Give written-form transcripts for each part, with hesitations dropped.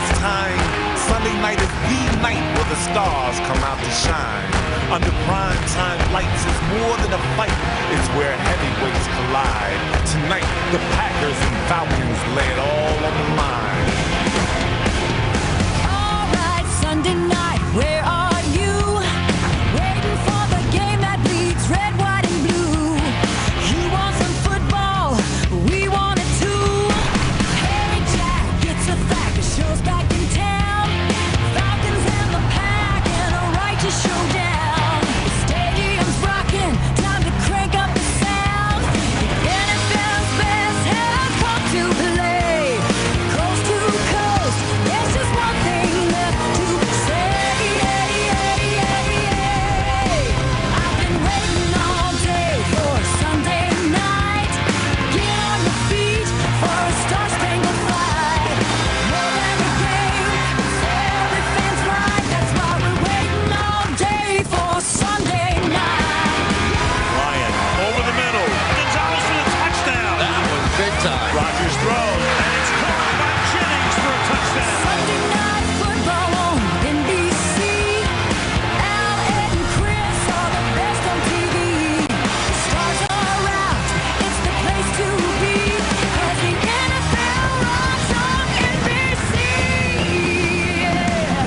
it's time. Sunday night is the night where the stars come out to shine. Under prime time lights is more than a fight. It's where heavyweights collide. Tonight, the Packers and Falcons lay it all on the line. All right, Sunday night, where are you? Waiting for the game that bleeds red, white, and blue. You want some football? We want it too. Hey, Jack, it's a fact. The show's back in town. Falcons and the Pack in a righteous showdown. The stadium's rocking. Time to crank up the sound. The NFL's best has come to play. Coast to coast, there's just one thing left to say. I've been waiting all day for Sunday night. Get on your feet for a star-spangled flight. More than a game, it's every fan's right. That's why we're waiting all day for Sunday night. Ryan over the middle. Gonzalez for the touchdown. That was big time. Rodgers throws, and it's caught by Jennings for a touchdown. Sunday night football on NBC. Al, Ed, and Chris are the best on TV. The stars are out. It's the place to be. 'Cause the NFL runs on NBC. Yeah.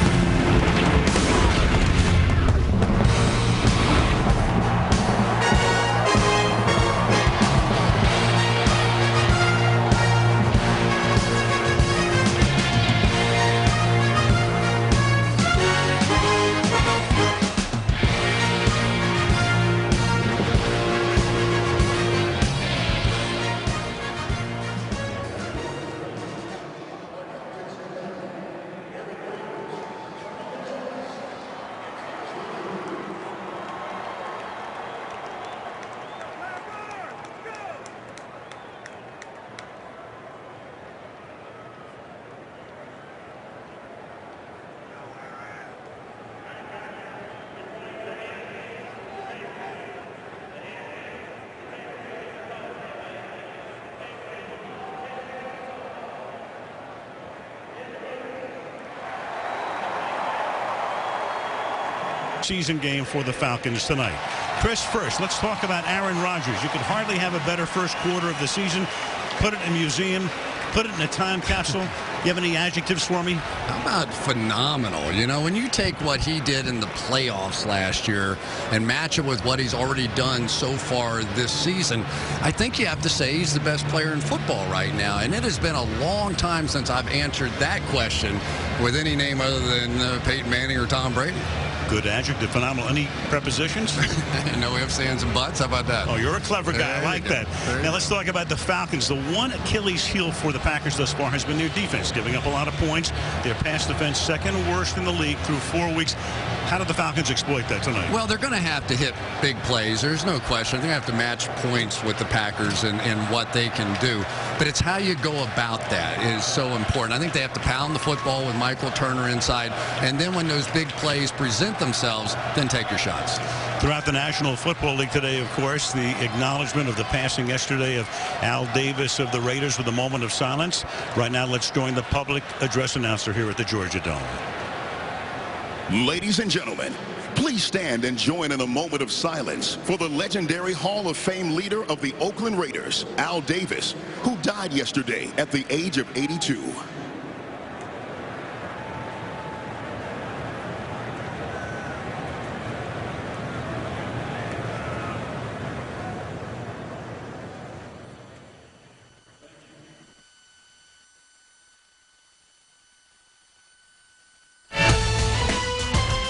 Season game for the Falcons tonight. Chris, first, let's talk about Aaron Rodgers. You could hardly have a better first quarter of the season. Put it in a museum, put it in a time capsule. You have any adjectives for me? How about phenomenal? You know, when you take what he did in the playoffs last year and match it with what he's already done so far this season, I think you have to say he's the best player in football right now. And it has been a long time since I've answered that question with any name other than Peyton Manning or Tom Brady. Good adjective, phenomenal. Any prepositions? No ifs, ands, and buts. How about that? Oh, you're a clever guy. There I like that. Now let's talk about the Falcons. The one Achilles heel for the Packers thus far has been their defense, giving up a lot of points. Their pass defense second worst in the league through 4 weeks. How did the Falcons exploit that tonight? Well, they're going to have to hit big plays. There's no question. They're going to have to match points with the Packers and what they can do. But it's how you go about that is so important. I think they have to pound the football with Michael Turner inside. And then when those big plays present themselves, then take your shots. Throughout the National Football League today, of course, the acknowledgement of the passing yesterday of Al Davis of the Raiders with a moment of silence. Right now, let's join the public address announcer here at the Georgia Dome. Ladies and gentlemen, please stand and join in a moment of silence for the legendary Hall of Fame leader of the Oakland Raiders, Al Davis, who died yesterday at the age of 82.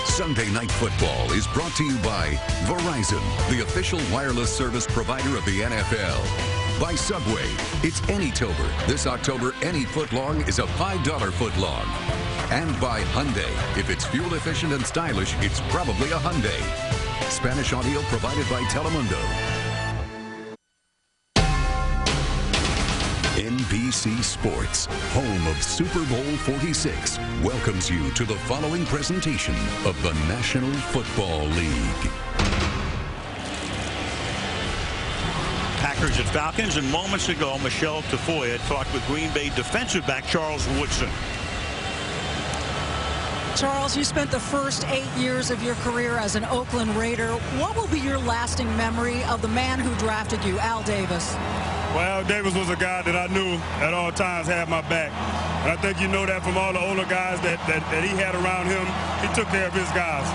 Sunday Night Football is brought to you by Verizon, the official wireless service provider of the NFL. By Subway, it's Anytober. This October, any footlong is a $5 footlong. And by Hyundai. If it's fuel efficient and stylish, it's probably a Hyundai. Spanish audio provided by Telemundo. NBC Sports, home of Super Bowl 46, welcomes you to the following presentation of the National Football League. Packers at Falcons, and moments ago, Michelle Tafoya talked with Green Bay defensive back Charles Woodson. Charles, you spent the first 8 years of your career as an Oakland Raider. What will be your lasting memory of the man who drafted you, Al Davis? Well, Al Davis was a guy that I knew at all times had my back. And I think you know that from all the older guys that he had around him. He took care of his guys.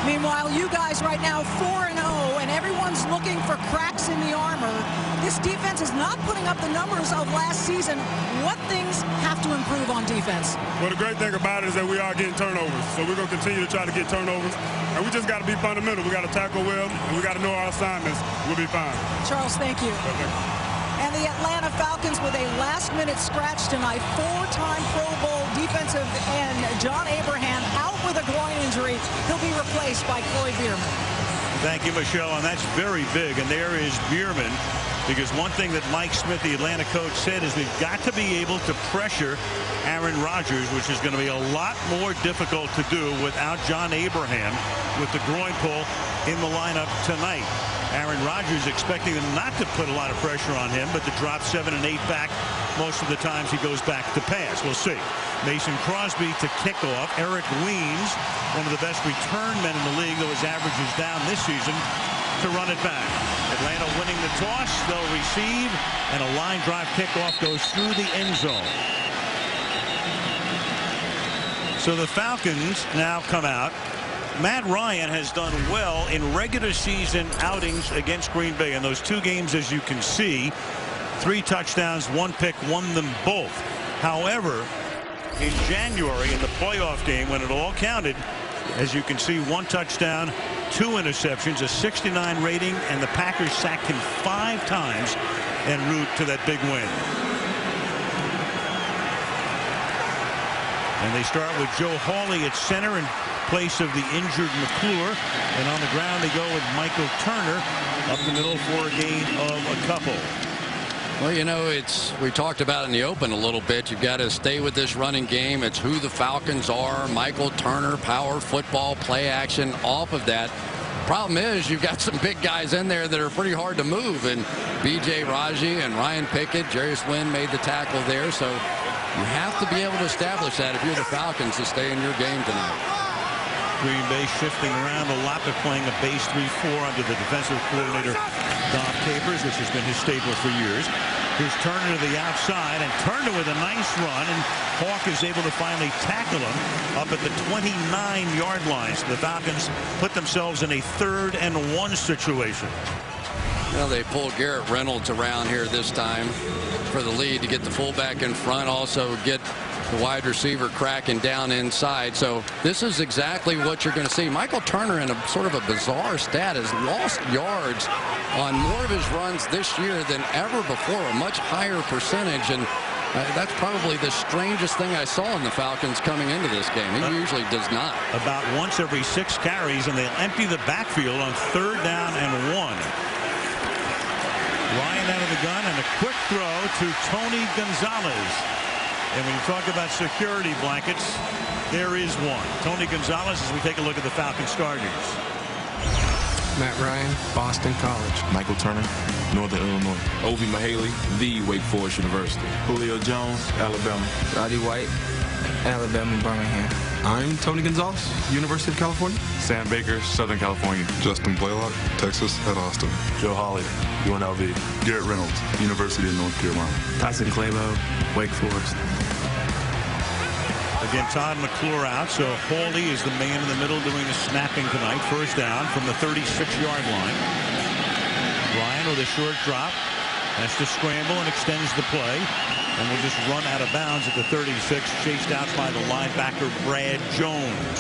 Meanwhile, you guys right now 4-0, and everyone's looking for cracks in the armor. This defense is not putting up the numbers of last season. What things have to improve on defense? Well, the great thing about it is that we are getting turnovers. So we're going to continue to try to get turnovers. And we just got to be fundamental. We got to tackle well, and we got to know our assignments. We'll be fine. Charles, thank you. Okay. And the Atlanta Falcons with a last-minute scratch tonight. 4-time Pro Bowl defensive end John Abraham out with a groin injury. He'll be replaced by Corey Bierman. Thank you, Michelle, and that's very big. And there is Bierman, because one thing that Mike Smith, the Atlanta coach, said is we've got to be able to pressure Aaron Rodgers, which is going to be a lot more difficult to do without John Abraham with the groin pull in the lineup tonight. Aaron Rodgers expecting them not to put a lot of pressure on him, but to drop 7 and 8 back most of the times he goes back to pass. We'll see. Mason Crosby to kick off. Eric Weems, one of the best return men in the league, though his average is down this season, to run it back. Atlanta winning the toss. They'll receive, and a line drive kickoff goes through the end zone. So the Falcons now come out. Matt Ryan has done well in regular season outings against Green Bay. In those 2 games, as you can see, 3 touchdowns, 1 pick, won them both. However, in January, in the playoff game, when it all counted, as you can see, 1 touchdown, 2 interceptions, a 69 rating, and the Packers sacked him 5 times en route to that big win. And they start with Joe Hawley at center in place of the injured McClure. And on the ground, they go with Michael Turner up the middle for a gain of a couple. Well, you know, we talked about in the open a little bit. You've got to stay with this running game. It's who the Falcons are. Michael Turner, power football, play action off of that. Problem is, you've got some big guys in there that are pretty hard to move. And B.J. Raji and Ryan Pickett, Jarius Wynn made the tackle there. So you have to be able to establish that if you're the Falcons to stay in your game tonight. Green Bay shifting around a lot. They're playing a base 3-4 under the defensive coordinator, Dom Capers, which has been his staple for years. Here's Turner to the outside, and Turner with a nice run, and Hawk is able to finally tackle him up at the 29-yard line. So the Falcons put themselves in a 3rd and 1 situation. Well, they pulled Garrett Reynolds around here this time for the lead to get the fullback in front, also get the wide receiver cracking down inside. So this is exactly what you're going to see. Michael Turner, in a sort of a bizarre stat, has lost yards on more of his runs this year than ever before, a much higher percentage. And that's probably the strangest thing I saw in the Falcons coming into this game. He usually does not. About once every 6 carries, and they'll empty the backfield on 3rd down and 1. Ryan out of the gun, and a quick throw to Tony Gonzalez. And when you talk about security blankets, there is one. Tony Gonzalez, as we take a look at the Falcons starters. Matt Ryan, Boston College. Michael Turner, Northern Illinois. Ovi Mahaley, the Wake Forest University. Julio Jones, Alabama. Roddy White, Alabama, Birmingham. I'm Tony Gonzalez, University of California. Sam Baker, Southern California. Justin Blaylock, Texas at Austin. Joe Hawley, UNLV. Garrett Reynolds, University of North Carolina. Tyson Clabo, Wake Forest. Again, Todd McClure out, so Hawley is the man in the middle doing the snapping tonight. 1st down from the 36-yard line. Ryan with a short drop. Has to scramble and extends the play. And will just run out of bounds at the 36, chased out by the linebacker Brad Jones.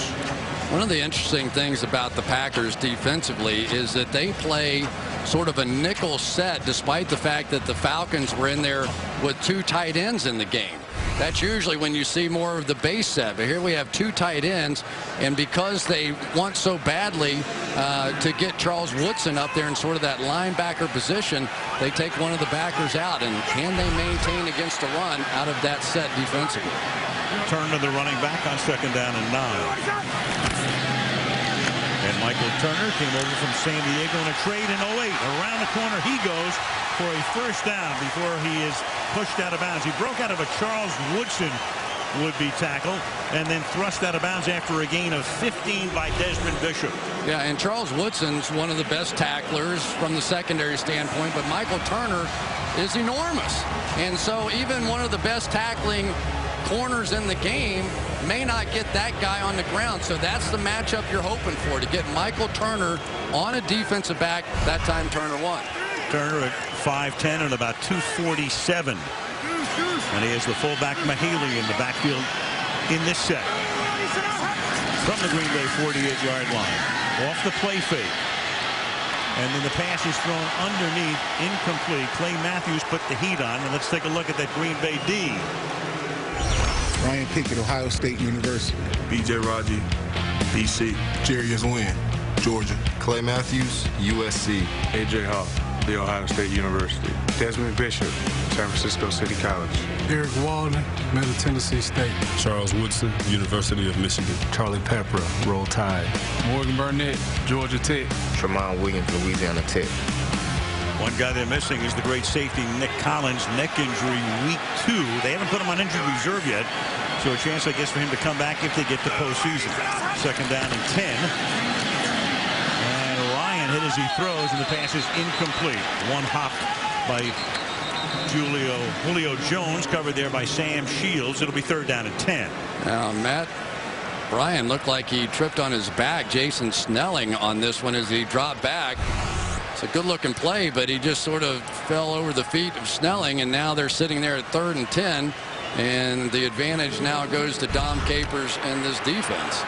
One of the interesting things about the Packers defensively is that they play sort of a nickel set, despite the fact that the Falcons were in there with 2 tight ends in the game. That's usually when you see more of the base set. But here we have 2 tight ends, and because they want so badly to get Charles Woodson up there in sort of that linebacker position, they take one of the backers out. And can they maintain against the run out of that set defensively? Turn to the running back on 2nd down and 9. And Michael Turner came over from San Diego in a trade in 08. Around the corner he goes for a 1st down before he is pushed out of bounds. He broke out of a Charles Woodson would-be tackle, and then thrust out of bounds after a gain of 15 by Desmond Bishop. Yeah, and Charles Woodson's one of the best tacklers from the secondary standpoint, but Michael Turner is enormous. And so even one of the best tackling corners in the game may not get that guy on the ground. So that's the matchup you're hoping for, to get Michael Turner on a defensive back. That time Turner won. Turner at 5'10" and about 247. And he has the fullback Mahaley in the backfield in this set. From the Green Bay 48-yard line. Off the play fake. And then the pass is thrown underneath, incomplete. Clay Matthews put the heat on. And let's take a look at that Green Bay D. Ryan Pickett, Ohio State University. B.J. Raji, B.C. Jarius Wynn, Georgia. Clay Matthews, USC. A.J. Hawk, The Ohio State University. Desmond Bishop, San Francisco City College. Eric Walden, Middle Tennessee State. Charles Woodson, University of Michigan. Charlie Peppera, Roll Tide. Morgan Burnett, Georgia Tech. Tramon Williams, Louisiana Tech. One guy they're missing is the great safety Nick Collins, neck injury week 2. They haven't put him on injured reserve yet, so a chance, I guess, for him to come back if they get to postseason. Second down and 10. And Ryan hit as he throws, and the pass is incomplete. One hop by Julio Jones, covered there by Sam Shields. It'll be third down and 10. Now, Matt Ryan looked like he tripped on his back. Jason Snelling on this one as he dropped back. It's a good-looking play, but he just sort of fell over the feet of Snelling, and now they're sitting there at 3rd and 10, and the advantage now goes to Dom Capers and this defense.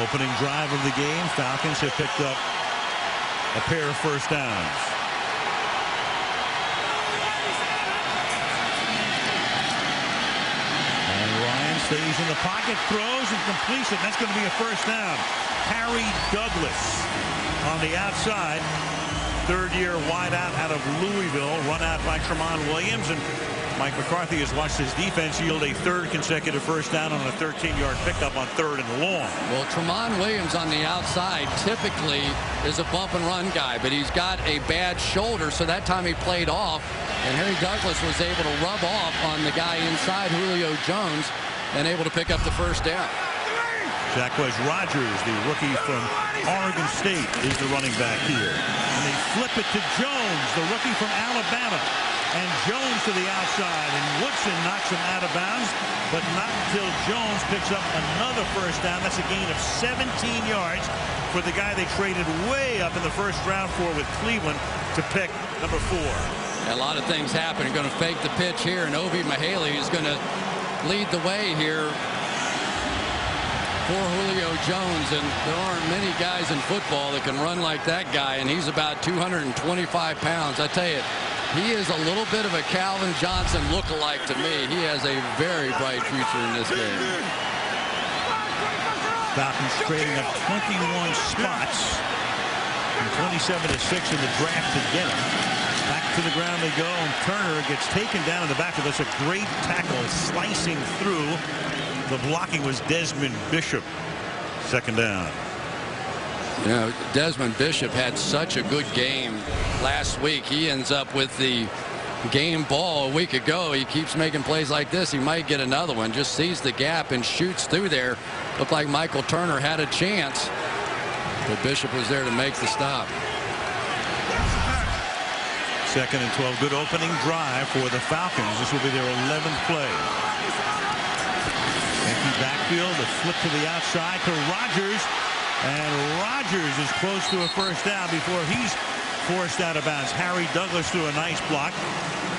Opening drive of the game, Falcons have picked up a pair of first downs. And Ryan stays in the pocket, throws and completes it. That's going to be a first down. Harry Douglas on the outside. Third-year wideout out of Louisville, run out by Tramon Williams, and Mike McCarthy has watched his defense yield a third consecutive first down on a 13-yard pickup on 3rd and long. Well, Tramon Williams on the outside typically is a bump and run guy, but he's got a bad shoulder, so that time he played off, and Harry Douglas was able to rub off on the guy inside, Julio Jones, and able to pick up the first down. Jacquez Rodgers, the rookie from Oregon State, is the running back here. And they flip it to Jones, the rookie from Alabama. And Jones to the outside, and Woodson knocks him out of bounds, but not until Jones picks up another first down. That's a gain of 17 yards for the guy they traded way up in the first round for with Cleveland to pick number 4. A lot of things happen. Going to fake the pitch here, and Obi Mahaley is going to lead the way here for Julio Jones, and there aren't many guys in football that can run like that guy, and he's about 225 pounds. I tell you, he is a little bit of a Calvin Johnson look-alike to me. He has a very bright future in this game. Falcons trading up 21 spots from 27 to 6 in the draft to get him. Back to the ground they go, and Turner gets taken down in the back. That's a great tackle, slicing through. The blocking was Desmond Bishop. Second down. You know, Desmond Bishop had such a good game last week. He ends up with the game ball a week ago. He keeps making plays like this. He might get another one. Just sees the gap and shoots through there. Looked like Michael Turner had a chance, but Bishop was there to make the stop. Second and 12. Good opening drive for the Falcons. This will be their 11th play. Empty backfield. A flip to the outside to Rodgers. And Rodgers is close to a first down before he's forced out of bounds. Harry Douglas threw a nice block.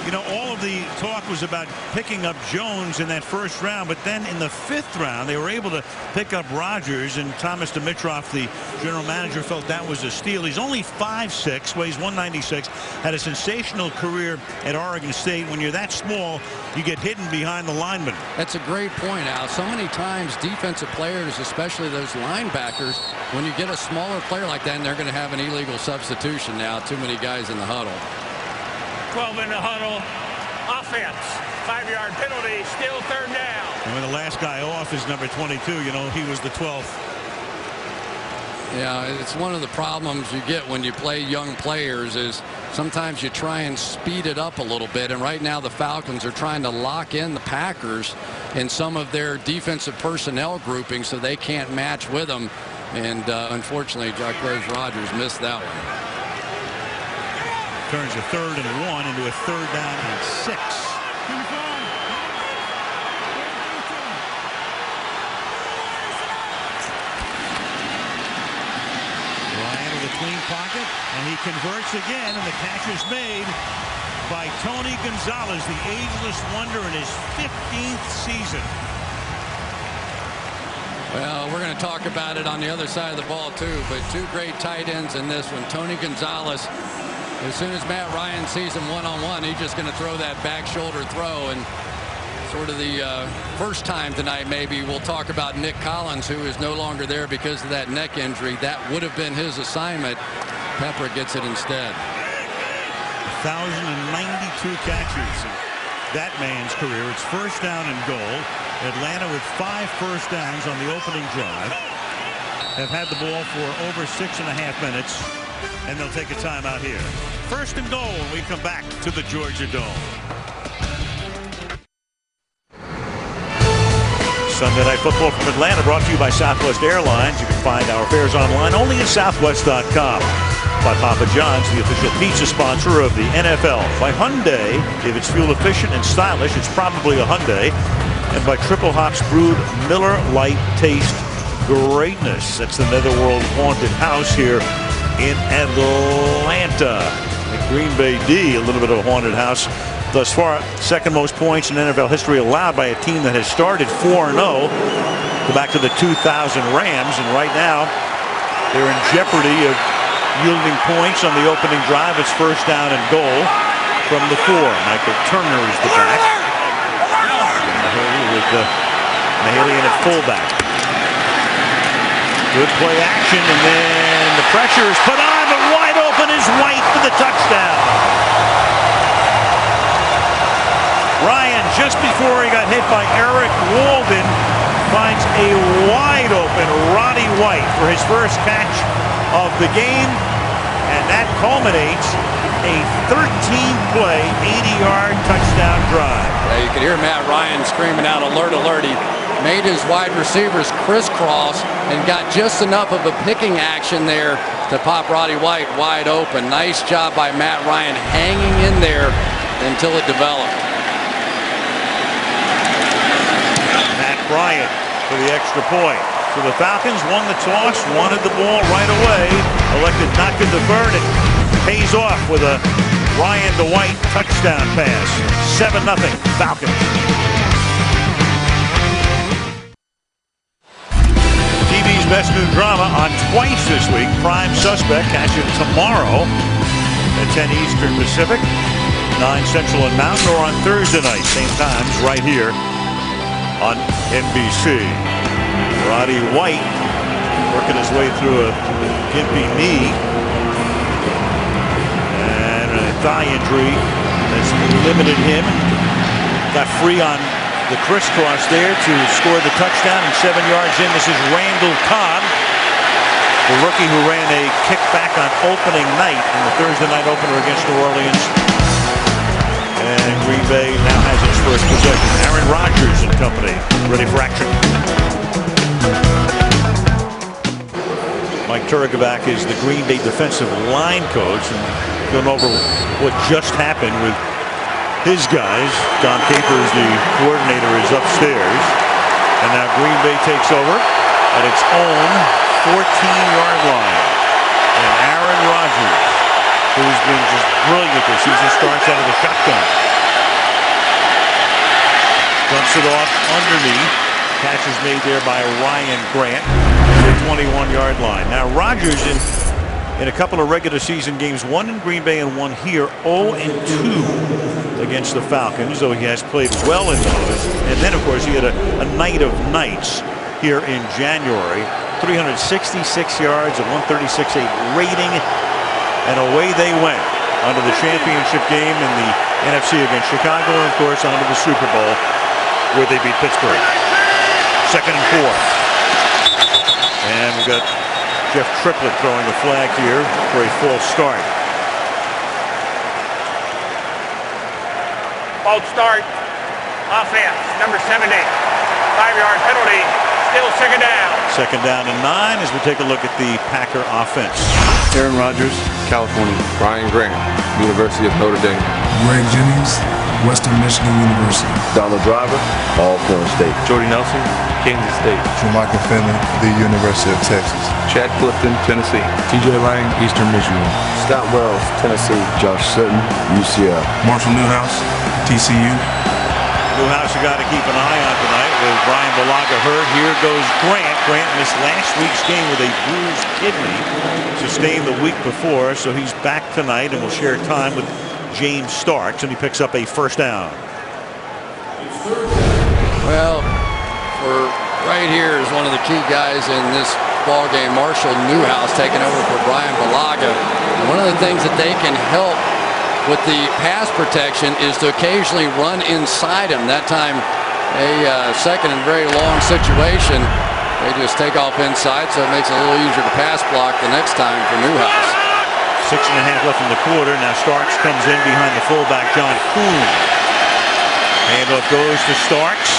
You know, all of the talk was about picking up Jones in that first round, but then in the 5th round, they were able to pick up Rodgers, and Thomas Dimitroff, the general manager, felt that was a steal. He's only 5'6", weighs 196, had a sensational career at Oregon State. When you're that small, you get hidden behind the lineman. That's a great point, Al. So many times defensive players, especially those linebackers, when you get a smaller player like that, and they're going to have an illegal substitution now, too many guys in the huddle. 12 in the huddle. Offense. 5-yard penalty. Still third down. And when the last guy off is number 22, you know, he was the 12th. Yeah, it's one of the problems you get when you play young players is sometimes you try and speed it up a little bit. And right now the Falcons are trying to lock in the Packers in some of their defensive personnel groupings so they can't match with them. And unfortunately, Rodgers missed that one. Turns a 3rd and 1 into a 3rd down and 6. Clean pocket, and he converts again, and the catch is made by Tony Gonzalez, the ageless wonder in his 15th season. Well, we're going to talk about it on the other side of the ball too, but 2 great tight ends in this one. Tony Gonzalez, as soon as Matt Ryan sees him one-on-one, he's just going to throw that back shoulder throw, and sort of the first time tonight maybe we'll talk about Nick Collins, who is no longer there because of that neck injury. That would have been his assignment. Pepper gets it instead. 1,092 catches in that man's career. It's 1st down and goal. Atlanta with 5 first downs on the opening drive. Have had the ball for over 6.5 minutes, and they'll take a timeout here. 1st and goal when we come back to the Georgia Dome. Sunday Night Football from Atlanta brought to you by Southwest Airlines. You can find our fares online only at southwest.com. By Papa John's, the official pizza sponsor of the NFL. By Hyundai, if it's fuel efficient and stylish, it's probably a Hyundai. And by Triple Hops Brewed Miller Lite Taste Greatness. That's the Netherworld Haunted House here in Atlanta. The Green Bay D, a little bit of a haunted house. Thus far, 2nd most points in NFL history allowed by a team that has started 4-0. Go back to the 2000 Rams, and right now they're in jeopardy of yielding points on the opening drive. It's 1st down and goal from the 4. Michael Turner is the back. With Mahaley in at fullback. Good play action, and then the pressure is put on, but wide open is White for the touchdown. Ryan, just before he got hit by Eric Walden, finds a wide open Roddy White for his first catch of the game, and that culminates a 13-play, 80-yard touchdown drive. Yeah, you could hear Matt Ryan screaming out, "Alert, alert." He made his wide receivers crisscross and got just enough of a picking action there to pop Roddy White wide open. Nice job by Matt Ryan hanging in there until it developed. Bryant for the extra point. So the Falcons won the toss, wanted the ball right away, elected not to divert it. Pays off with a Ryan to White touchdown pass. 7-0 Falcons. TV's best new drama on twice this week. Prime Suspect catching tomorrow at 10 Eastern Pacific, 9 Central and Mountain, or on Thursday night, same times, right here on NBC. Roddy White working his way through a gimpy knee and a thigh injury that's limited him. Got free on the crisscross there to score the touchdown, and 7 yards in. This is Randall Cobb, the rookie who ran a kickback on opening night in the Thursday night opener against New Orleans. And Green Bay now has its first possession. Aaron Rodgers and company ready for action. Mike Turagavac is the Green Bay defensive line coach, and going over what just happened with his guys. Don Capers, the coordinator, is upstairs. And now Green Bay takes over at its own 14-yard line. And Aaron Rodgers, who's been just brilliant this season, starts out of the shotgun. Dumps it off underneath. Catch is made there by Ryan Grant at the 21-yard line. Now Rodgers in a couple of regular season games, one in Green Bay and one here, 0-2 against the Falcons, though he has played well in those. And then, of course, he had a night of nights here in January. 366 yards and 136.8 rating. And away they went onto the championship game in the NFC against Chicago, and of course onto the Super Bowl where they beat Pittsburgh. 2nd and 4. And we've got Jeff Triplett throwing the flag here for a false start. False start. Offense, number 70. 5-yard penalty. Still second down. Second down and 9 as we take a look at the Packer offense. Aaron Rodgers, California. Brian Grant, University of Notre Dame. Greg Jennings, Western Michigan University. Donald Driver, Alcorn State. Jordy Nelson, Kansas State. Michael Finley, the University of Texas. Chad Clifton, Tennessee. TJ Lang, Eastern Michigan. Scott Wells, Tennessee. Josh Sutton, UCF. Marshall Newhouse, TCU. Newhouse you got to keep an eye on tonight with Brian Balaga hurt. Here goes Grant. Grant missed last week's game with a bruised kidney, sustained the week before, so he's back tonight and will share time with James Starks, and he picks up a first down. Well, right here is one of the key guys in this ball game, Marshall Newhouse, taking over for Brian Balaga. And one of the things that they can help with the pass protection is to occasionally run inside him. That time, a second and very long situation. They just take off inside, so it makes it a little easier to pass block the next time for Newhouse. 6.5 left in the quarter. Now Starks comes in behind the fullback, John Kuhn. Handoff goes to Starks.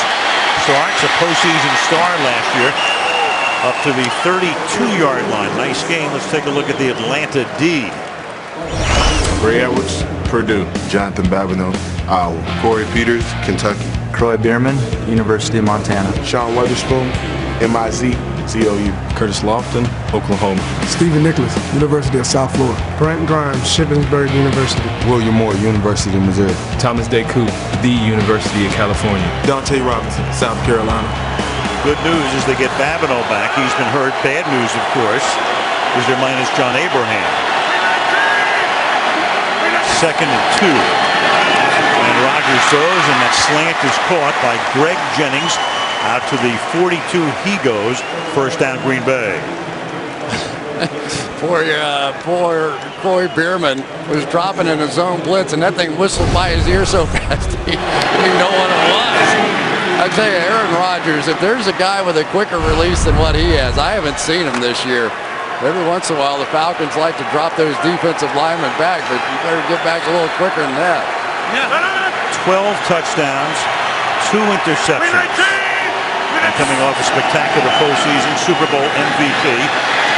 Starks, a postseason star last year, up to the 32-yard line. Nice game. Let's take a look at the Atlanta D. Ray Edwards, Purdue. Jonathan Babineau, Iowa. Corey Peters, Kentucky. Croy Bierman, University of Montana. Sean Weatherspoon, MIZ, COU. Curtis Lofton, Oklahoma. Stephen Nicholas, University of South Florida. Brent Grimes, Shippensburg University. William Moore, University of Missouri. Thomas Deku, the University of California. Dante Robinson, South Carolina. Good news is they get Babineau back. He's been hurt. Bad news, of course, is they're minus John Abraham. Second and 2. And Rodgers throws, and that slant is caught by Greg Jennings. Out to the 42 he goes. First down, Green Bay. Poor Croy Bierman was dropping in his own blitz, and that thing whistled by his ear so fast he didn't even know what it was. I tell you, Aaron Rodgers, if there's a guy with a quicker release than what he has, I haven't seen him this year. Every once in a while, the Falcons like to drop those defensive linemen back, but you better get back a little quicker than that. 12 touchdowns, 2 interceptions. And coming off a spectacular postseason, Super Bowl MVP.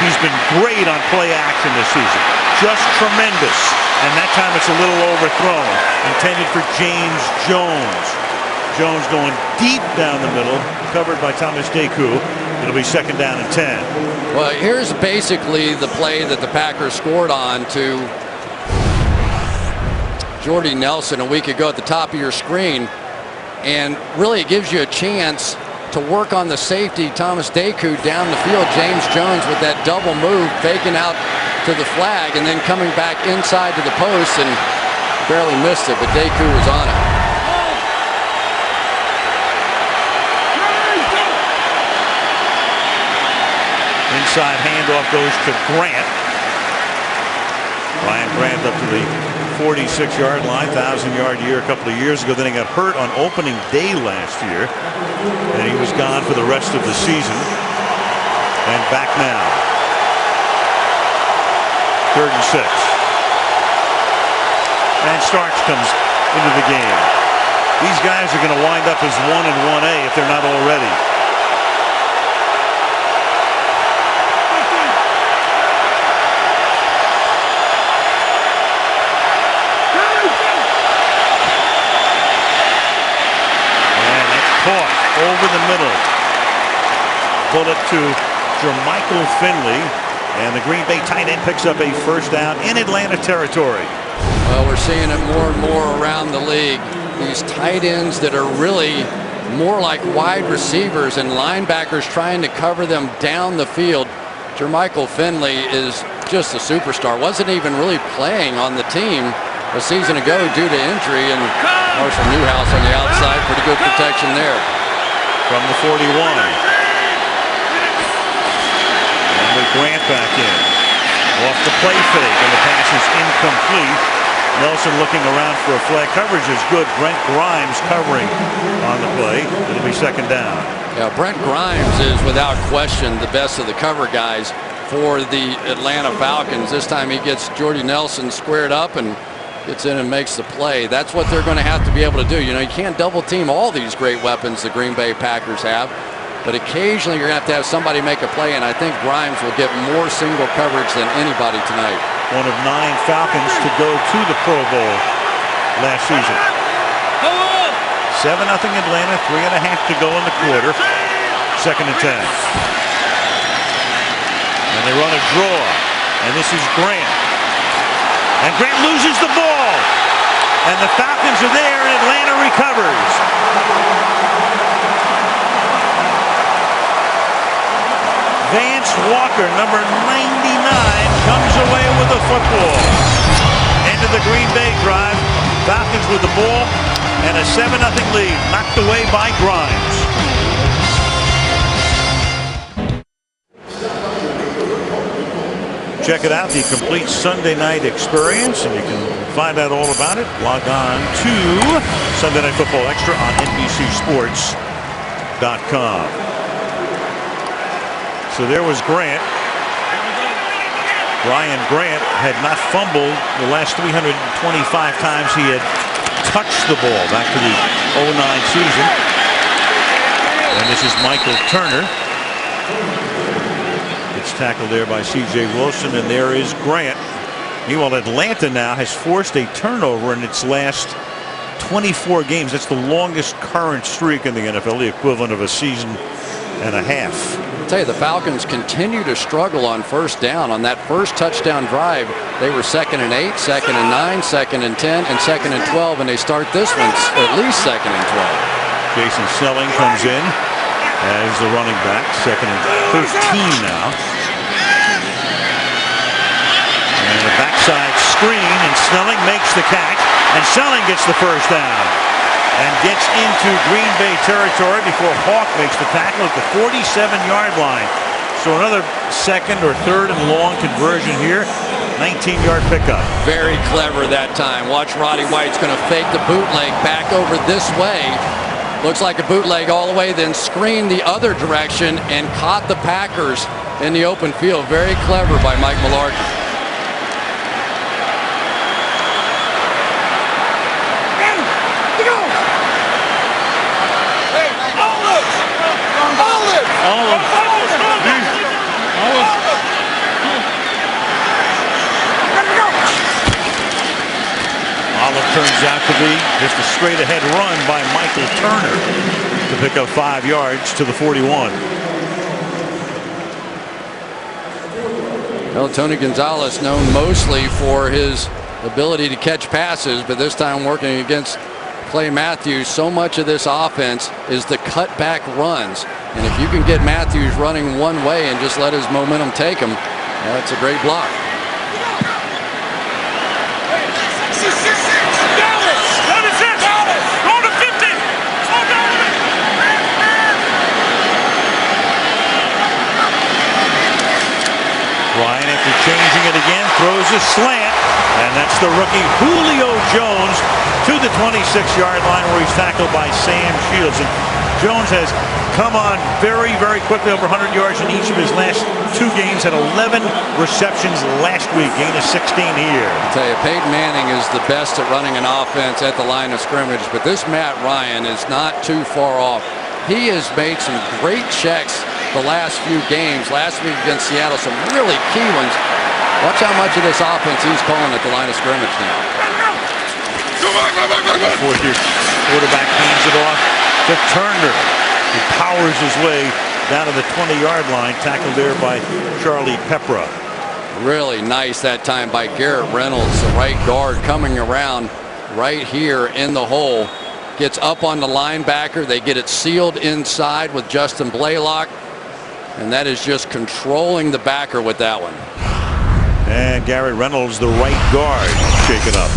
He's been great on play action this season. Just tremendous. And that time it's a little overthrown. Intended for James Jones. Jones going deep down the middle, covered by Thomas Deku. It'll be second down and 10. Well, here's basically the play that the Packers scored on to Jordy Nelson a week ago at the top of your screen. And really it gives you a chance to work on the safety, Thomas Deku, down the field. James Jones with that double move, faking out to the flag and then coming back inside to the post and barely missed it, but Deku was on it. Inside handoff goes to Grant. Ryan Grant up to the 46-yard line, 1,000-yard year a couple of years ago. Then he got hurt on opening day last year, and he was gone for the rest of the season. And back now. 3rd and 6. And Starks comes into the game. These guys are going to wind up as 1 and 1A if they're not already. Over the middle. Bullet to Jermichael Finley, and the Green Bay tight end picks up a first down in Atlanta territory. Well, we're seeing it more and more around the league. These tight ends that are really more like wide receivers and linebackers trying to cover them down the field. Jermichael Finley is just a superstar. Wasn't even really playing on the team a season ago due to injury, and Marshall Newhouse on the outside. Pretty good protection there. From the 41. And with Grant back in. Off the play fake, and the pass is incomplete. Nelson looking around for a flag. Coverage is good. Brent Grimes covering on the play. It'll be second down. Yeah, Brent Grimes is without question the best of the cover guys. for the Atlanta Falcons. This time he gets Jordy Nelson squared up and gets in and makes the play. That's what they're going to have to be able to do. You know, you can't double team all these great weapons the Green Bay Packers have, but occasionally you're going to have somebody make a play, and I think Grimes will get more single coverage than anybody tonight. One of 9 Falcons to go to the Pro Bowl last season. 7-0 Atlanta, 3.5 to go in the quarter. 2nd and 10. And they run a draw. And this is Grant. And Grant loses the ball. And the Falcons are there, and Atlanta recovers. Vance Walker, number 99, comes away with the football. End of the Green Bay drive. Falcons with the ball and a 7-0 lead, knocked away by Grimes. Check it out, the complete Sunday night experience, and you can find out all about it. Log on to Sunday Night Football Extra on NBCSports.com. So there was Grant. Brian Grant had not fumbled the last 325 times he had touched the ball back to the 09 season. And this is Michael Turner. It's tackled there by C.J. Wilson, and there is Grant. Meanwhile, Atlanta now has forced a turnover in its last 24 games. That's the longest current streak in the NFL, the equivalent of a season and a half. I'll tell you, the Falcons continue to struggle on first down. On that first touchdown drive, they were 2nd and 8, 2nd and 9, 2nd and 10, and 2nd and 12, and they start this one at least 2nd and 12. Jason Snelling comes in as the running back, 2nd and 13 now. And a backside screen, and Snelling makes the catch, and Snelling gets the first down and gets into Green Bay territory before Hawk makes the tackle at the 47-yard line. So another 2nd or 3rd and long conversion here. 19-yard pickup. Very clever that time. Watch, Roddy White's going to fake the bootleg back over this way. Looks like a bootleg all the way, then screen the other direction and caught the Packers in the open field. Very clever by Mike Mularkey. Olive turns out to be just a straight ahead run by Michael Turner to pick up 5 yards to the 41. Well, Tony Gonzalez, known mostly for his ability to catch passes, but this time working against Clay Matthews. So much of this offense is the cutback runs, and if you can get Matthews running one way and just let his momentum take him, that's a great block. Ryan, after changing it again, throws a slant, and that's the rookie Julio Jones to the 26-yard line, where he's tackled by Sam Shields. And Jones has come on very, very quickly, over 100 yards in each of his last 2 games, had 11 receptions last week, gain of 16 here. I'll tell you, Peyton Manning is the best at running an offense at the line of scrimmage, but this Matt Ryan is not too far off. He has made some great checks the last few games. Last week against Seattle, some really key ones. Watch how much of this offense he's calling at the line of scrimmage now. Quarterback hands it off to Turner. He powers his way down to the 20-yard line, tackled there by Charlie Pepra. Really nice that time by Garrett Reynolds, the right guard, coming around right here in the hole. Gets up on the linebacker. They get it sealed inside with Justin Blaylock. And that is just controlling the backer with that one. And Garrett Reynolds, the right guard, shaken up.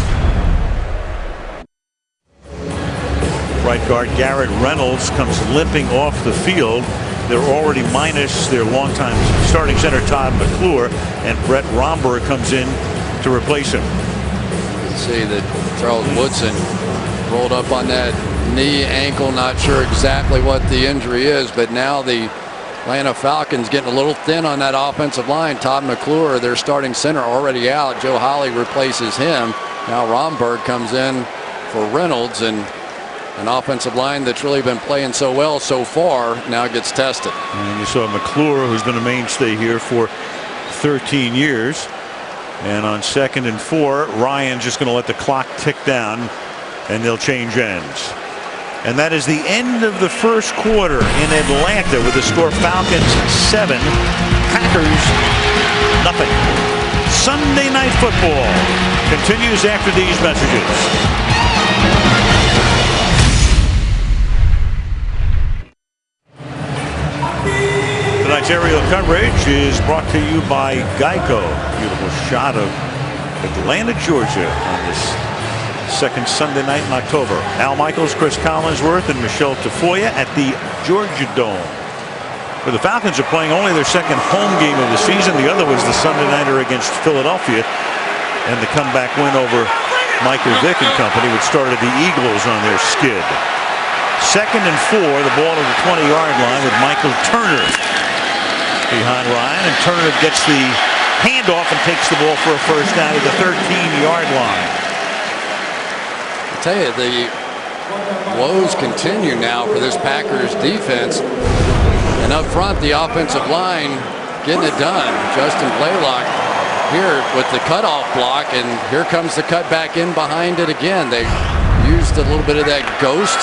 Right guard Garrett Reynolds comes limping off the field. They're already minus their longtime starting center Todd McClure, and Brett Romberg comes in to replace him. You can see that Charles Woodson rolled up on that knee, ankle, not sure exactly what the injury is, but now the Atlanta Falcons getting a little thin on that offensive line. Todd McClure, their starting center, already out. Joe Holly replaces him. Now Romberg comes in for Reynolds, and an offensive line that's really been playing so well so far now gets tested. And you saw McClure, who's been a mainstay here for 13 years. And on 2nd and 4, Ryan's just going to let the clock tick down, and they'll change ends. And that is the end of the first quarter in Atlanta with the score Falcons 7, Packers nothing. Sunday Night Football continues after these messages. Tonight's aerial coverage is brought to you by Geico. Beautiful shot of Atlanta, Georgia on this second Sunday night in October. Al Michaels, Chris Collinsworth, and Michelle Tafoya at the Georgia Dome, where the Falcons are playing only their second home game of the season. The other was the Sunday nighter against Philadelphia, and the comeback win over Michael Vick and company, which started the Eagles on their skid. 2nd and 4, the ball at the 20-yard line with Michael Turner behind Ryan, and Turner gets the handoff and takes the ball for a first down at the 13-yard line. I tell you, the woes continue now for this Packers defense, and up front the offensive line getting it done. Justin Blaylock here with the cutoff block, and here comes the cut back in behind it again. They used a little bit of that ghost,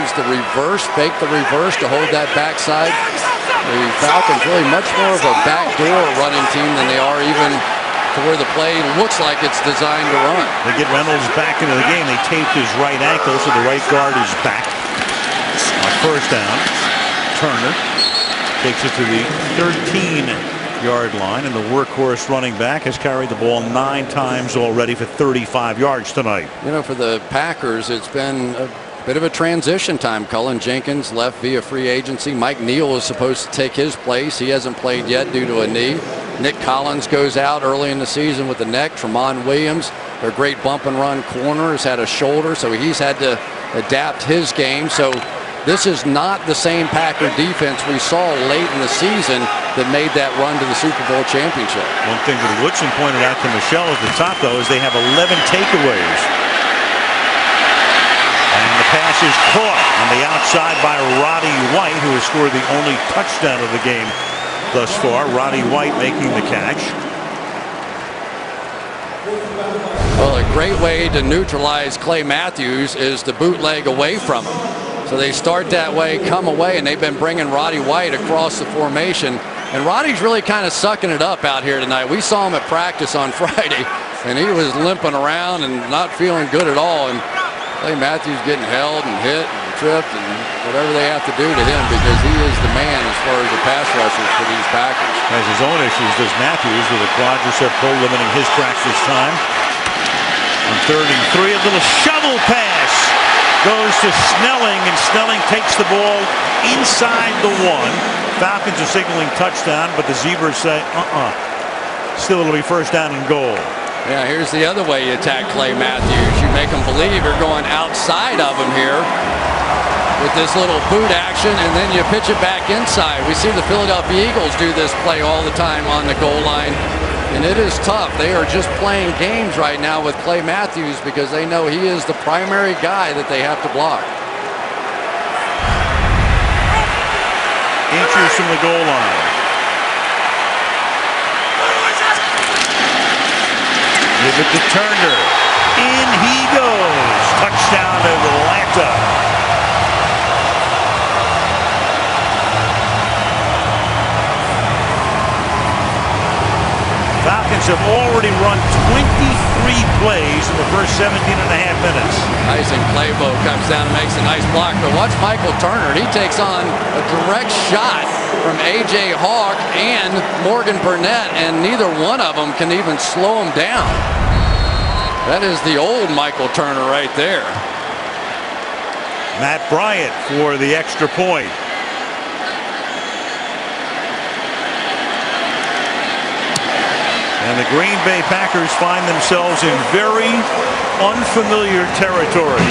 used the reverse, faked the reverse to hold that backside. The Falcons really much more of a backdoor running team than they are even to where the play looks like it's designed to run. They get Reynolds back into the game. They taped his right ankle, so the right guard is back. On first down, Turner takes it to the 13-yard line, and the workhorse running back has carried the ball 9 times already for 35 yards tonight. You know, for the Packers, it's been a bit of a transition time. Cullen Jenkins left via free agency. Mike Neal is supposed to take his place. He hasn't played yet due to a knee. Nick Collins goes out early in the season with the neck. Tramon Williams, their great bump and run corner, has had a shoulder, so he's had to adapt his game. So this is not the same Packer defense we saw late in the season that made that run to the Super Bowl championship. One thing that Woodson pointed out to Michelle at the top, though, is they have 11 takeaways. And the pass is caught on the outside by Roddy White, who has scored the only touchdown of the game thus far. Roddy White making the catch. Well, a great way to neutralize Clay Matthews is to bootleg away from him. So they start that way, come away, and they've been bringing Roddy White across the formation. And Roddy's really kind of sucking it up out here tonight. We saw him at practice on Friday, and he was limping around and not feeling good at all. And Clay Matthews getting held and hit and tripped and whatever they have to do to him, because he is the man as far as the pass rushers for these Packers. Has his own issues, does Matthews, with a quadricep pull limiting his practice time. On 3rd and 3, a little shovel pass goes to Snelling, and Snelling takes the ball inside the 1. Falcons are signaling touchdown, but the Zebras say, still it'll be first down and goal. Yeah, here's the other way you attack Clay Matthews. You make him believe you're going outside of him here with this little boot action, and then you pitch it back inside. We see the Philadelphia Eagles do this play all the time on the goal line, and it is tough. They are just playing games right now with Clay Matthews because they know he is the primary guy that they have to block. Inches from the goal line. Give it to Turner. In he goes. Touchdown Atlanta. Falcons have already run 23 plays in the first 17 and a half minutes. Tyson Clabo comes down and makes a nice block, but watch Michael Turner. He takes on a direct shot from A.J. Hawk and Morgan Burnett, and neither one of them can even slow him down. That is the old Michael Turner right there. Matt Bryant for the extra point. And the Green Bay Packers find themselves in very unfamiliar territory.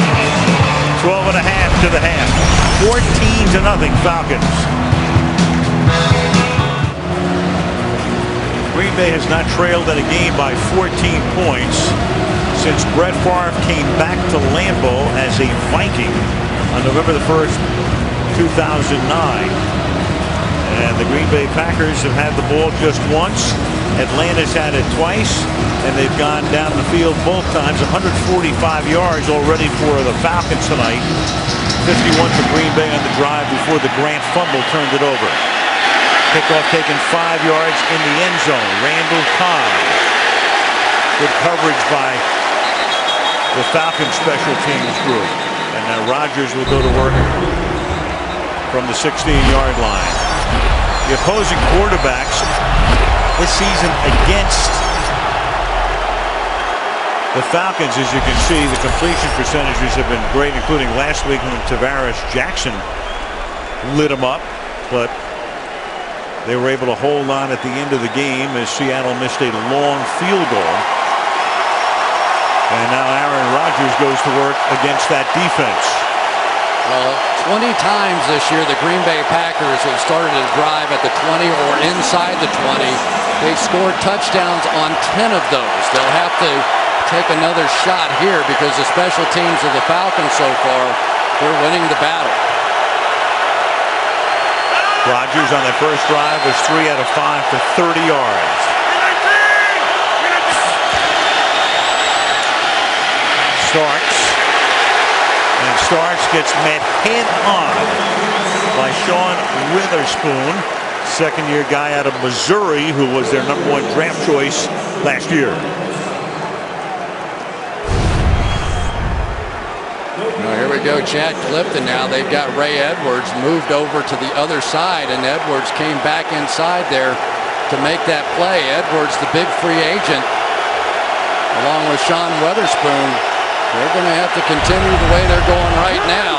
12 and a half to the half. 14-0 Falcons. Green Bay has not trailed in a game by 14 points since Brett Favre came back to Lambeau as a Viking on November the 1st, 2009. And the Green Bay Packers have had the ball just once. Atlanta's had it twice, and they've gone down the field both times. 145 yards already for the Falcons tonight. 51 for Green Bay on the drive before the Grant fumble turned it over. Kickoff taken 5 yards in the end zone. Randall Cobb. Good coverage by the Falcons special teams group. And now Rodgers will go to work from the 16-yard line. The opposing quarterbacks this season against the Falcons, as you can see, the completion percentages have been great, including last week when Tavares Jackson lit them up. But they were able to hold on at the end of the game as Seattle missed a long field goal. And now Aaron Rodgers goes to work against that defense. Well, 20 times this year the Green Bay Packers have started a drive at the 20 or inside the 20. They've scored touchdowns on 10 of those. They'll have to take another shot here because the special teams of the Falcons so far, they're winning the battle. Rodgers on that first drive was 3 out of 5 for 30 yards. Starks gets met head on by Sean Witherspoon, second-year guy out of Missouri who was their #1 draft choice last year. Well, here we go, Chad Clifton now. They've got Ray Edwards moved over to the other side, and Edwards came back inside there to make that play. Edwards, the big free agent, along with Sean Witherspoon. They're going to have to continue the way they're going right now.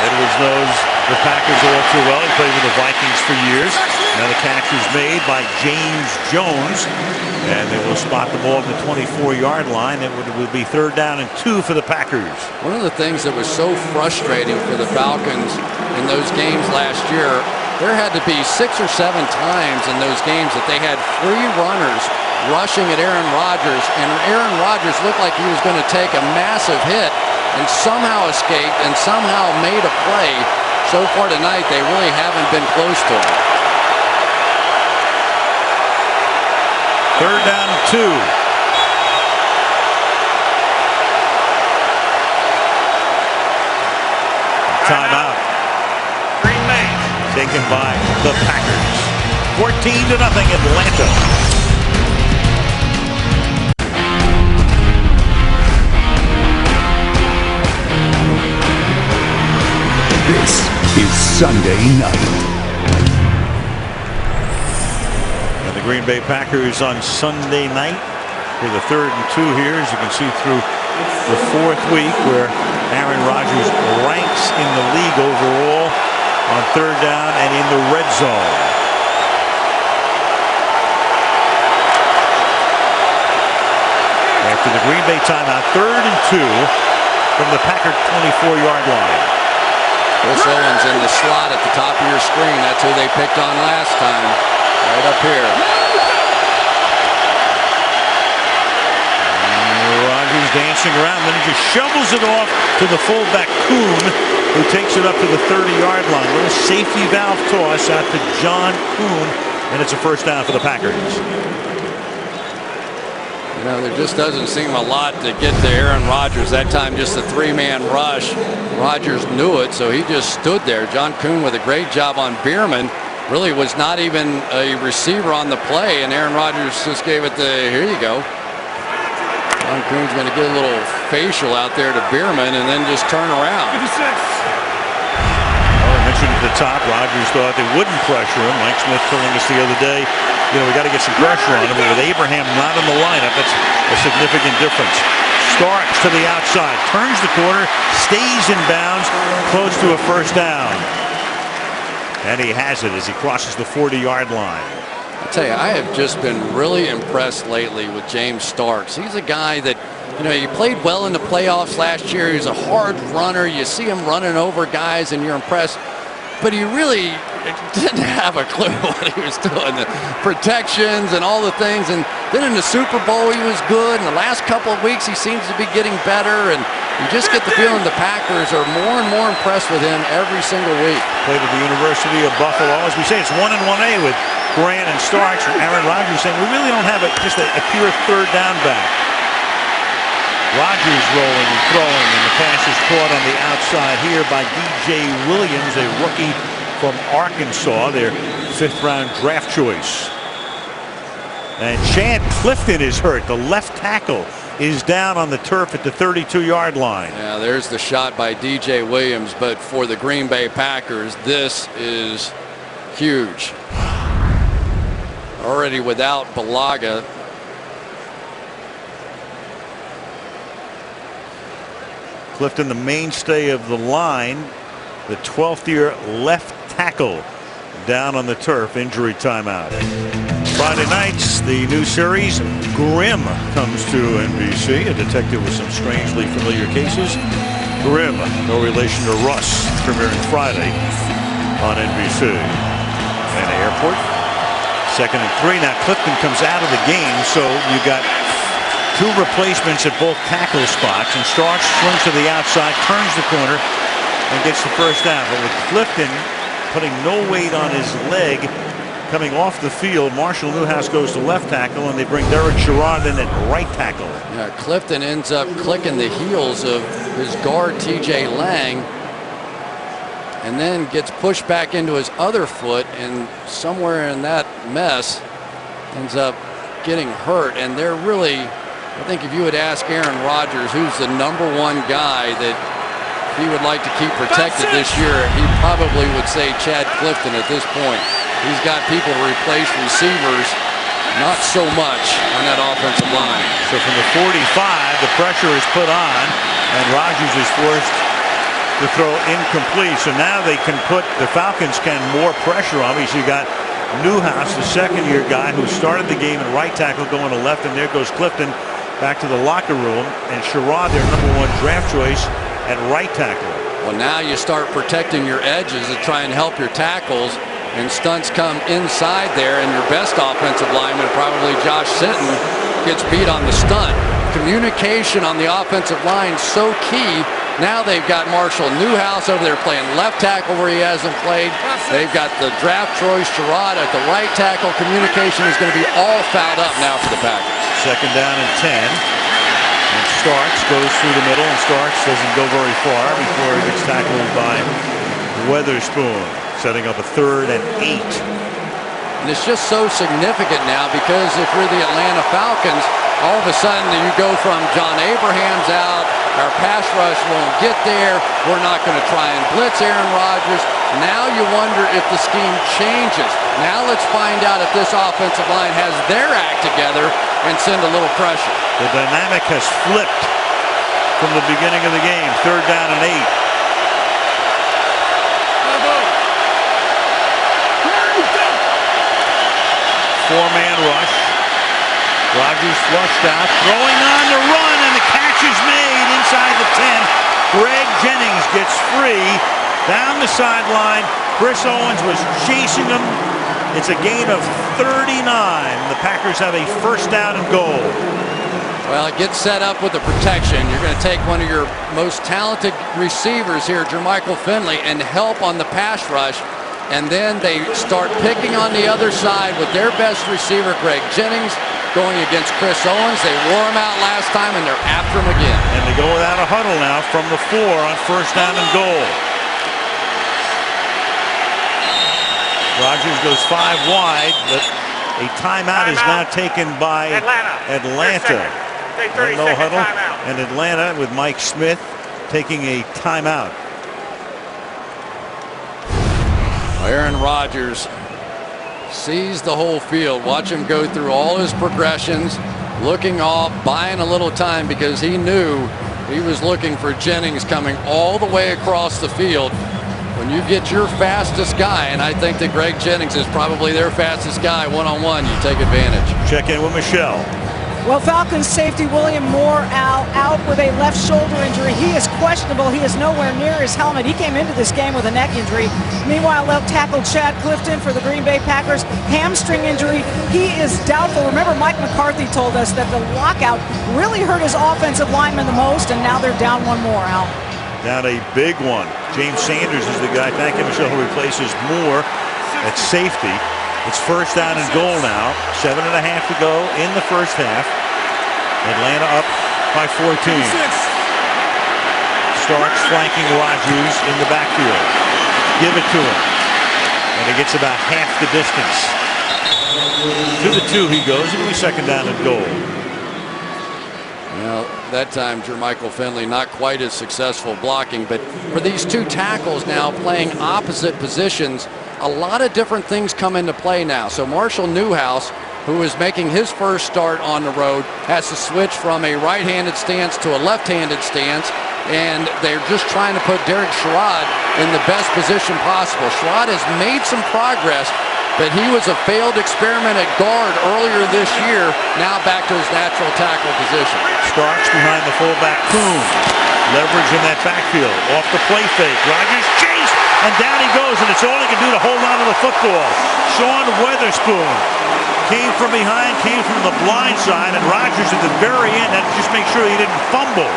Edwards knows the Packers all too well. He played with the Vikings for years. Now the catch is made by James Jones, and they will spot the ball at the 24-yard line. It would be 3rd down and 2 for the Packers. One of the things that was so frustrating for the Falcons in those games last year, there had to be 6 or 7 times in those games that they had free runners rushing at Aaron Rodgers, and Aaron Rodgers looked like he was going to take a massive hit and somehow escaped and somehow made a play. So far tonight, they really haven't been close to him. 3rd down and 2. Timeout. Green Bay. Taken by the Packers. 14-0 Atlanta. This is Sunday night. And the Green Bay Packers on Sunday night for the 3rd and 2 here, as you can see through the 4th week, where Aaron Rodgers ranks in the league overall on 3rd down and in the red zone. After the Green Bay timeout, 3rd and 2 from the Packer 24-yard line. Chris Owens in the slot at the top of your screen. That's who they picked on last time. Right up here. Rodgers dancing around, then he just shovels it off to the fullback Kuhn, who takes it up to the 30-yard line. A little safety valve toss out to John Kuhn, and it's a 1st down for the Packers. You know, there just doesn't seem a lot to get to Aaron Rodgers. That time just a 3-man rush. Rodgers knew it, so he just stood there. John Kuhn with a great job on Bierman. Really was not even a receiver on the play, and Aaron Rodgers just gave it the, here you go. John Kuhn's going to get a little facial out there to Bierman and then just turn around. Well, I mentioned at the top, Rodgers thought they wouldn't pressure him. Mike Smith telling us the other day, you know, we got to get some pressure on him, but with Abraham not in the lineup, that's a significant difference. Starks to the outside, turns the corner, stays in bounds, close to a 1st down. And he has it as he crosses the 40-yard line. I tell you, I have just been really impressed lately with James Starks. He's a guy that, you know, he played well in the playoffs last year. He's a hard runner. You see him running over guys and you're impressed. But he really didn't have a clue what he was doing. The protections and all the things. And then in the Super Bowl, he was good. In the last couple of weeks, he seems to be getting better. And you just get the feeling the Packers are more and more impressed with him every single week. Played at the University of Buffalo. As we say, it's 1 and 1A with Grant and Starks. Aaron Rodgers saying we really don't have just a pure third down back. Rodgers rolling and throwing, and the pass is caught on the outside here by DJ Williams, a rookie from Arkansas, their 5th-round draft choice. And Chad Clifton is hurt. The left tackle is down on the turf at the 32-yard line. Yeah, there's the shot by DJ Williams, but for the Green Bay Packers, this is huge. Already without Balaga. Clifton, the mainstay of the line, the 12th-year left tackle, down on the turf, injury timeout. Friday nights, the new series, Grimm, comes to NBC, a detective with some strangely familiar cases. Grimm, no relation to Russ, premiering Friday on NBC. And airport, 2nd and 3. Now Clifton comes out of the game, so you got 2 replacements at both tackle spots, and Starks swings to the outside, turns the corner, and gets the first down. But with Clifton putting no weight on his leg coming off the field, Marshall Newhouse goes to left tackle, and they bring Derek Sherrod in at right tackle. Yeah, Clifton ends up clicking the heels of his guard TJ Lang, and then gets pushed back into his other foot, and somewhere in that mess ends up getting hurt. And they're really, I think if you would ask Aaron Rodgers who's the #1 guy that he would like to keep protected this year, he probably would say Chad Clifton at this point. He's got people to replace receivers, not so much on that offensive line. So from the 45, the pressure is put on, and Rodgers is forced to throw incomplete. So now they can put, the Falcons can, more pressure on him. So you got Newhouse, the 2nd-year guy who started the game at right tackle, going to left, and there goes Clifton back to the locker room, and Sherrod, their #1 draft choice, at right tackle. Well, now you start protecting your edges to try and help your tackles, and stunts come inside there, and your best offensive lineman, probably Josh Sitton, gets beat on the stunt. Communication on the offensive line so key. Now they've got Marshall Newhouse over there playing left tackle where he hasn't played. They've got the draft choice Sherrod at the right tackle. Communication is going to be all fouled up now for the Packers. 2nd down and 10. And Starks goes through the middle, and Starks doesn't go very far before he gets tackled by Weatherspoon, setting up a 3rd and 8. And it's just so significant now, because if you're the Atlanta Falcons, all of a sudden you go from John Abraham's out, our pass rush won't get there, we're not going to try and blitz Aaron Rodgers. Now you wonder if the scheme changes. Now let's find out if this offensive line has their act together and send a little pressure. The dynamic has flipped from the beginning of the game. 3rd down and 8. Four-man rush. Rodgers flushed out, throwing on the run, and the catch is made inside the 10. Greg Jennings gets free down the sideline. Chris Owens was chasing him. It's a gain of 39. The Packers have a 1st down and goal. Well, it gets set up with the protection. You're going to take one of your most talented receivers here, Jermichael Finley, and help on the pass rush. And then they start picking on the other side with their best receiver, Greg Jennings, going against Chris Owens. They wore him out last time, and they're after him again. And they go without a huddle now from the 4 on 1st down and goal. Rodgers goes 5 wide, but a timeout is now taken by Atlanta. No huddle, and Atlanta with Mike Smith taking a timeout. Aaron Rodgers sees the whole field. Watch him go through all his progressions, looking off, buying a little time, because he knew he was looking for Jennings coming all the way across the field. When you get your fastest guy, and I think that Greg Jennings is probably their fastest guy one-on-one, you take advantage. Check in with Michelle. Well, Falcons safety William Moore out with a left shoulder injury. He is questionable. He is nowhere near his helmet. He came into this game with a neck injury. Meanwhile, left tackle Chad Clifton for the Green Bay Packers, hamstring injury. He is doubtful. Remember, Mike McCarthy told us that the lockout really hurt his offensive lineman the most, and now they're down one more, Al. Down a big one. James Sanders is the guy, thank you, Michelle, who replaces Moore at safety. It's first down and goal now. 7.5 to go in the first half. Atlanta up by 14. Starks flanking Rodgers in the backfield. Give it to him. And he gets about half the distance. To the 2 he goes. It'll be second down and goal. Well, that time Jermichael Finley not quite as successful blocking, but for these 2 tackles now playing opposite positions, a lot of different things come into play now. So Marshall Newhouse, who is making his first start on the road, has to switch from a right-handed stance to a left-handed stance, and they're just trying to put Derek Sherrod in the best position possible. Sherrod has made some progress, but he was a failed experiment at guard earlier this year, now back to his natural tackle position. Starks behind the fullback Kuhn. Leverage in that backfield. Off the play fake. Rodgers chase, and down he goes, and it's all he can do to hold on to the football. Sean Weatherspoon came from behind, came from the blind side, and Rodgers at the very end had to just make sure he didn't fumble.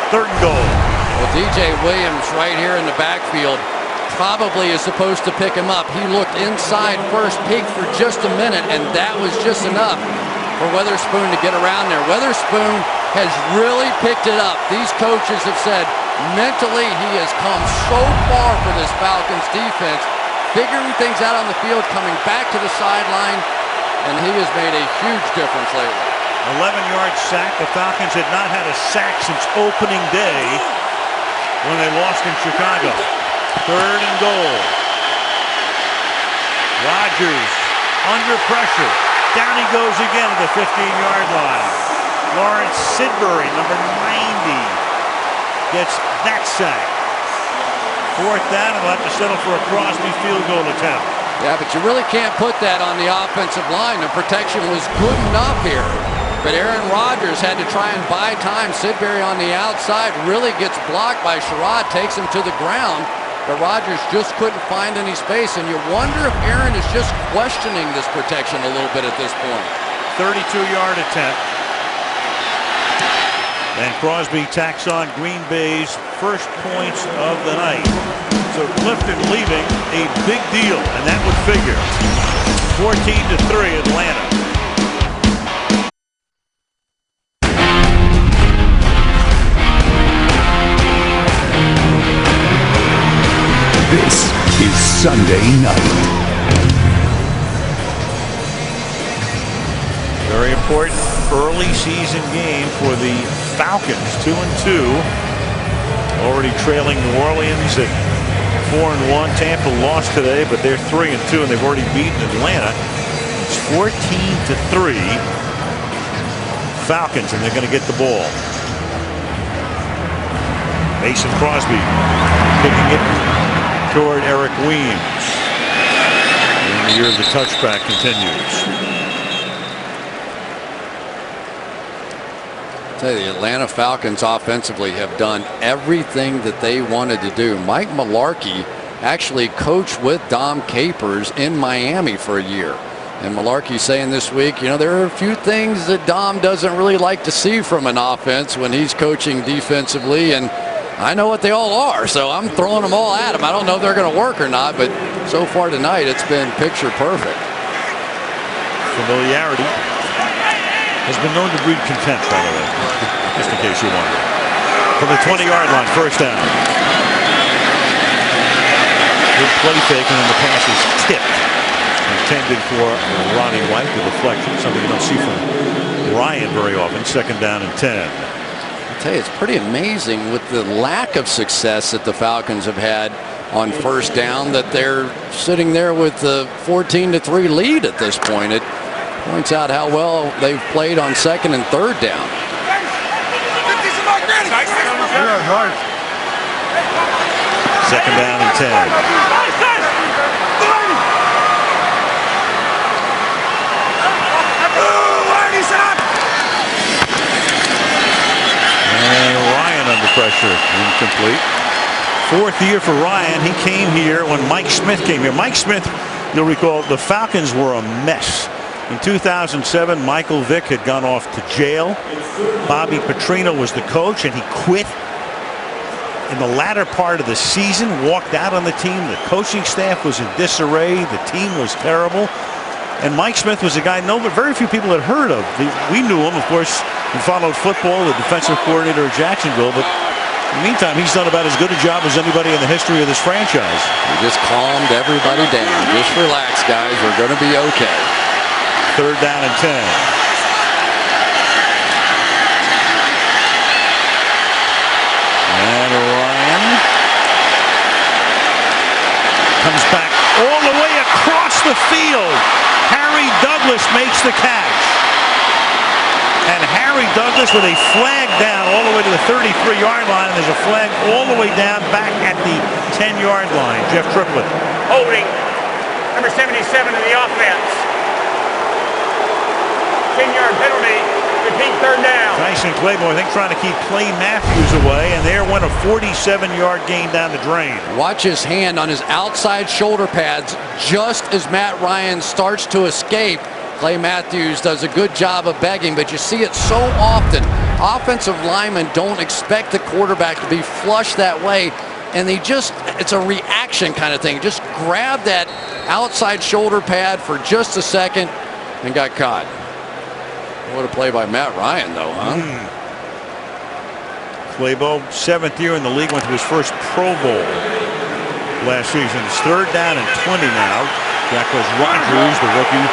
Third and goal. Well, DJ Williams right here in the backfield probably is supposed to pick him up. He looked inside first, peeked for just a minute, and that was just enough for Weatherspoon to get around there. Weatherspoon has really picked it up. These coaches have said mentally he has come so far for this Falcons defense, figuring things out on the field, coming back to the sideline, and he has made a huge difference lately. 11-yard sack. The Falcons had not had a sack since opening day when they lost in Chicago. Third and goal. Rodgers under pressure. Down he goes again at the 15-yard line. Lawrence Sidbury, number 90, gets that sack. Fourth down, and we'll have to settle for a Crosby field goal attempt. Yeah, but you really can't put that on the offensive line. The protection was good enough here. But Aaron Rodgers had to try and buy time. Sidbury on the outside really gets blocked by Sherrod, takes him to the ground. But Rodgers just couldn't find any space. And you wonder if Aaron is just questioning this protection a little bit at this point. 32-yard attempt. And Crosby tacks on Green Bay's first points of the night. So Clifton leaving, a big deal, and that would figure. 14-3 Atlanta. This is Sunday night. Very important early season game for the Falcons. 2-2. Already trailing New Orleans at 4-1. Tampa lost today, but they're 3-2, and they've already beaten Atlanta. It's 14-3 Falcons, and they're going to get the ball. Mason Crosby kicking it toward Eric Weems. And the year of the touchback continues. Tell you, the Atlanta Falcons offensively have done everything that they wanted to do. Mike Mularkey actually coached with Dom Capers in Miami for a year. And Mularkey saying this week, you know, there are a few things that Dom doesn't really like to see from an offense when he's coaching defensively. And I know what they all are, so I'm throwing them all at him. I don't know if they're going to work or not, but so far tonight it's been picture perfect. Familiarity has been known to breed contempt, by the way, just in case you wonder. From the 20-yard line, first down. Good play fake, and then the pass is tipped. Intended for Ronnie White, the deflection, something you don't see from Ryan very often. Second down and 10. I'll tell you, it's pretty amazing with the lack of success that the Falcons have had on first down that they're sitting there with the 14-3 lead at this point. It points out how well they've played on second and third down. Second down and 10. pressure. Incomplete. Fourth year for Ryan. He came here when Mike Smith came here. Mike Smith, you'll recall, the Falcons were a mess. In 2007, Michael Vick had gone off to jail. Bobby Petrino was the coach, and he quit in the latter part of the season, walked out on the team. The coaching staff was in disarray. The team was terrible. And Mike Smith was a guy very few people had heard of. We knew him, of course, and followed football, the defensive coordinator at Jacksonville. But in the meantime, he's done about as good a job as anybody in the history of this franchise. He just calmed everybody down. Just relax, guys. We're going to be okay. Third down and 10. And Ryan comes back all the way across the field. Harry Douglas makes the catch. And Harry Douglas with a flag down all the way to the 33-yard line. And there's a flag all the way down back at the 10-yard line. Jeff Triplett. Holding number 77 in the offense. 10-yard penalty. Repeat third down. Tyson Claiborne, I think, trying to keep Clay Matthews away. And there went a 47-yard gain down the drain. Watch his hand on his outside shoulder pads just as Matt Ryan starts to escape. Clay Matthews does a good job of begging, but you see it so often. Offensive linemen don't expect the quarterback to be flush that way, and it's a reaction kind of thing. Just grab that outside shoulder pad for just a second and got caught. What a play by Matt Ryan, though, huh? Claiborne, 7th year in the league, went to his first Pro Bowl last season. It's third down and 20 now. Jack goes Rodgers, the rookie,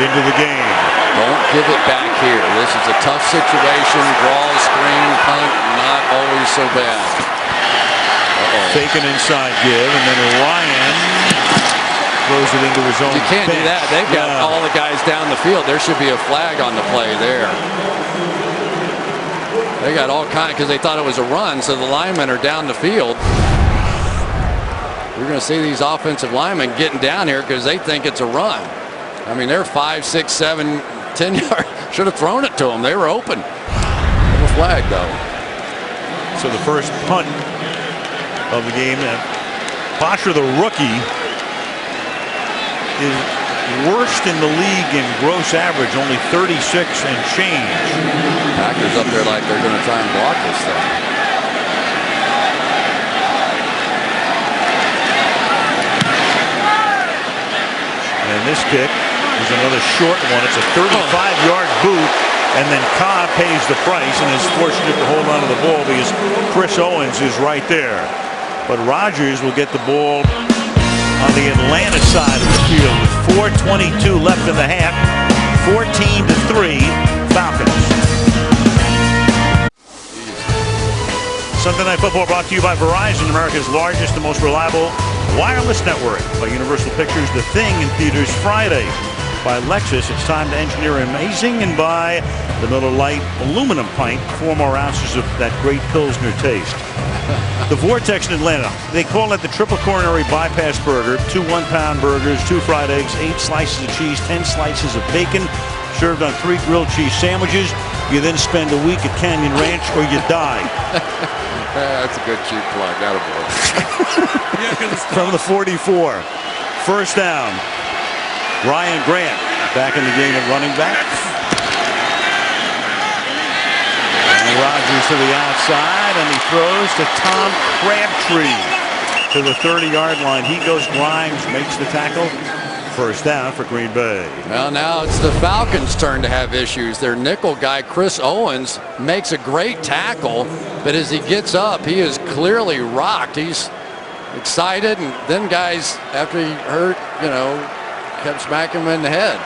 into the game. Don't give it back here. This is a tough situation. Draw, screen, punt, not always so bad. Fake an inside give, and then Ryan throws it into his own You can't bench. do that. They've got all the guys down the field. There should be a flag on the play there. They got all kinds because they thought it was a run, so the linemen are down the field. We're going to see these offensive linemen getting down here because they think it's a run. I mean, they're 5, 6, 7, 10 yards. Should have thrown it to them. They were open. No flag, though. So the first punt of the game. Bosher, the rookie, is worst in the league in gross average, only 36 and change. Packers up there like they're going to try and block this thing. And this kick is another short one. It's a 35-yard boot, and then Cobb pays the price and is fortunate to hold on to the ball because Chris Owens is right there. But Rodgers will get the ball on the Atlanta side of the field with 4:22 left in the half. 14-3 Falcons. Sunday Night Football brought to you by Verizon, America's largest and most reliable wireless network. By Universal Pictures, The Thing in theaters Friday. By Lexus, it's time to engineer amazing, and by the Miller Lite aluminum pint, 4 more ounces of that great Pilsner taste. The Vortex in Atlanta, they call it the triple coronary bypass burger. 2 one-pound burgers, 2 fried eggs, 8 slices of cheese, 10 slices of bacon, served on 3 grilled cheese sandwiches. You then spend a week at Canyon Ranch or you die. That's a good cheap plug. That'll work. From the 44. First down. Ryan Grant back in the game at running back. And Rodgers to the outside, and he throws to Tom Crabtree to the 30-yard line. He goes, Grimes makes the tackle. First down for Green Bay. Well, now it's the Falcons' turn to have issues. Their nickel guy, Chris Owens, makes a great tackle, but as he gets up, he is clearly rocked. He's excited, and then guys, after he hurt, kept smacking him in the head.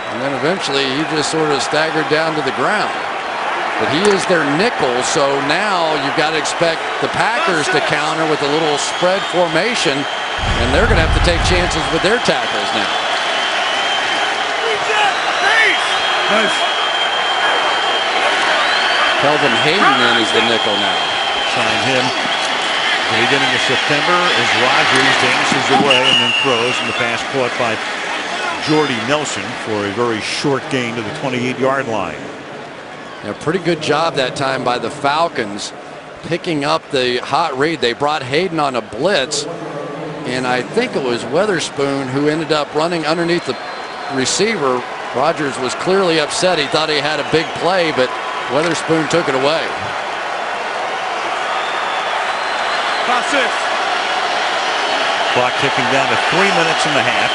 And then eventually he just sort of staggered down to the ground. But he is their nickel, so now you've got to expect the Packers to counter with a little spread formation, and they're going to have to take chances with their tackles now. Nice. Kelvin Hayden then is the nickel now. Signed him at the beginning of September as Rodgers dances away and then throws, and the pass caught by Jordy Nelson for a very short gain to the 28-yard line. A pretty good job that time by the Falcons picking up the hot read. They brought Hayden on a blitz, and I think it was Witherspoon who ended up running underneath the receiver. Rodgers was clearly upset. He thought he had a big play, but Witherspoon took it away. Clock ticking down to 3 minutes and a half.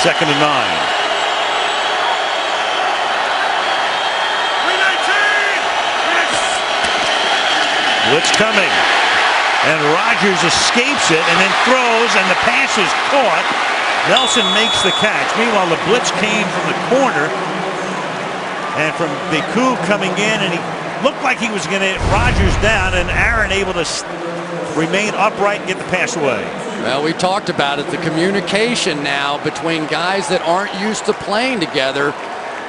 2nd and 9. Blitz coming, and Rodgers escapes it and then throws, and the pass is caught. Nelson makes the catch. Meanwhile, the blitz came from the corner, and from Beku coming in, and he looked like he was going to hit Rodgers down, and Aaron able to remain upright and get the pass away. Well, we talked about it, the communication now between guys that aren't used to playing together,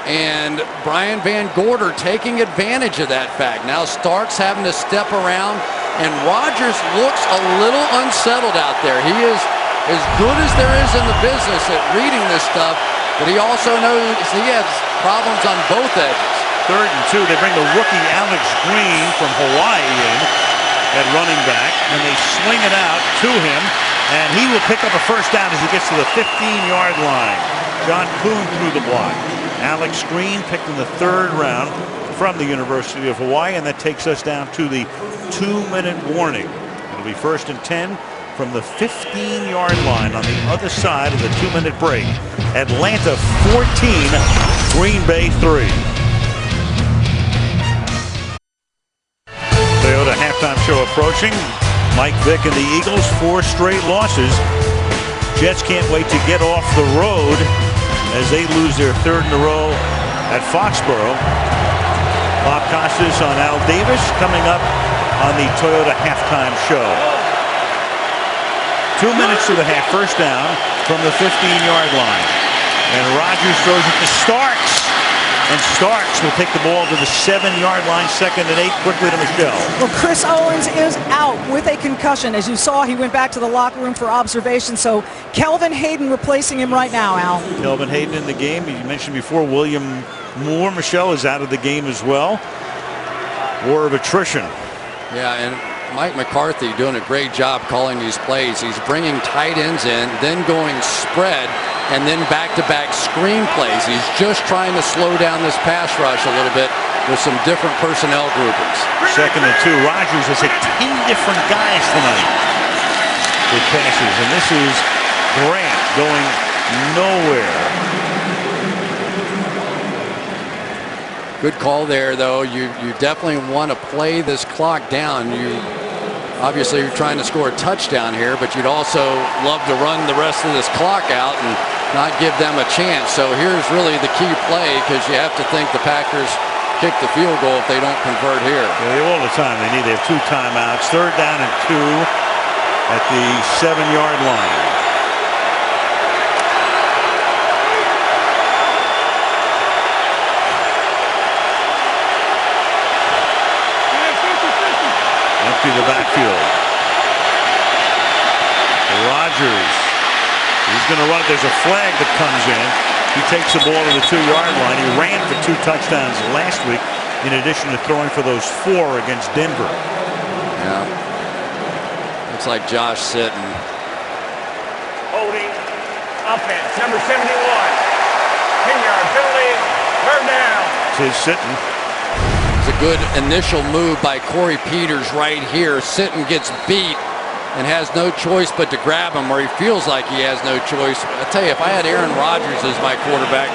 and Brian Van Gorder taking advantage of that fact. Now Starks having to step around, and Rodgers looks a little unsettled out there. He is as good as there is in the business at reading this stuff, but he also knows he has problems on both edges. 3rd and 2. They bring the rookie Alex Green from Hawaii in at running back, and they swing it out to him, and he will pick up a first down as he gets to the 15-yard line. John Kuhn threw the block. Alex Green picked in the 3rd round from the University of Hawaii, and that takes us down to the 2-minute warning. It'll be 1st and 10 from the 15-yard line on the other side of the 2-minute break. Atlanta 14, Green Bay 3. Toyota halftime show approaching. Mike Vick and the Eagles, 4 straight losses. Jets can't wait to get off the road as they lose their 3rd in a row at Foxborough. Bob Costas on Al Davis coming up on the Toyota halftime show. 2 minutes to the half, first down from the 15-yard line. And Rodgers throws it to Starks. And Starks will take the ball to the 7-yard line, 2nd and 8, quickly to Michelle. Well, Chris Owens is out with a concussion. As you saw, he went back to the locker room for observation. So Kelvin Hayden replacing him right now, Al. Kelvin Hayden in the game. You mentioned before, William Moore, Michelle, is out of the game as well. War of attrition. Yeah, and Mike McCarthy doing a great job calling these plays. He's bringing tight ends in, then going spread, and then back-to-back screen plays. He's just trying to slow down this pass rush a little bit with some different personnel groupings. 2nd and 2. Rodgers has hit 10 different guys tonight with passes, and this is Grant going nowhere. Good call there, though. You definitely want to play this clock down. Obviously, you're trying to score a touchdown here, but you'd also love to run the rest of this clock out and not give them a chance. So here's really the key play, because you have to think the Packers kick the field goal if they don't convert here. Yeah, all the time they have 2 timeouts. 3rd down and 2 at the 7-yard line. Empty the backfield. Rodgers. He's going to run. There's a flag that comes in. He takes the ball to the 2-yard line. He ran for 2 touchdowns last week, in addition to throwing for those 4 against Denver. Yeah. Looks like Josh Sitton. Holding offense, number 71. 10-yard penalty. 3rd down. It's his Sitton. It's a good initial move by Corey Peters right here. Sitton gets beat and has no choice but to grab him, or he feels like he has no choice. I tell you, if I had Aaron Rodgers as my quarterback,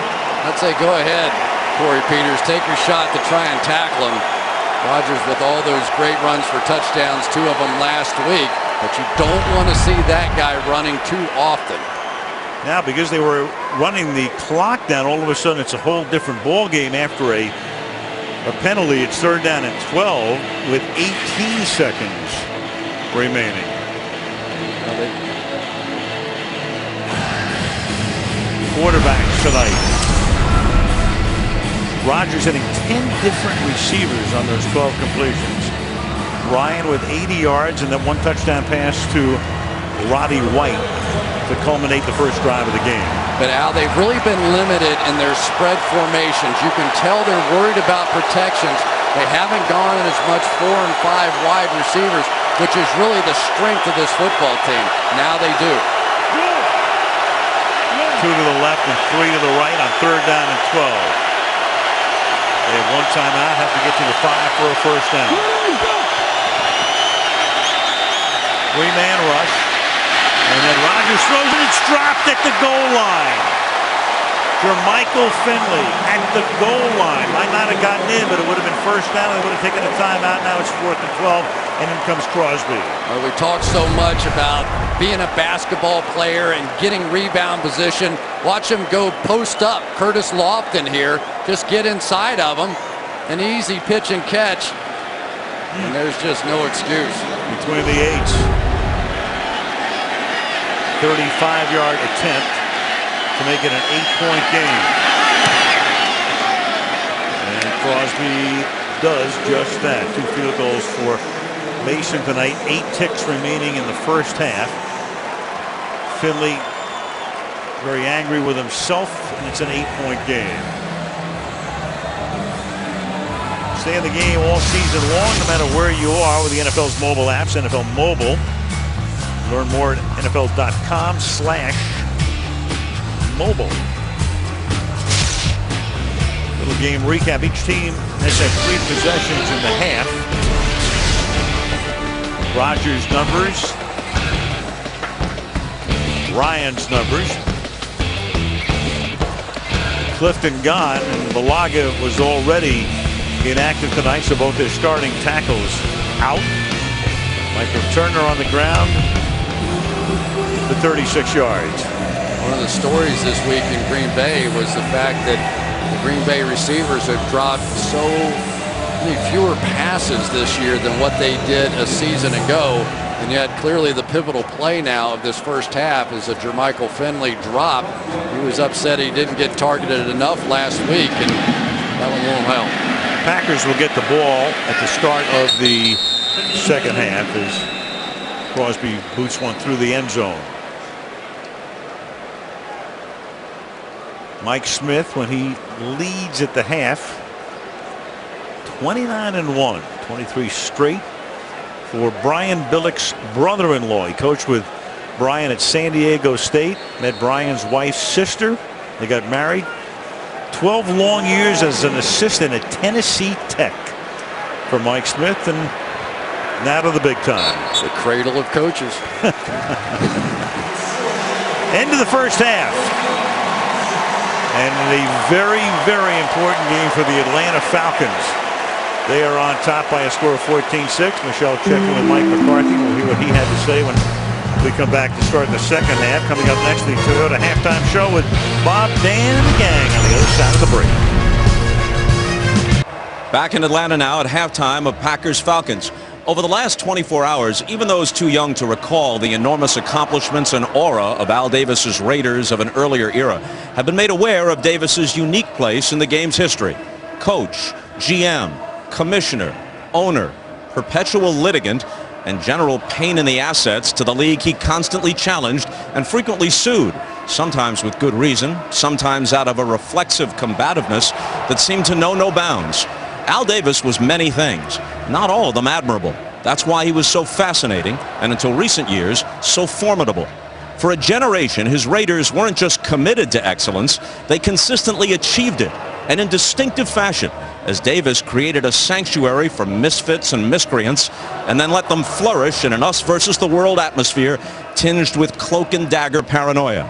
I'd say go ahead, Corey Peters, take your shot to try and tackle him. Rodgers with all those great runs for touchdowns, 2 of them last week, but you don't want to see that guy running too often. Now, because they were running the clock down, all of a sudden it's a whole different ball game after a penalty. It's 3rd down and 12 with 18 seconds remaining. Quarterbacks tonight. Rodgers hitting 10 different receivers on those 12 completions. Ryan with 80 yards and that 1 touchdown pass to Roddy White to culminate the first drive of the game. But Al, they've really been limited in their spread formations. You can tell they're worried about protections. They haven't gone as much 4 and 5 wide receivers, which is really the strength of this football team. Now they do. 2 to the left and 3 to the right on 3rd down and 12. They have 1 timeout, have to get to the 5 for a first down. 3-man rush. And then Rodgers throws it. It's dropped at the goal line. Jermichael Finley at the goal line. Might not have gotten in, but it would have been first down. They would have taken a timeout. Now it's 4th and 12, and in comes Crosby. Well, we talk so much about being a basketball player and getting rebound position. Watch him go post up. Curtis Lofton here. Just get inside of him. An easy pitch and catch. And there's just no excuse. Between the 8s. 35-yard attempt to make it an 8-point game. And Crosby does just that. 2 field goals for Mason tonight. 8 ticks remaining in the first half. Finley very angry with himself, and it's an 8-point game. Stay in the game all season long, no matter where you are with the NFL's mobile apps, NFL Mobile. Learn more at NFL.com/mobile. Little game recap. Each team has had 3 possessions in the half. Rodgers' numbers. Ryan's numbers. Clifton gone, and Balaga was already inactive tonight, so both their starting tackles out. Michael Turner on the ground for 36 yards. One of the stories this week in Green Bay was the fact that the Green Bay receivers have dropped so many fewer passes this year than what they did a season ago. And yet clearly the pivotal play now of this first half is a Jermichael Finley drop. He was upset he didn't get targeted enough last week, and that one won't help. Packers will get the ball at the start of the second half as Crosby boots one through the end zone. Mike Smith, when he leads at the half, 29-1, 23 straight for Brian Billick's brother-in-law. He coached with Brian at San Diego State, met Brian's wife's sister. They got married. 12 long years as an assistant at Tennessee Tech for Mike Smith, and now to the big time. The cradle of coaches. End of the first half. And a very, very important game for the Atlanta Falcons. They are on top by a score of 14-6. Michelle checking with Mike McCarthy. We'll hear what he had to say when we come back to start the second half. Coming up next, the Toyota halftime show with Bob, Dan, and the gang on the other side of the break. Back in Atlanta now at halftime of Packers-Falcons. Over the last 24 hours, even those too young to recall the enormous accomplishments and aura of Al Davis's Raiders of an earlier era have been made aware of Davis's unique place in the game's history. Coach, GM, commissioner, owner, perpetual litigant, and general pain in the assets to the league he constantly challenged and frequently sued, sometimes with good reason, sometimes out of a reflexive combativeness that seemed to know no bounds. Al Davis was many things, not all of them admirable. That's why he was so fascinating, and until recent years, so formidable. For a generation, his Raiders weren't just committed to excellence, they consistently achieved it, and in distinctive fashion, as Davis created a sanctuary for misfits and miscreants, and then let them flourish in an us versus the world atmosphere tinged with cloak and dagger paranoia.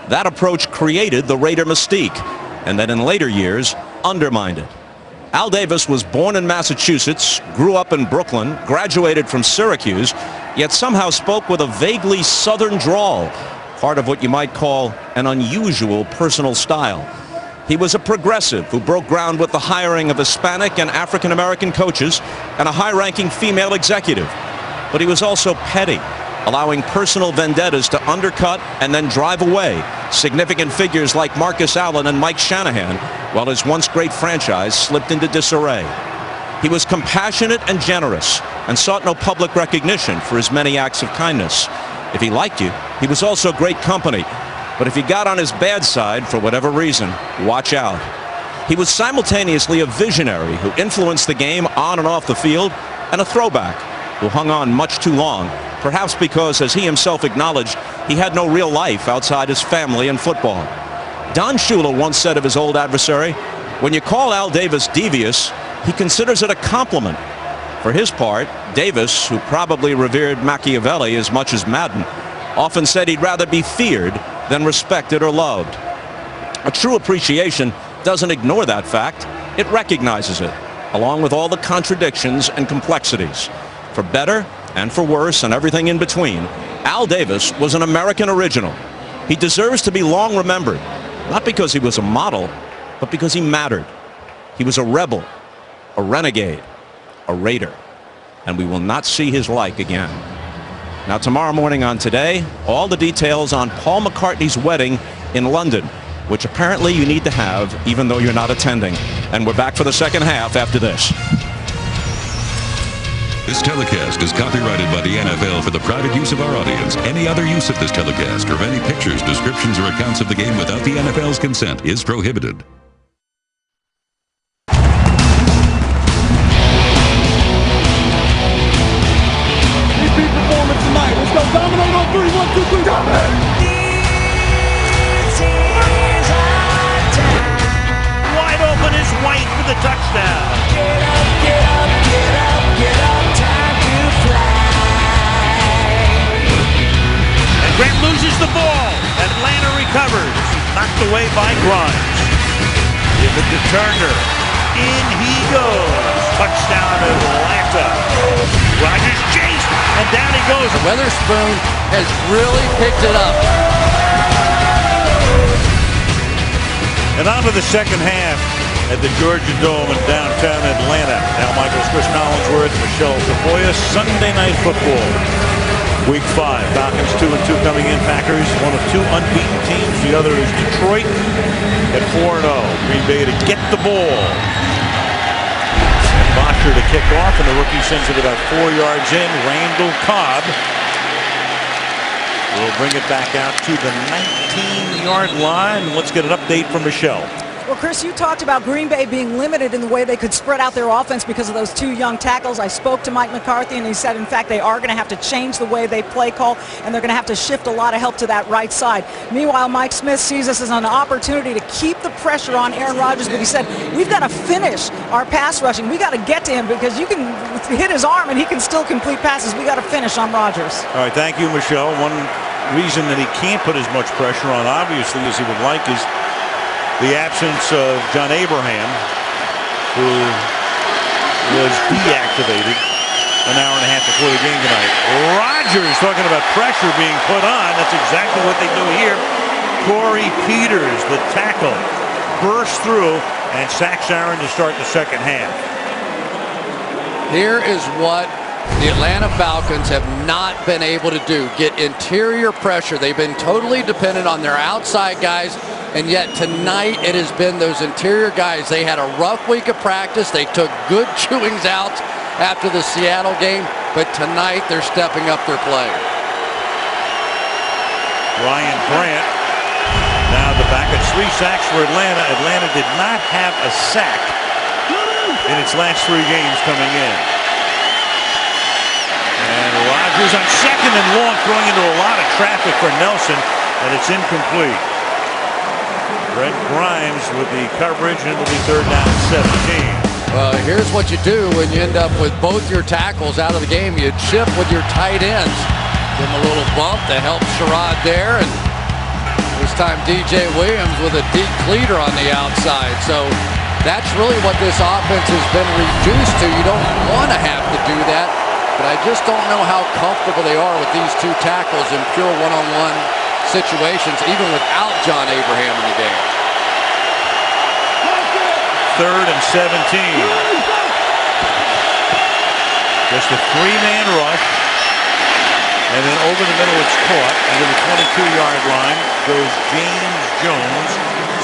That approach created the Raider mystique, and then in later years, undermined it. Al Davis was born in Massachusetts, grew up in Brooklyn, graduated from Syracuse, yet somehow spoke with a vaguely southern drawl, part of what you might call an unusual personal style. He was a progressive who broke ground with the hiring of Hispanic and African-American coaches and a high-ranking female executive. But he was also petty, allowing personal vendettas to undercut and then drive away significant figures like Marcus Allen and Mike Shanahan, while his once great franchise slipped into disarray. He was compassionate and generous and sought no public recognition for his many acts of kindness. If he liked you, he was also great company. But if he got on his bad side for whatever reason, watch out. He was simultaneously a visionary who influenced the game on and off the field, and a throwback who hung on much too long, perhaps because, as he himself acknowledged, he had no real life outside his family and football. Don Shula once said of his old adversary, "When you call Al Davis devious, he considers it a compliment." For his part, Davis, who probably revered Machiavelli as much as Madden, often said he'd rather be feared than respected or loved. A true appreciation doesn't ignore that fact. It recognizes it, along with all the contradictions and complexities. For better and for worse and everything in between, Al Davis was an American original. He deserves to be long remembered, not because he was a model, but because he mattered. He was a rebel, a renegade, a raider, and we will not see his like again. Now, tomorrow morning on Today, all the details on Paul McCartney's wedding in London, which apparently you need to have even though you're not attending. And we're back for the second half after this. This telecast is copyrighted by the NFL for the private use of our audience. Any other use of this telecast or of any pictures, descriptions, or accounts of the game without the NFL's consent is prohibited. Performance tonight. Let's go. Dominate on 3. 1, 2, 3. Dominate. Wide open is White for the touchdown. Get up, get up, get up, get up. Time to fly. And Grant loses the ball. Atlanta recovers. Knocked away by Grimes. Give it to Turner. In he goes. Touchdown Atlanta. Rodgers chased, and down he goes. Weatherspoon has really picked it up. And on to the second half at the Georgia Dome in downtown Atlanta. Now Michael's Chris Collinsworth, Michelle Tafoya. Sunday Night Football. Week 5. Falcons 2-2 coming in. Packers, one of 2 unbeaten teams. The other is Detroit at 4-0. Green Bay to get the ball. Bosher to kick off, and the rookie sends it about 4 yards in. Randall Cobb will bring it back out to the 19-yard line. Let's get an update from Michelle. Well, Chris, you talked about Green Bay being limited in the way they could spread out their offense because of those 2 young tackles. I spoke to Mike McCarthy, and he said, in fact, they are going to have to change the way they play call, and they're going to have to shift a lot of help to that right side. Meanwhile, Mike Smith sees this as an opportunity to keep the pressure on Aaron Rodgers, but he said, we've got to finish our pass rushing. We got to get to him because you can hit his arm, and he can still complete passes. We got to finish on Rodgers. All right, thank you, Michelle. One reason that he can't put as much pressure on, obviously, as he would like is the absence of John Abraham, who was deactivated an hour and a half before the game tonight. Rodgers talking about pressure being put on. That's exactly what they do here. Corey Peters, the tackle, bursts through and sacks Aaron to start the second half. Here is what the Atlanta Falcons have not been able to do. Get interior pressure. They've been totally dependent on their outside guys. And yet tonight it has been those interior guys. They had a rough week of practice. They took good chewings out after the Seattle game. But tonight they're stepping up their play. Ryan Grant now the back at 3 sacks for Atlanta. Atlanta did not have a sack in its last 3 games coming in. And Rodgers on second and long, throwing into a lot of traffic for Nelson, and it's incomplete. Brent Grimes with the coverage, and it'll be 3rd down and 17. Well, here's what you do when you end up with both your tackles out of the game. You shift with your tight ends. Give him a little bump to help Sherrod there, and this time DJ Williams with a deep cleater on the outside. So that's really what this offense has been reduced to. You don't want to have to do that, but I just don't know how comfortable they are with these 2 tackles in pure one-on-one situations, even without John Abraham in the game. 3rd and 17. Just a 3-man rush. And then over the middle it's caught. And to the 22-yard line goes James Jones.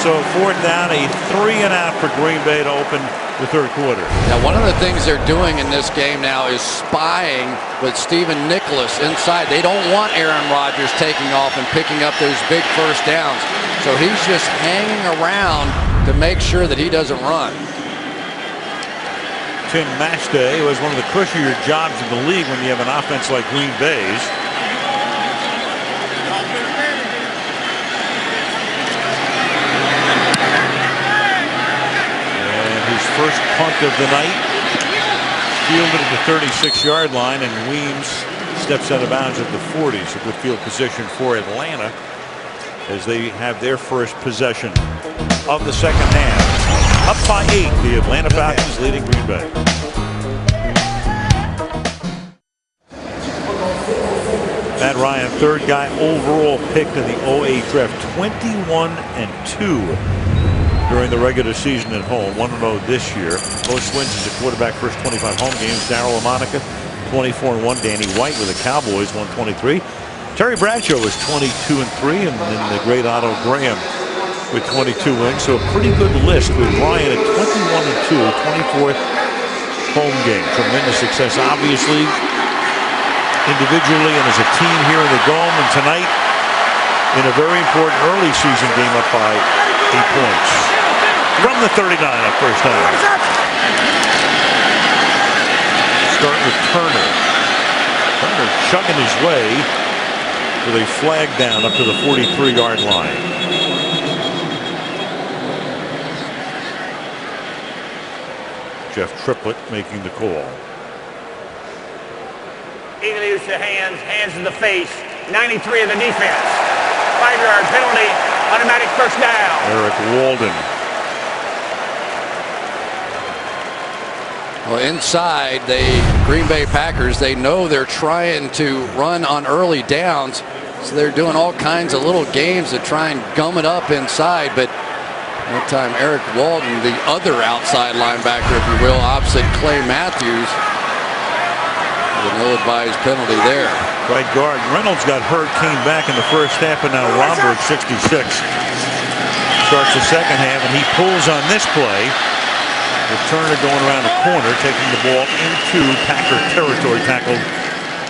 So 4th down, a 3-and-out for Green Bay to open the third quarter. Now, one of the things they're doing in this game now is spying with Stephen Nicholas inside. They don't want Aaron Rodgers taking off and picking up those big first downs. So he's just hanging around to make sure that he doesn't run. Tim Matchday was one of the cushier jobs in the league when you have an offense like Green Bay's. First punt of the night, fielded at the 36-yard line, and Weems steps out of bounds at the 40. So good field position for Atlanta as they have their first possession of the second half. Up by 8, the Atlanta Falcons leading Green Bay. Matt Ryan, third guy overall picked in the 08 draft, 21-2. During the regular season at home, 1-0 this year. Most wins as a quarterback first 25 home games. Darryl LaMonica, 24-1. Danny White with the Cowboys, 123. Terry Bradshaw was 22-3, and then the great Otto Graham with 22 wins. So a pretty good list with Ryan at 21-2, 24th home game. Tremendous success, obviously, individually and as a team here in the Dome. And tonight, in a very important early season game, up by 8 points. From the 39 at first down. Start with Turner. Turner chugging his way with a flag down up to the 43-yard line. Jeff Triplett making the call. Eagle use your hands in the face. 93 of the defense. 5-yard penalty, automatic first down. Eric Walden. Well, inside, the Green Bay Packers, they know they're trying to run on early downs, so they're doing all kinds of little games to try and gum it up inside. But that time, Eric Walden, the other outside linebacker, if you will, opposite Clay Matthews, with an ill-advised penalty there. Right guard Reynolds got hurt, came back in the first half, and now Romberg, 66, starts the second half, and he pulls on this play. With Turner going around the corner, taking the ball into Packer territory, tackled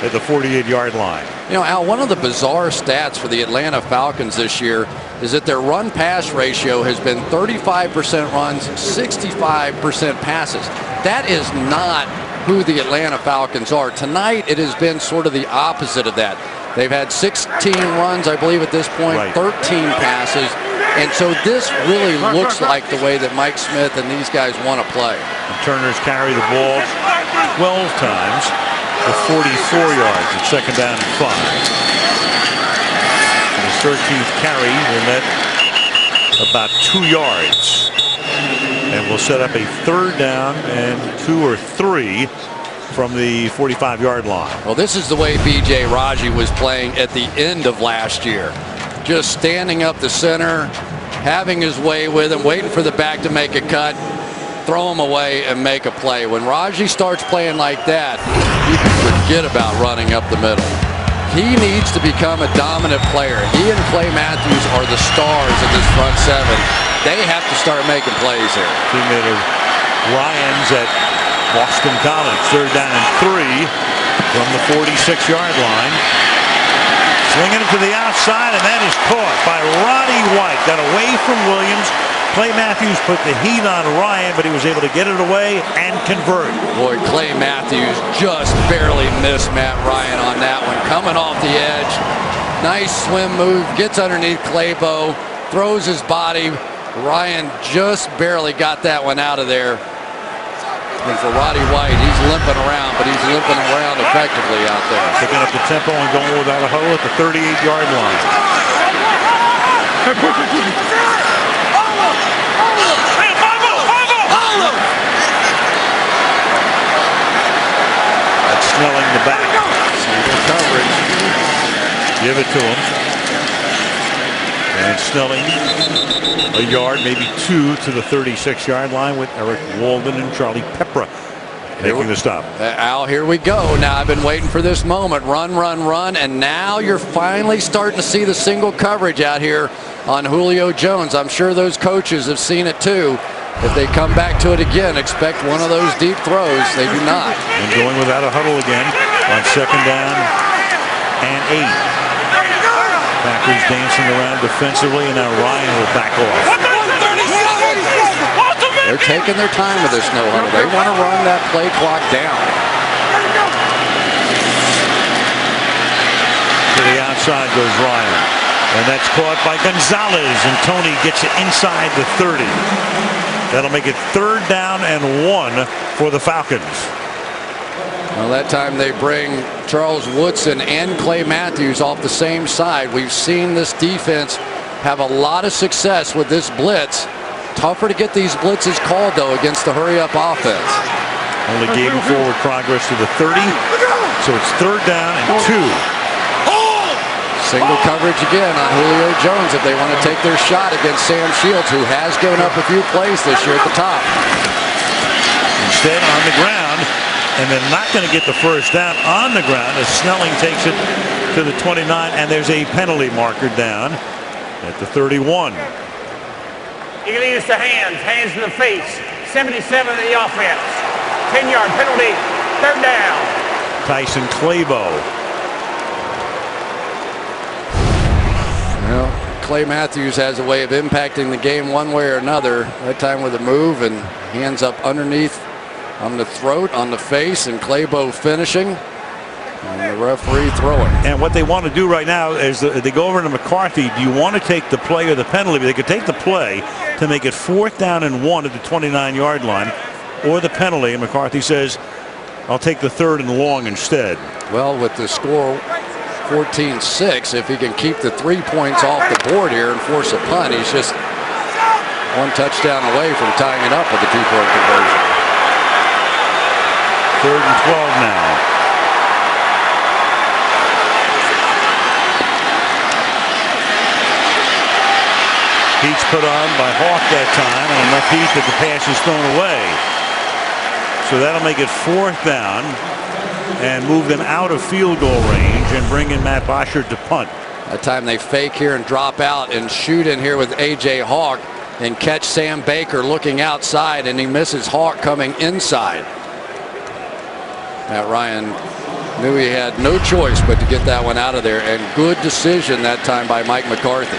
at the 48-yard line. You know, Al, one of the bizarre stats for the Atlanta Falcons this year is that their run-pass ratio has been 35% runs, 65% passes. That is not who the Atlanta Falcons are. Tonight, it has been sort of the opposite of that. They've had 16 runs, I believe, at this point, right. 13 passes. And so this really looks like the way that Mike Smith and these guys want to play. And Turner's carried the ball 12 times for 44 yards at second down and 5. And his 13th carry will net about 2 yards. And will set up a third down and 2 or 3 from the 45-yard line. Well, this is the way B.J. Raji was playing at the end of last year. Just standing up the center, having his way with him, waiting for the back to make a cut, throw him away, and make a play. When Raji starts playing like that, you can forget about running up the middle. He needs to become a dominant player. He and Clay Matthews are the stars of this front seven. They have to start making plays here. Teammate of Ryan's at Boston College. Third down and 3 from the 46-yard line. Swinging it to the outside, and that is caught by Roddy White. Got away from Williams. Clay Matthews put the heat on Ryan, but he was able to get it away and convert. Boy, Clay Matthews just barely missed Matt Ryan on that one. Coming off the edge. Nice swim move. Gets underneath Claybo. Throws his body. Ryan just barely got that one out of there. And for Roddy White, he's limping around, but he's limping around effectively out there. Picking up the tempo and going without a huddle at the 38-yard line. That's Snelling the back. Single coverage. Give it to him. And Snelling a yard, maybe 2 to the 36-yard line with Eric Walden and Charlie Pepra making the stop. Al, here we go. Now I've been waiting for this moment. Run, run, run, and now you're finally starting to see the single coverage out here on Julio Jones. I'm sure those coaches have seen it too. If they come back to it again, expect one of those deep throws. They do not. And going without a huddle again on 2nd down and 8. Packers dancing around defensively, and now Ryan will back off. They're taking their time with this no huddle. They want to run that play clock down. To the outside goes Ryan. And that's caught by Gonzalez, and Tony gets it inside the 30. That'll make it 3rd down and 1 for the Falcons. Well, that time they bring Charles Woodson and Clay Matthews off the same side. We've seen this defense have a lot of success with this blitz. Tougher to get these blitzes called, though, against the hurry-up offense. Only gave him forward progress to the 30, so it's 3rd down and 2. Single coverage again on Julio Jones if they want to take their shot against Sam Shields, who has given up a few plays this year at the top. Instead, on the ground, and they're not going to get the 1st down on the ground as Snelling takes it to the 29, and there's a penalty marker down at the 31. You can use the hands in the face. 77 of the offense. 10-yard penalty, 3rd down. Tyson Clabo. Well, Clay Matthews has a way of impacting the game one way or another. That time with a move and hands up underneath on the throat, on the face, and Clabo finishing. And the referee throwing. And what they want to do right now is they go over to McCarthy. Do you want to take the play or the penalty? They could take the play to make it 4th down and 1 at the 29-yard line, or the penalty. And McCarthy says, I'll take the 3rd and long instead. Well, with the score 14-6, if he can keep the 3 points off the board here and force a punt, he's just 1 touchdown away from tying it up with the 2-point conversion. 3rd and 12 now. Heat's put on by Hawk that time, and enough heat that the pass is thrown away. So that'll make it 4th down and move them out of field goal range and bring in Matt Boschert to punt. That time they fake here and drop out and shoot in here with A.J. Hawk and catch Sam Baker looking outside, and he misses Hawk coming inside. Matt Ryan knew he had no choice but to get that one out of there, and good decision that time by Mike McCarthy.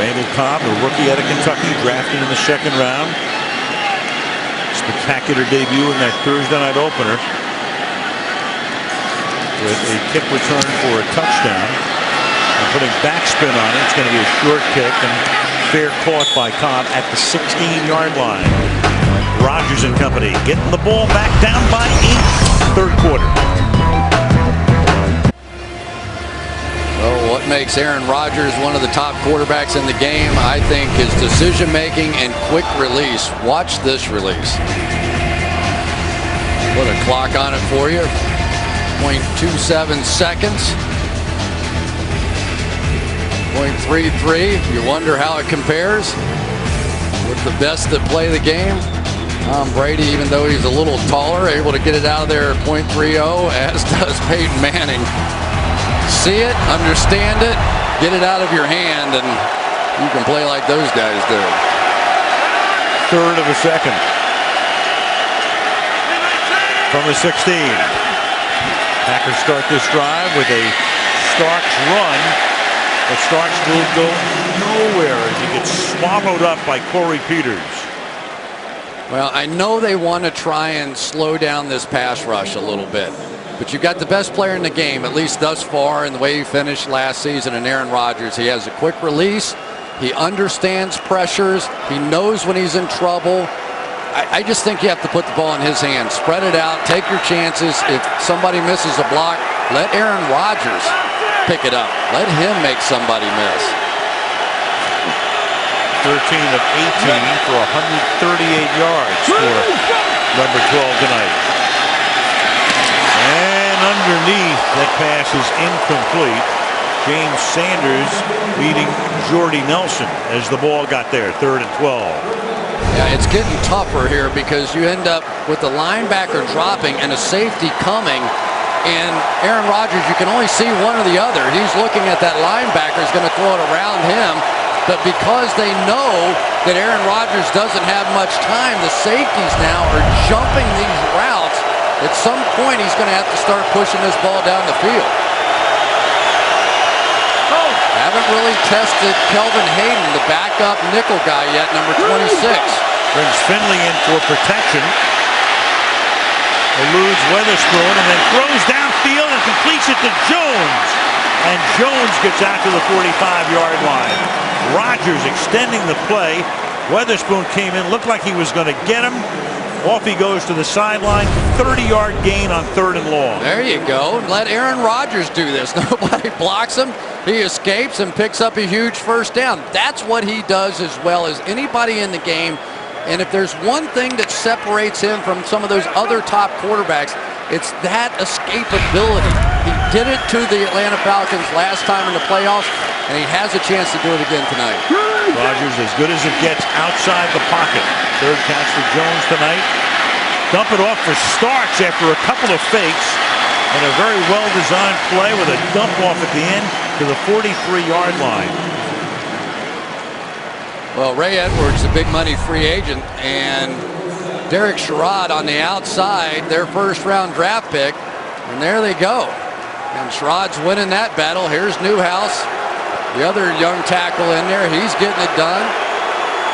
Randall Cobb, the rookie out of Kentucky, drafted in the 2nd round. Spectacular debut in that Thursday night opener with a kick return for a touchdown. And putting backspin on it, it's going to be a short kick, and fair caught by Cobb at the 16-yard line. Rodgers and company getting the ball back down by 8, 3rd quarter. Well, what makes Aaron Rodgers one of the top quarterbacks in the game, I think, is decision-making and quick release. Watch this release. Put a clock on it for you. 0.27 seconds. 0.33. You wonder how it compares with the best that play the game. Tom Brady, even though he's a little taller, able to get it out of there at 0.30, as does Peyton Manning. See it, understand it, get it out of your hand, and you can play like those guys do. 3rd of a second. From the 16. Packers start this drive with a Starks run. But Starks will go nowhere as he gets swallowed up by Corey Peters. Well, I know they want to try and slow down this pass rush a little bit. But you've got the best player in the game, at least thus far, in the way he finished last season, in Aaron Rodgers. He has a quick release. He understands pressures. He knows when he's in trouble. I just think you have to put the ball in his hands. Spread it out. Take your chances. If somebody misses a block, let Aaron Rodgers pick it up. Let him make somebody miss. 13 of 18 for 138 yards for number 12 tonight. And underneath, that pass is incomplete. James Sanders beating Jordy Nelson as the ball got there. 3rd and 12. Yeah, it's getting tougher here because you end up with the linebacker dropping and a safety coming. And Aaron Rodgers, you can only see one or the other. He's looking at that linebacker, is going to throw it around him. But because they know that Aaron Rodgers doesn't have much time, the safeties now are jumping these routes. At some point, he's going to have to start pushing this ball down the field. Haven't really tested Kelvin Hayden, the backup nickel guy yet, number 26. Brings Finley in for protection. Eludes Weatherspoon and then throws downfield and completes it to Jones. And Jones gets out to the 45-yard line. Rodgers extending the play. Weatherspoon came in, looked like he was going to get him. Off he goes to the sideline. 30-yard gain on 3rd and long. There you go. Let Aaron Rodgers do this. Nobody blocks him. He escapes and picks up a huge first down. That's what he does as well as anybody in the game. And if there's one thing that separates him from some of those other top quarterbacks, it's that escapability. He did it to the Atlanta Falcons last time in the playoffs, and he has a chance to do it again tonight. Rodgers as good as it gets outside the pocket. 3rd catch for Jones tonight. Dump it off for Starks after a couple of fakes. And a very well-designed play with a dump off at the end to the 43-yard line. Well, Ray Edwards, a big money free agent, and Derek Sherrod on the outside, their 1st-round draft pick. And there they go. And Sherrod's winning that battle. Here's Newhouse, the other young tackle in there. He's getting it done.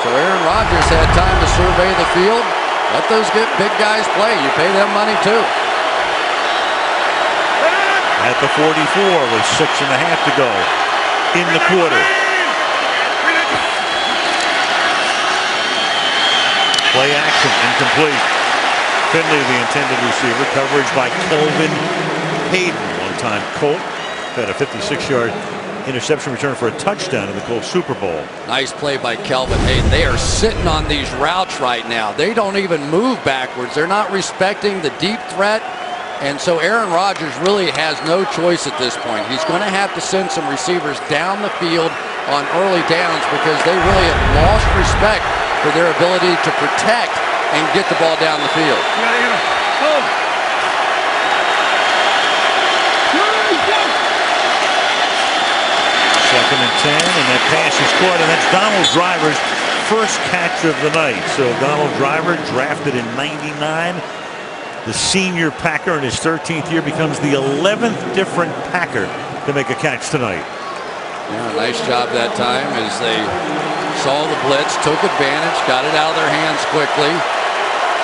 So Aaron Rodgers had time to survey the field. Let those big guys play. You pay them money too. At the 44 with 6.5 to go in the quarter. Play action, incomplete. Finley, the intended receiver. Coverage by Kelvin Hayden. One-time Colt. Had a 56-yard interception return for a touchdown in the Colts Super Bowl. Nice play by Kelvin Hayden. They are sitting on these routes right now. They don't even move backwards. They're not respecting the deep threat. And so Aaron Rodgers really has no choice at this point. He's going to have to send some receivers down the field on early downs because they really have lost respect for their ability to protect and get the ball down the field. Second and 10, and that pass is caught, and that's Donald Driver's first catch of the night. So Donald Driver, drafted in '99. The senior Packer in his 13th year becomes the 11th different Packer to make a catch tonight. Yeah, nice job that time as they saw the blitz, took advantage, got it out of their hands quickly.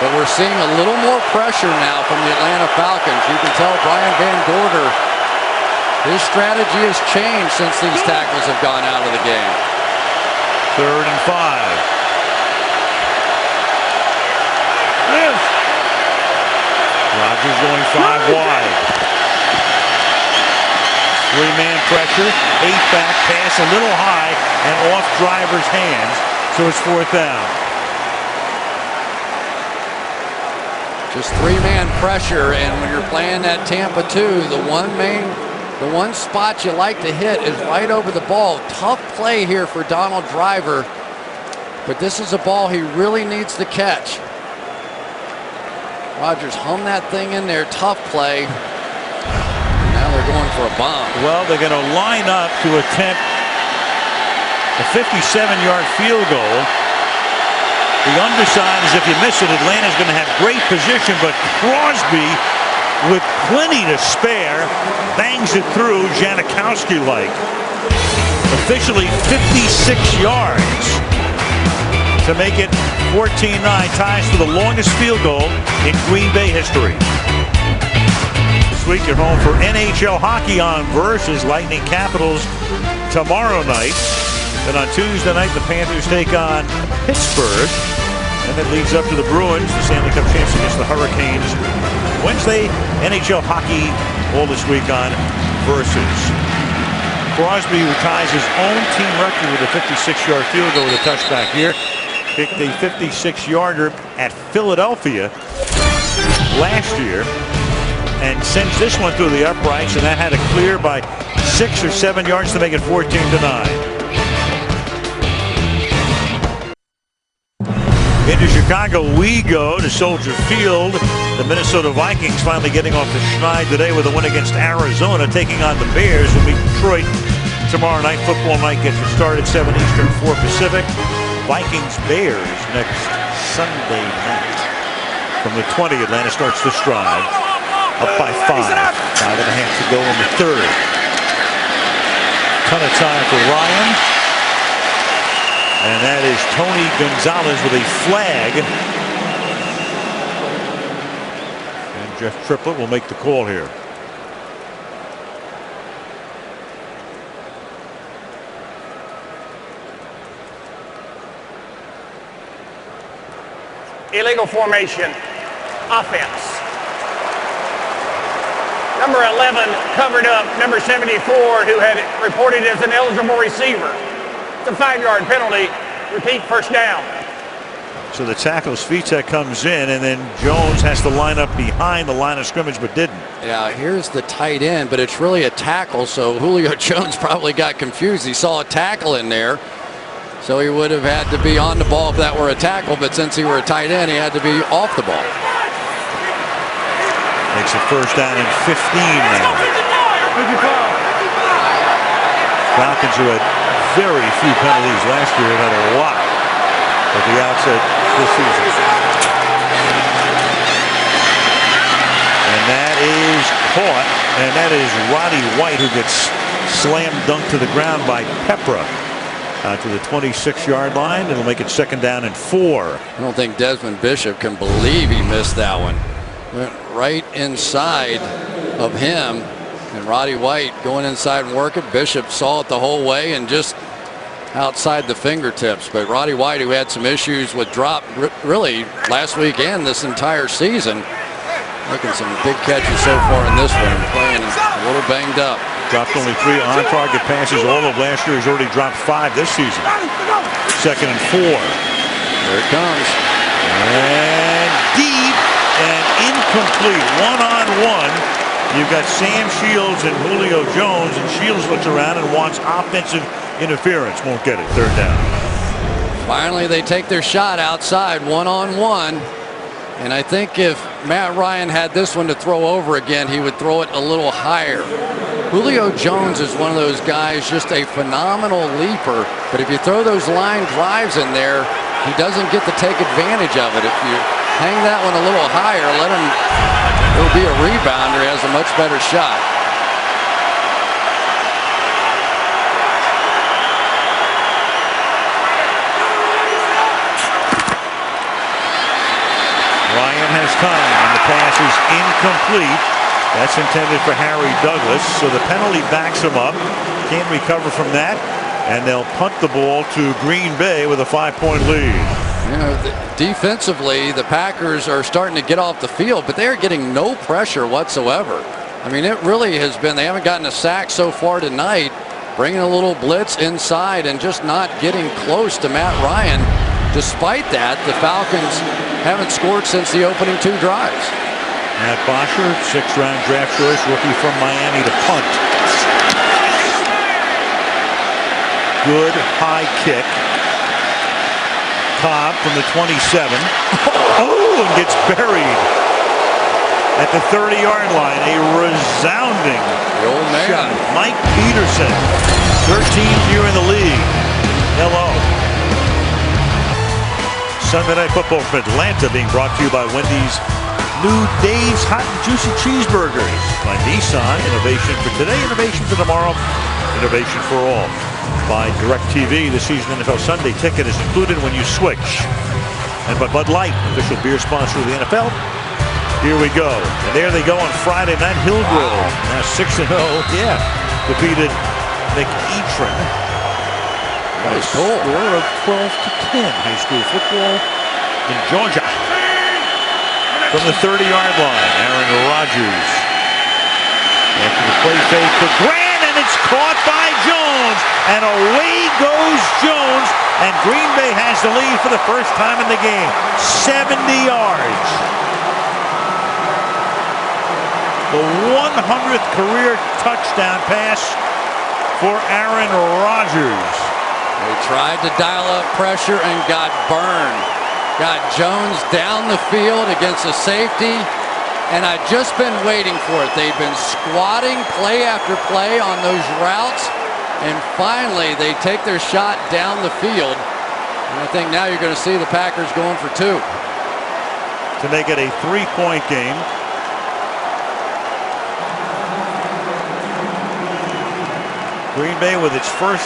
But we're seeing a little more pressure now from the Atlanta Falcons. You can tell Brian Van Gorder, his strategy has changed since these tackles have gone out of the game. 3rd and 5. Rodgers going 5 wide. 3-man pressure, 8-back pass, a little high and off Driver's hands, so it's 4th down. Just 3-man pressure, and when you're playing that Tampa 2, the one spot you like to hit is right over the ball. Tough play here for Donald Driver, but this is a ball he really needs to catch. Rodgers hummed that thing in there, tough play. Now they're going for a bomb. Well, they're going to line up to attempt a 57-yard field goal. The underside is if you miss it, Atlanta's going to have great position, but Crosby, with plenty to spare, bangs it through Janikowski-like. Officially 56 yards to make it 14-9, ties for the longest field goal in Green Bay history. This week you're home for NHL hockey on versus Lightning Capitals tomorrow night. Then on Tuesday night, the Panthers take on Pittsburgh. And that leads up to the Bruins, the Stanley Cup champs against the Hurricanes. Wednesday, NHL hockey all this week on versus. Crosby, who ties his own team record with a 56-yard field goal with a touchback here, kicked a 56-yarder at Philadelphia last year and sends this one through the uprights, and that had to clear by 6 or 7 yards to make it 14-9. To Chicago we go, to Soldier Field. The Minnesota Vikings finally getting off the schneid today with a win against Arizona, taking on the Bears, who meet Detroit tomorrow night. Football night gets started 7 Eastern, 4 Pacific. Vikings-Bears next Sunday night. From the 20, Atlanta starts the stride. Up by 5. 5.5 to go in the third. Ton of time for Ryan. And that is Tony Gonzalez with a flag. And Jeff Triplett will make the call here. Illegal formation. Offense. Number 11 covered up number 74, who had reported as an eligible receiver. It's a 5-yard penalty. Repeat, first down. So the tackle, Svitek, comes in, and then Jones has to line up behind the line of scrimmage, but didn't. Yeah, here's the tight end, but it's really a tackle, so Julio Jones probably got confused. He saw a tackle in there, so he would have had to be on the ball if that were a tackle, but since he were a tight end, he had to be off the ball. Makes it first down and 15 now. Falcons, who had very few penalties last year, had a lot at the outset this season. And that is caught, and that is Roddy White, who gets slam dunked to the ground by Pepra to the 26-yard line. It'll make it second down and 4. I don't think Desmond Bishop can believe he missed that one. Went right inside of him, and Roddy White going inside and working. Bishop saw it the whole way and just outside the fingertips. But Roddy White, who had some issues with drop really last week and this entire season, making some big catches so far in this one, playing a little banged up. Dropped only 3 on-target passes all of last year. He's already dropped 5 this season. Second and 4. There it comes. And deep and incomplete. One-on-one. You've got Sam Shields and Julio Jones, and Shields looks around and wants offensive interference. Won't get it. Third down. Finally, they take their shot outside, one-on-one. And I think if Matt Ryan had this one to throw over again, he would throw it a little higher. Julio Jones is one of those guys, just a phenomenal leaper. But if you throw those line drives in there, he doesn't get to take advantage of it. If you hang that one a little higher, let him, it'll be a rebounder. He has a much better shot. Ryan has time, and the pass is incomplete. That's intended for Harry Douglas, so the penalty backs him up. Can't recover from that, and they'll punt the ball to Green Bay with a 5-point lead. You know, defensively, the Packers are starting to get off the field, but they're getting no pressure whatsoever. I mean, it really has been, they haven't gotten a sack so far tonight, bringing a little blitz inside and just not getting close to Matt Ryan. Despite that, the Falcons haven't scored since the opening 2 drives. Matt Bosher, 6th-round draft choice, rookie from Miami, to punt. Good high kick. Cobb from the 27. Oh, and gets buried at the 30-yard line. A resounding shot. Mike Peterson, 13th year in the league. Hello. Sunday Night Football from Atlanta being brought to you by Wendy's new Dave's Hot and Juicy Cheeseburgers. By Nissan, innovation for today, innovation for tomorrow, innovation for all. By DirecTV, the season NFL Sunday ticket is included when you switch. And by Bud Light, official beer sponsor of the NFL. Here we go. And there they go on Friday night. Hillgrove, now 6-0. Yeah, defeated McEachern. By a score of 12-10. High school football in Georgia. From the 30-yard line, Aaron Rodgers. After the play fake for Grant, and it's caught by Jones. And away goes Jones. And Green Bay has the lead for the first time in the game. 70 yards. The 100th career touchdown pass for Aaron Rodgers. They tried to dial up pressure and got burned. Got Jones down the field against a safety, and I've just been waiting for it. They've been squatting play after play on those routes, and finally they take their shot down the field. And I think now you're going to see the Packers going for 2. To make it a 3-point game. Green Bay with its first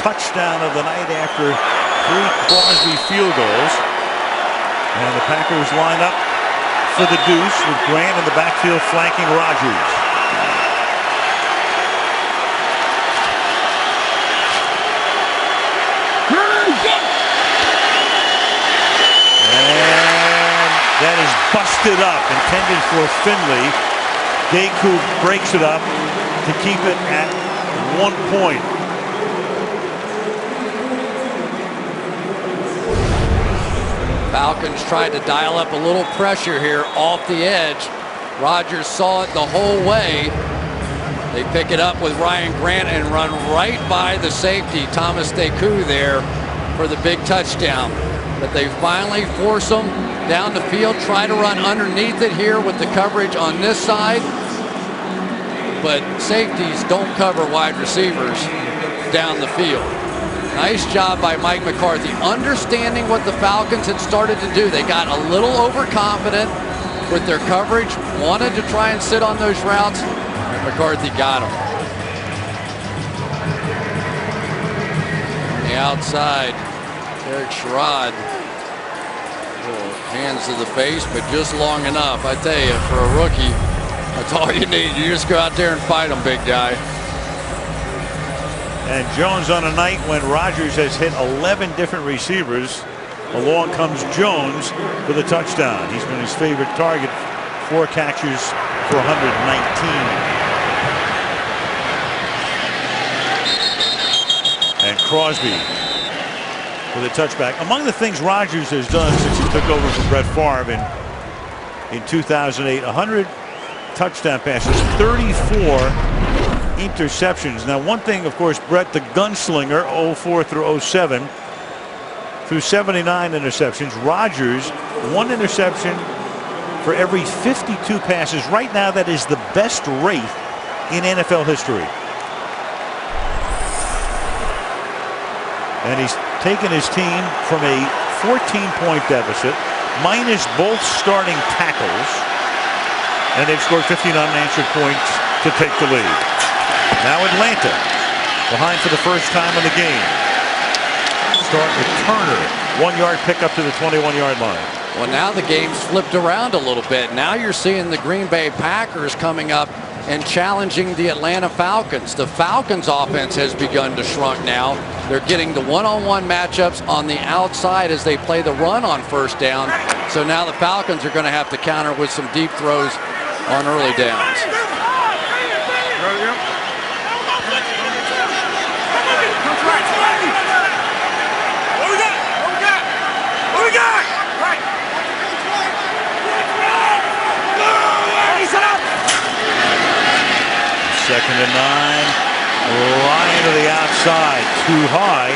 touchdown of the night after 3 Crosby field goals. And the Packers line up for the deuce with Grant in the backfield flanking Rodgers. And that is busted up, intended for Finley. Deku breaks it up to keep it at 1 point. Falcons tried to dial up a little pressure here off the edge. Rodgers saw it the whole way. They pick it up with Ryan Grant and run right by the safety, Thomas Deku, there for the big touchdown. But they finally force them down the field, try to run underneath it here with the coverage on this side. But safeties don't cover wide receivers down the field. Nice job by Mike McCarthy, understanding what the Falcons had started to do. They got a little overconfident with their coverage, wanted to try and sit on those routes, and McCarthy got them. On the outside, Eric Sherrod, hands to the face, but just long enough. I tell you, for a rookie, that's all you need. You just go out there and fight them, big guy. And Jones on a night when Rodgers has hit 11 different receivers. Along comes Jones for the touchdown. He's been his favorite target. 4 catches for 119. And Crosby with a touchback. Among the things Rodgers has done since he took over from Brett Favre in 2008, 100 touchdown passes, 34 interceptions. Now, one thing, of course, Brett the gunslinger, 04 through 07, through 79 interceptions. Rodgers, 1 interception for every 52 passes. Right now, that is the best rate in NFL history. And he's taken his team from a 14-point deficit, minus both starting tackles, and they've scored 15 unanswered points to take the lead. Now Atlanta behind for the first time in the game. Start with Turner, 1-yard pickup to the 21-yard line. Well, now the game's flipped around a little bit. Now you're seeing the Green Bay Packers coming up and challenging the Atlanta Falcons. The Falcons offense has begun to shrunk now. They're getting the one-on-one matchups on the outside as they play the run on first down. So now the Falcons are going to have to counter with some deep throws on early downs. Second and 9. Ryan to the outside, too high.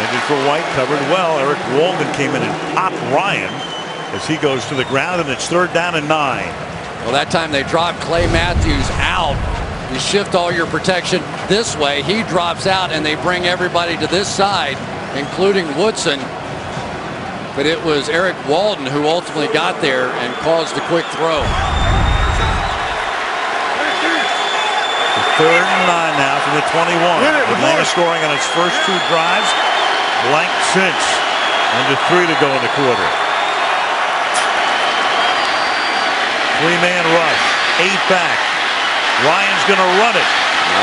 Ended for White, covered well. Eric Walden came in and popped Ryan as he goes to the ground, and it's 3rd down and 9. Well, that time they dropped Clay Matthews out. You shift all your protection this way. He drops out, and they bring everybody to this side, including Woodson. But it was Eric Walden who ultimately got there and caused a quick throw. 3rd and 9 now from the 21. Atlanta scoring on its first 2 drives. Blank since. Under 3 to go in the quarter. 3-man rush. 8 back. Ryan's going to run it.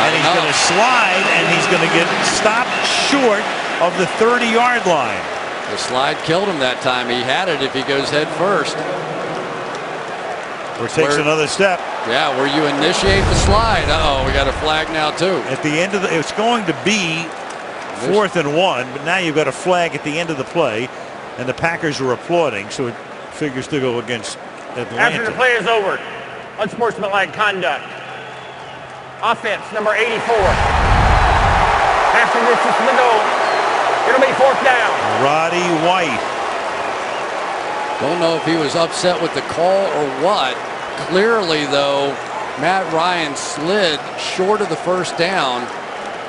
And he's going to slide, and he's going to get stopped short of the 30-yard line. The slide killed him that time. He had it if he goes head first. Or takes another step. Yeah, where you initiate the slide. Uh-oh, we got a flag now too. At the end of it's going to be 4th and 1, but now you've got a flag at the end of the play, and the Packers are applauding, so it figures to go against Atlanta. After the play is over, unsportsmanlike conduct. Offense, number 84. After this is the goal. It'll be 4th down. Roddy White Don't know if he was upset with the call or what. Clearly, though, Matt Ryan slid short of the first down,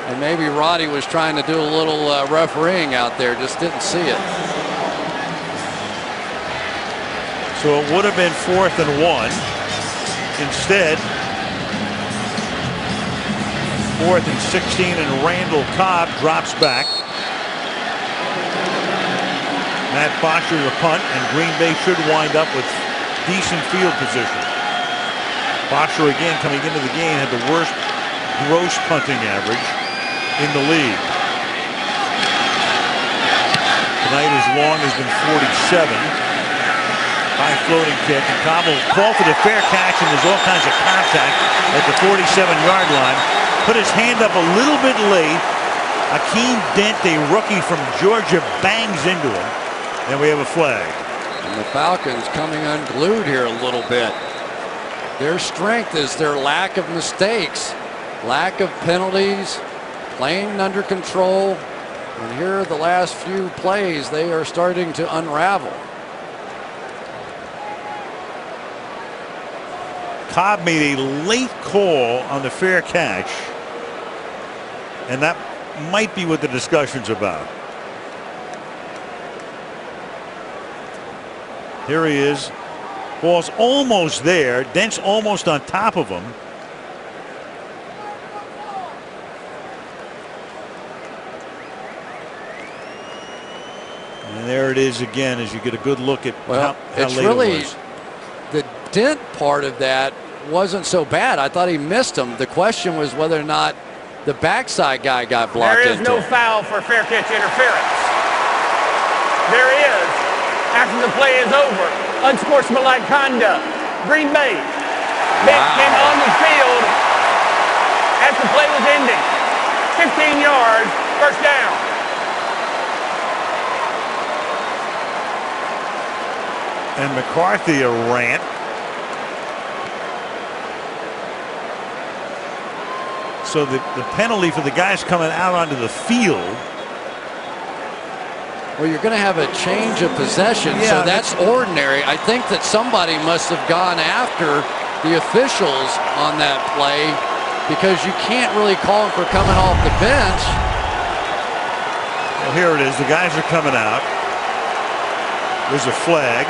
and maybe Roddy was trying to do a little refereeing out there, just didn't see it. So it would have been 4th and 1. Instead, 4th and 16, and Randall Cobb drops back. Matt Bosher a punt, and Green Bay should wind up with decent field position. Bosher again coming into the game had the worst gross punting average in the league. Tonight his long has been 47. High floating kick, and Cobb will call for the fair catch, and there's all kinds of contact at the 47-yard line. Put his hand up a little bit late. Akeem Dent, a rookie from Georgia, bangs into him. And we have a flag. And the Falcons coming unglued here a little bit. Their strength is their lack of mistakes, lack of penalties, playing under control. And here the last few plays, they are starting to unravel. Cobb made a late call on the fair catch, and that might be what the discussion's about. Here he is. Ball's almost there. Dent's almost on top of him. And there it is again as you get a good look at how it's late really, it was. the Dent part of that wasn't so bad. I thought he missed him. The question was whether or not the backside guy got blocked There is no foul for fair catch interference. There is. After the play is over, unsportsmanlike conduct. Green Bay. Pitt came on the field as the play was ending. 15 yards, first down. And McCarthy a rant. So the penalty for the guys coming out onto the field. Well, you're going to have a change of possession, so that's ordinary. I think that somebody must have gone after the officials on that play, because you can't really call them for coming off the bench. Well, here it is. The guys are coming out. There's a flag.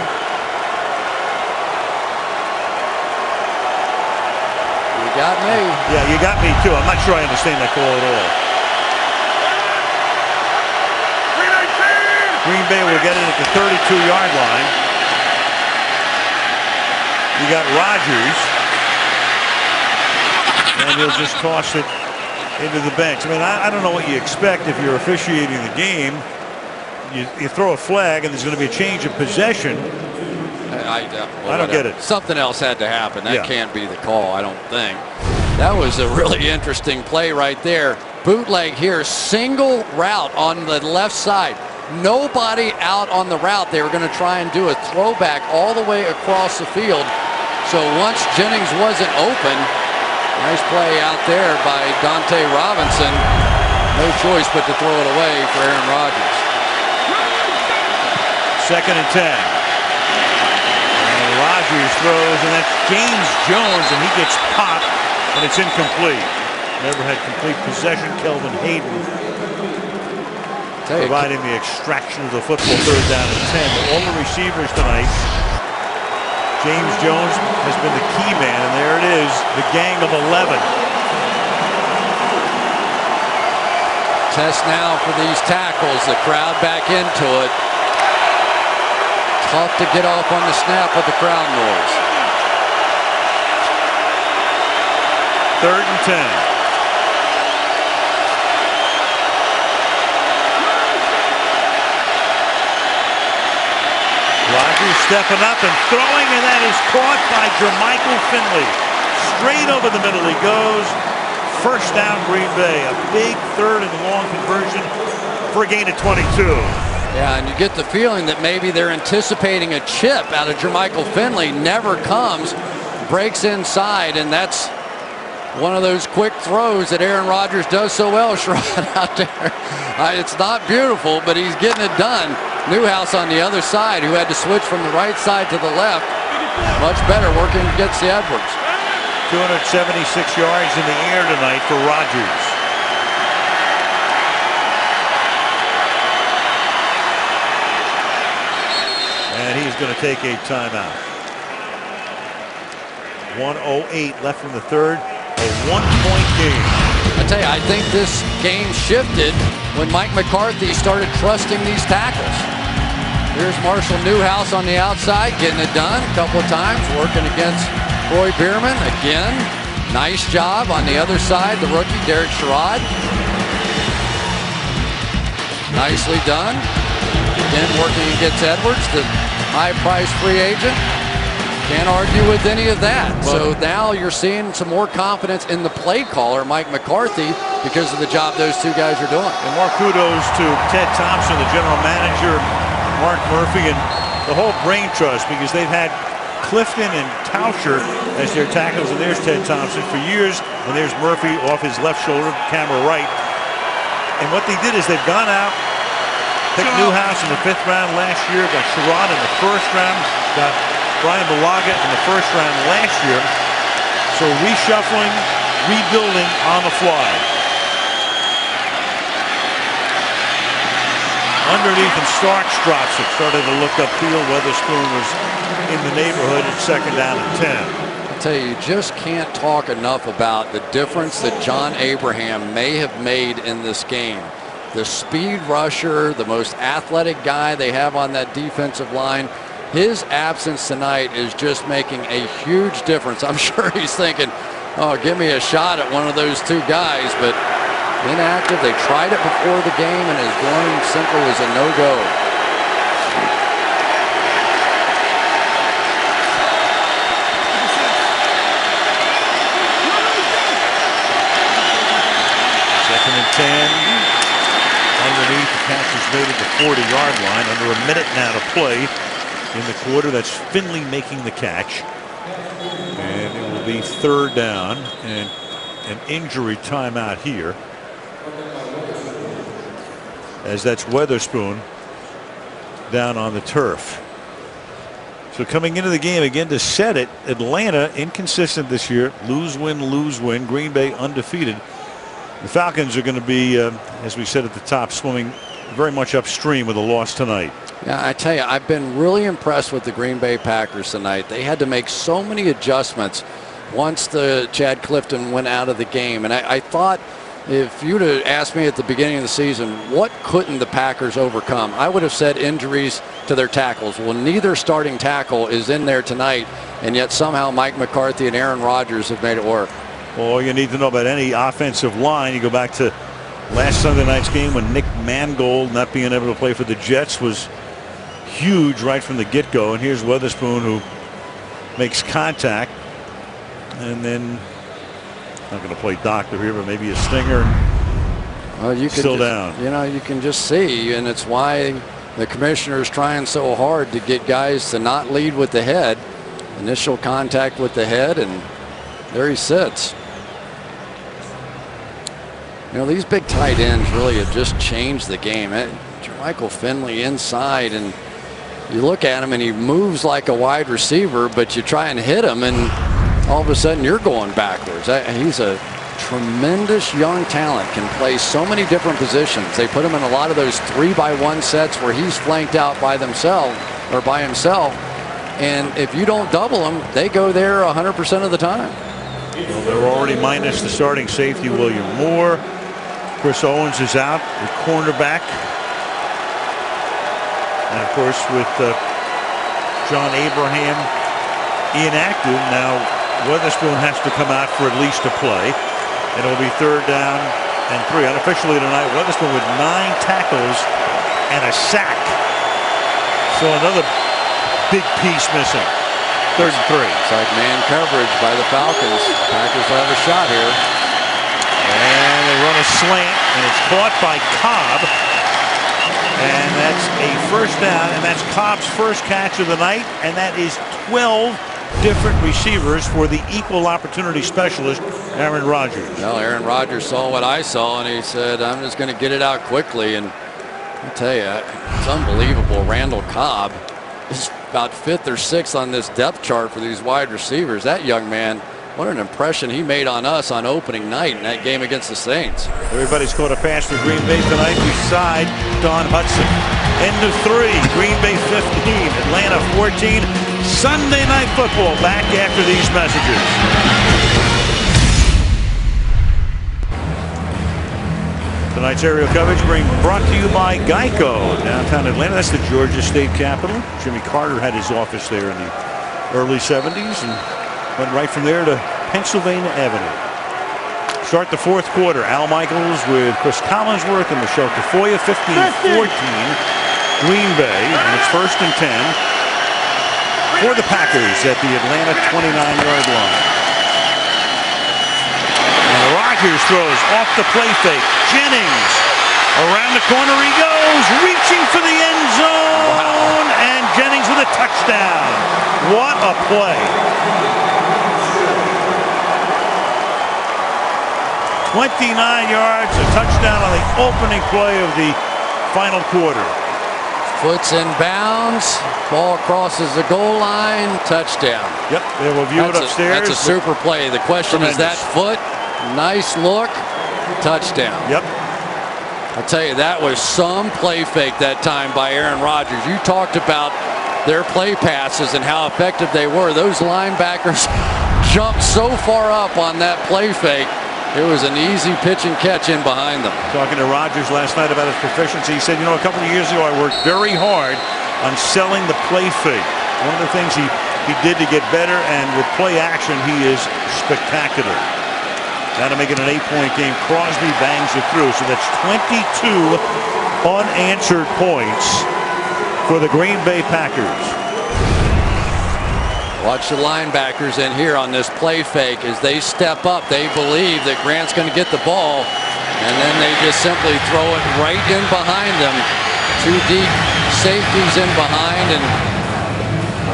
You got me. Yeah, you got me too. I'm not sure I understand that call at all. Green Bay will get it at the 32-yard line. You got Rodgers, and he'll just toss it into the bench. I mean, I don't know what you expect if you're officiating the game. You throw a flag, and there's going to be a change of possession. I don't get it. Something else had to happen. That can't be the call, I don't think. That was a really interesting play right there. Bootleg here, single route on the left side. Nobody out on the route. They were going to try and do a throwback all the way across the field. So once Jennings wasn't open, nice play out there by Dante Robinson. No choice but to throw it away for Aaron Rodgers. 2nd and 10. And Rodgers throws, and that's James Jones, and he gets popped, and it's incomplete. Never had complete possession. Kelvin Hayden providing the extraction of the football. 3rd down and 10. But all the receivers tonight, James Jones has been the key man, and there it is, the gang of 11. Test now for these tackles. The crowd back into it. Tough to get off on the snap with the crowd noise. 3rd and 10. Rodgers stepping up and throwing, and that is caught by Jermichael Finley. Straight over the middle he goes. First down, Green Bay. A big 3rd and long conversion for a gain of 22. Yeah, and you get the feeling that maybe they're anticipating a chip out of Jermichael Finley. Never comes, breaks inside, and that's one of those quick throws that Aaron Rodgers does so well, Sherrod, out there. It's not beautiful, but he's getting it done. Newhouse on the other side, who had to switch from the right side to the left. Much better working against the Edwards. 276 yards in the air tonight for Rodgers. And he's going to take a timeout. 1:08 left in the third. A 1-point game. I tell you, I think this game shifted when Mike McCarthy started trusting these tackles. Here's Marshall Newhouse on the outside, getting it done a couple of times, working against Troy Bierman. Again, nice job on the other side, the rookie, Derek Sherrod. Nicely done. Again, working against Edwards, the high-priced free agent. Can't argue with any of that. So now you're seeing some more confidence in the play caller, Mike McCarthy, because of the job those two guys are doing. And more kudos to Ted Thompson, the general manager, Mark Murphy, and the whole brain trust, because they've had Clifton and Tauscher as their tackles, and there's Ted Thompson for years, and there's Murphy off his left shoulder, camera right. And what they did is they've gone out, picked Newhouse in the 5th round last year, got Sherrod in the 1st round, got Brian Balaga in the 1st round last year. So reshuffling, rebuilding on the fly. Underneath, and Starks drops it. Started to look upfield. Weatherspoon was in the neighborhood at 2nd down and 10. I tell you, you just can't talk enough about the difference that John Abraham may have made in this game. The speed rusher, the most athletic guy they have on that defensive line. His absence tonight is just making a huge difference. I'm sure he's thinking, oh, give me a shot at one of those two guys, but inactive. They tried it before the game, and his going simply was a no-go. Second and 10. Underneath, the catch is made at the 40-yard line. Under a minute now to play in the quarter. That's Finley making the catch. And it will be 3rd down and an injury timeout here, as that's Weatherspoon down on the turf. So coming into the game again to set it, Atlanta inconsistent this year. Lose, win, lose, win. Green Bay undefeated. The Falcons are going to be, as we said at the top, swimming very much upstream with a loss tonight. Yeah, I tell you, I've been really impressed with the Green Bay Packers tonight. They had to make so many adjustments once the Chad Clifton went out of the game. And I thought, if you'd have asked me at the beginning of the season, what couldn't the Packers overcome? I would have said injuries to their tackles. Well, neither starting tackle is in there tonight, and yet somehow Mike McCarthy and Aaron Rodgers have made it work. Well, all you need to know about any offensive line, you go back to last Sunday night's game when Nick Mangold not being able to play for the Jets was huge right from the get-go. And here's Weatherspoon, who makes contact, and then not going to play doctor here, but maybe a stinger. Well, you still can down. You know, you can just see, and it's why the commissioner is trying so hard to get guys to not lead with the head. Initial contact with the head, and there he sits. You know, these big tight ends really have just changed the game. Jermichael Finley inside, and you look at him and he moves like a wide receiver, but you try and hit him and all of a sudden you're going backwards. He's a tremendous young talent, can play so many different positions. They put him in a lot of those 3-by-1 sets where he's flanked out by themselves or by himself, and if you don't double him, they go there 100% of the time. Well, they're already minus the starting safety, William Moore. Chris Owens is out, the cornerback. And of course, with John Abraham inactive, now Weatherspoon has to come out for at least a play. And it'll be 3rd down and 3. Unofficially tonight, Weatherspoon with 9 tackles and a sack. So another big piece missing. 3rd and 3. It's like man coverage by the Falcons. Packers will have a shot here. And they run a slant, and it's caught by Cobb. And that's a 1st down, and that's Cobb's first catch of the night, and that is 12 different receivers for the equal opportunity specialist, Aaron Rodgers. Well, Aaron Rodgers saw what I saw, and he said, I'm just going to get it out quickly. And I tell you, it's unbelievable. Randall Cobb is about 5th or 6th on this depth chart for these wide receivers. That young man, what an impression he made on us on opening night in that game against the Saints. Everybody's caught a pass for Green Bay tonight beside Don Hudson. End of 3, Green Bay 15, Atlanta 14. Sunday Night Football back after these messages. Tonight's aerial coverage brought to you by Geico, downtown Atlanta. That's the Georgia State Capitol. Jimmy Carter had his office there in the early 70s and went right from there to Pennsylvania Avenue. Start the 4th quarter. Al Michaels with Chris Collinsworth and Michelle Tafoya. 15-14 Green Bay, and it's 1st and 10 for the Packers at the Atlanta 29-yard line. And Rodgers throws off the play fake. Jennings around the corner he goes, reaching for the end zone, and Jennings with a touchdown. What a play. 29 yards, a touchdown on the opening play of the final quarter. Foot's in bounds. Ball crosses the goal line. Touchdown. Yep, they will view it upstairs. That's a super play. The question is that foot. Nice look. Touchdown. Yep. I tell you, that was some play fake that time by Aaron Rodgers. You talked about their play passes and how effective they were. Those linebackers jumped so far up on that play fake. It was an easy pitch and catch in behind them. Talking to Rodgers last night about his proficiency, he said, you know, a couple of years ago I worked very hard on selling the play fake. One of the things he did to get better, and with play action, he is spectacular. Now to make it an 8-point game, Crosby bangs it through. So that's 22 unanswered points for the Green Bay Packers. Watch the linebackers in here on this play fake as they step up. They believe that Grant's going to get the ball, and then they just simply throw it right in behind them. 2 deep safeties in behind, and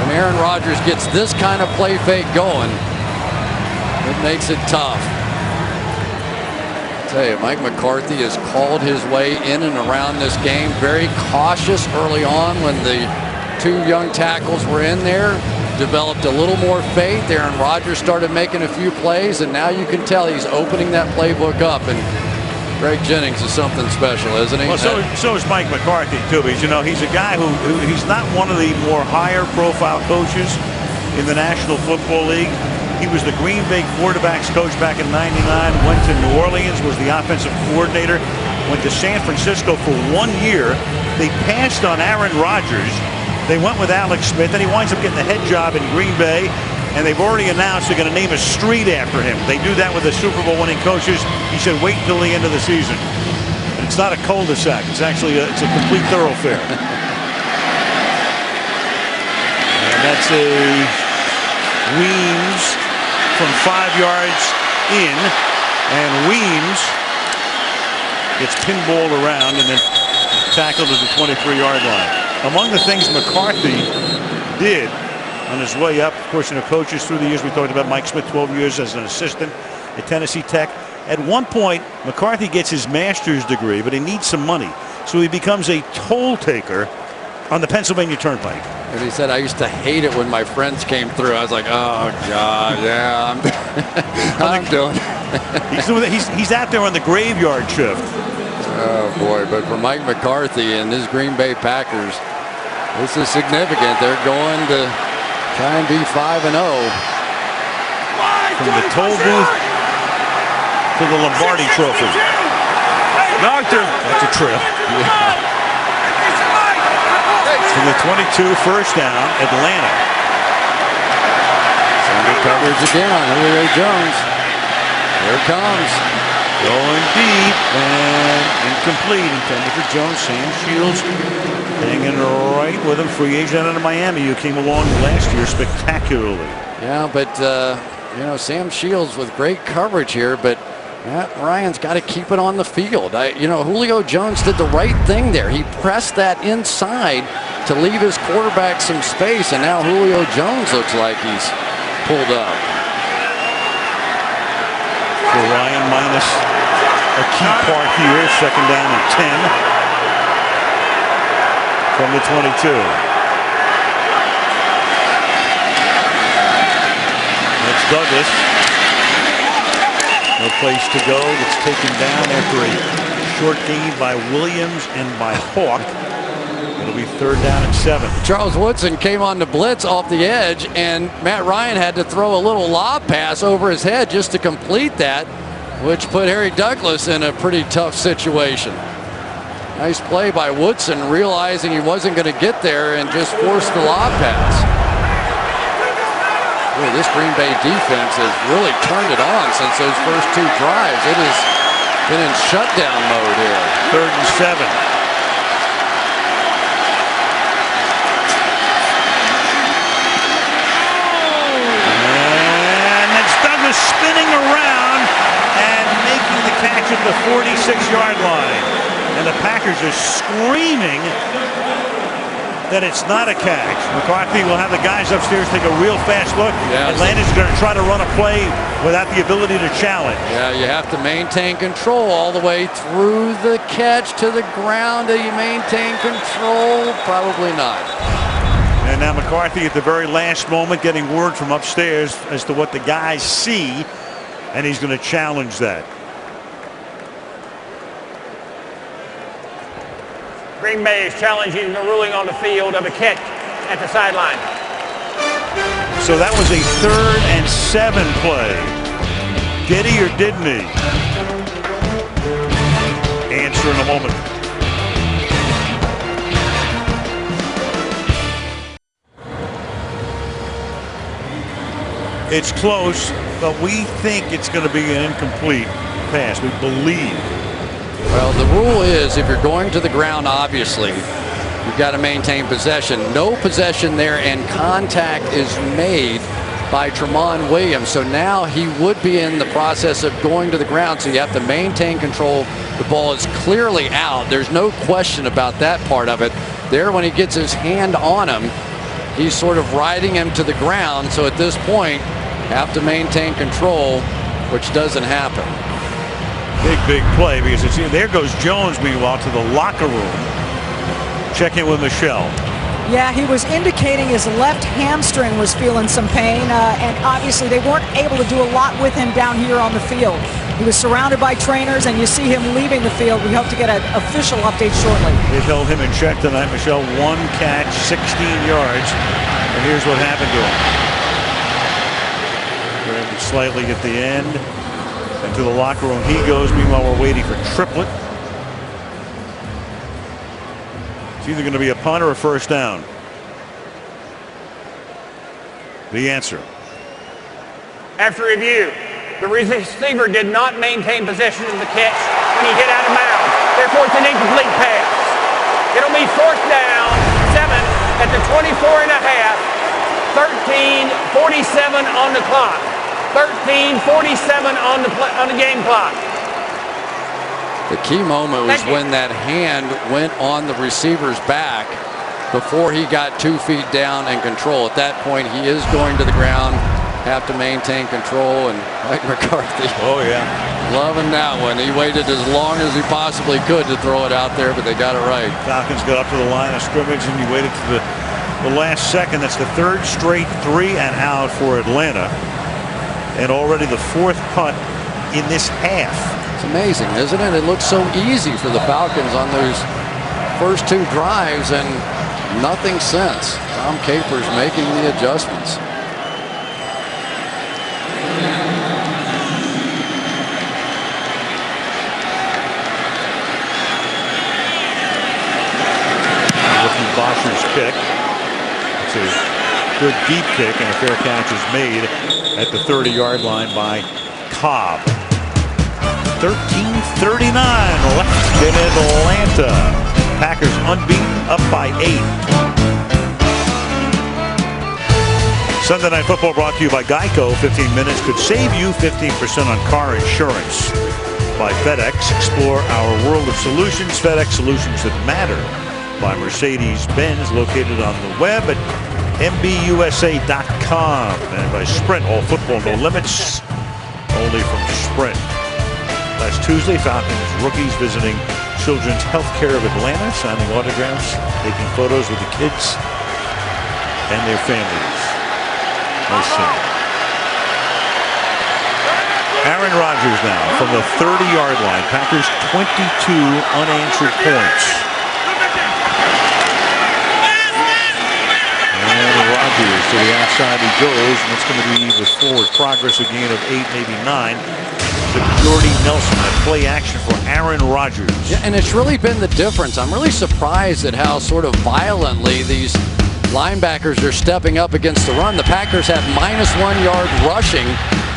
when Aaron Rodgers gets this kind of play fake going, it makes it tough. I tell you, Mike McCarthy has called his way in and around this game. Very cautious early on when the 2 young tackles were in there. Developed a little more faith. Aaron Rodgers started making a few plays, and now you can tell he's opening that playbook up. And Greg Jennings is something special, isn't he? Well, so is Mike McCarthy too. Because you know he's a guy who he's not one of the more higher profile coaches in the National Football League. He was the Green Bay quarterbacks coach back in '99. Went to New Orleans, was the offensive coordinator. Went to San Francisco for 1 year. They passed on Aaron Rodgers. They went with Alex Smith, and he winds up getting the head job in Green Bay, and they've already announced they're going to name a street after him. They do that with the Super Bowl winning coaches. He said wait until the end of the season. And it's not a cul-de-sac. It's actually it's a complete thoroughfare. And that's a Weems from 5 yards in, and Weems gets pinballed around and then tackled at the 23-yard line. Among the things McCarthy did on his way up, of course, you know, coaches through the years, we talked about Mike Smith, 12 years as an assistant at Tennessee Tech. At one point, McCarthy gets his master's degree, but he needs some money. So he becomes a toll taker on the Pennsylvania Turnpike. And he said, I used to hate it when my friends came through. I was like, oh, God, yeah, I'm doing it. He's out there on the graveyard shift. Oh, boy. But for Mike McCarthy and his Green Bay Packers, this is significant. They're going to try and be 5-0. From the toll booth to the Lombardi Trophy. Doctor. That's a trip. To the 22, first down, Atlanta. Sunday coverage again on Julio Jones. Here it comes. Going deep and incomplete. Intended for Jones. Sam Shields hanging right with him. Free agent out of Miami who came along last year spectacularly. Yeah, but, you know, Sam Shields with great coverage here, but Matt Ryan's got to keep it on the field. You know, Julio Jones did the right thing there. He pressed that inside to leave his quarterback some space, and now Julio Jones looks like he's pulled up. For Ryan minus a key part here, second down and 10. from the 22. That's Douglas. No place to go. It's taken down after a short gain by Williams and by Hawk. It'll be 3rd down and 7. Charles Woodson came on the blitz off the edge, and Matt Ryan had to throw a little lob pass over his head just to complete that, which put Harry Douglas in a pretty tough situation. Nice play by Woodson, realizing he wasn't going to get there and just forced the lob pass. Boy, this Green Bay defense has really turned it on since those first 2 drives. It has been in shutdown mode here. 3rd and 7. And it's Douglas spinning around and making the catch at the 46-yard line. And the Packers are screaming that it's not a catch. McCarthy will have the guys upstairs take a real fast look. Yeah, Atlanta's going to try to run a play without the ability to challenge. Yeah, you have to maintain control all the way through the catch to the ground. Do you maintain control? Probably not. And now McCarthy at the very last moment getting word from upstairs as to what the guys see, and he's going to challenge that. Green Bay is challenging the ruling on the field of a catch at the sideline. So that was a 3rd and 7 play. Did he or didn't he? Answer in a moment. It's close, but we think it's going to be an incomplete pass. We believe. Well, the rule is if you're going to the ground, obviously, you've got to maintain possession. No possession there, and contact is made by Tramon Williams. So now he would be in the process of going to the ground, so you have to maintain control. The ball is clearly out. There's no question about that part of it. There, when he gets his hand on him, he's sort of riding him to the ground. So at this point, have to maintain control, which doesn't happen. Big play, because it's, there goes Jones, meanwhile, to the locker room. Check in with Michelle. Yeah, he was indicating his left hamstring was feeling some pain, and obviously they weren't able to do a lot with him down here on the field. He was surrounded by trainers, and you see him leaving the field. We hope to get an official update shortly. They held him in check tonight, Michelle. 1 catch, 16 yards, and here's what happened to him. Grabbed slightly at the end. And to the locker room he goes. Meanwhile, we're waiting for Triplett. It's either going to be a punt or a 1st down. The answer. After review, the receiver did not maintain possession of the catch when he hit out of bounds. Therefore, it's an incomplete pass. It'll be 4th down, 7 at the 24.5. 13:47 on the clock. 13:47 on the game clock. The key moment was when that hand went on the receiver's back before he got 2 feet down and control. At that point, he is going to the ground, have to maintain control, and Mike McCarthy. Oh, yeah. Loving that one. He waited as long as he possibly could to throw it out there, but they got it right. Falcons got up to the line of scrimmage, and he waited to the last second. That's the 3rd straight 3 and out for Atlanta. And already the 4th punt in this half. It's amazing, isn't it? It looks so easy for the Falcons on those first 2 drives, and nothing since. Tom Capers making the adjustments. Rookie Bosher's kick. It's a good deep kick, and a fair catch is made at the 30-yard line by Cobb. 13:39 left in Atlanta. Packers unbeaten, up by 8. Sunday Night Football brought to you by Geico. 15 minutes could save you 15% on car insurance. By FedEx, explore our world of solutions. FedEx Solutions that matter. By Mercedes-Benz, located on the web at MBUSA.com. And by Sprint, all football, no limits, only from Sprint. Last Tuesday, Falcons rookies visiting Children's Healthcare of Atlanta, signing autographs, taking photos with the kids and their families. Nice scene. Aaron Rodgers now from the 30-yard line. Packers 22 unanswered points. And Rodgers to the outside he goes, and it's going to be with forward progress, a gain of 8, maybe 9. To Jordy Nelson, a play action for Aaron Rodgers. Yeah, and it's really been the difference. I'm really surprised at how sort of violently these linebackers are stepping up against the run. The Packers have -1 yard rushing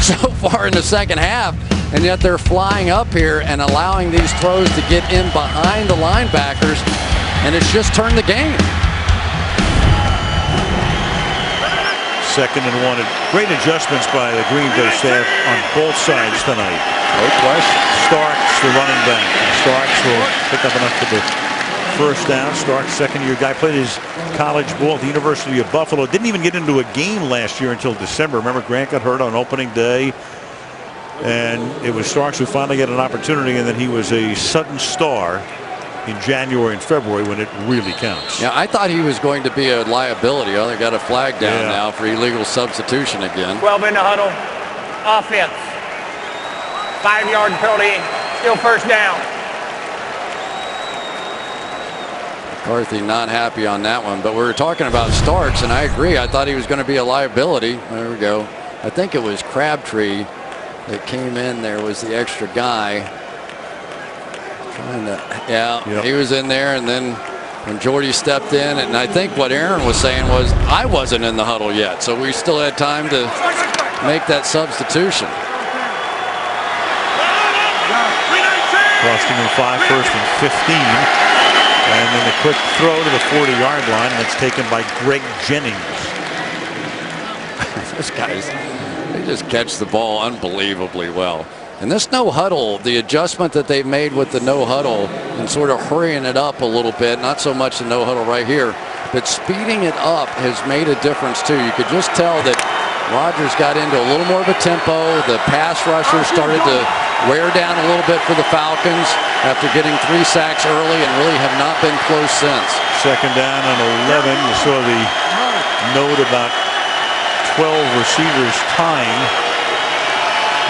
so far in the second half, and yet they're flying up here and allowing these throws to get in behind the linebackers, and it's just turned the game. 2nd and 1. Great adjustments by the Green Bay staff on both sides tonight. No question. Starks, the running back. And Starks will pick up enough for the first down. Starks, second-year guy, played his college ball at the University of Buffalo. Didn't even get into a game last year until December. Remember, Grant got hurt on opening day. And it was Starks who finally got an opportunity, and then he was a sudden star in January and February when it really counts. Yeah, I thought he was going to be a liability. Oh, they got a flag down now for illegal substitution again. 12 in the huddle. Offense. 5-yard penalty. Still first down. McCarthy not happy on that one, but we were talking about Starks, and I agree. I thought he was going to be a liability. There we go. I think it was Crabtree that came in there, was the extra guy. He was in there, and then when Jordy stepped in, and I think what Aaron was saying was, I wasn't in the huddle yet, so we still had time to make that substitution. Costing him 5, 1st and 15. And then a quick throw to the 40-yard line, and it's taken by Greg Jennings. Those guys, they just catch the ball unbelievably well. And this no huddle, the adjustment that they've made with the no huddle and sort of hurrying it up a little bit, not so much the no huddle right here, but speeding it up has made a difference too. You could just tell that Rodgers got into a little more of a tempo. The pass rushers started to wear down a little bit for the Falcons after getting 3 sacks early and really have not been close since. 2nd down and 11. You saw the note about 12 receivers tying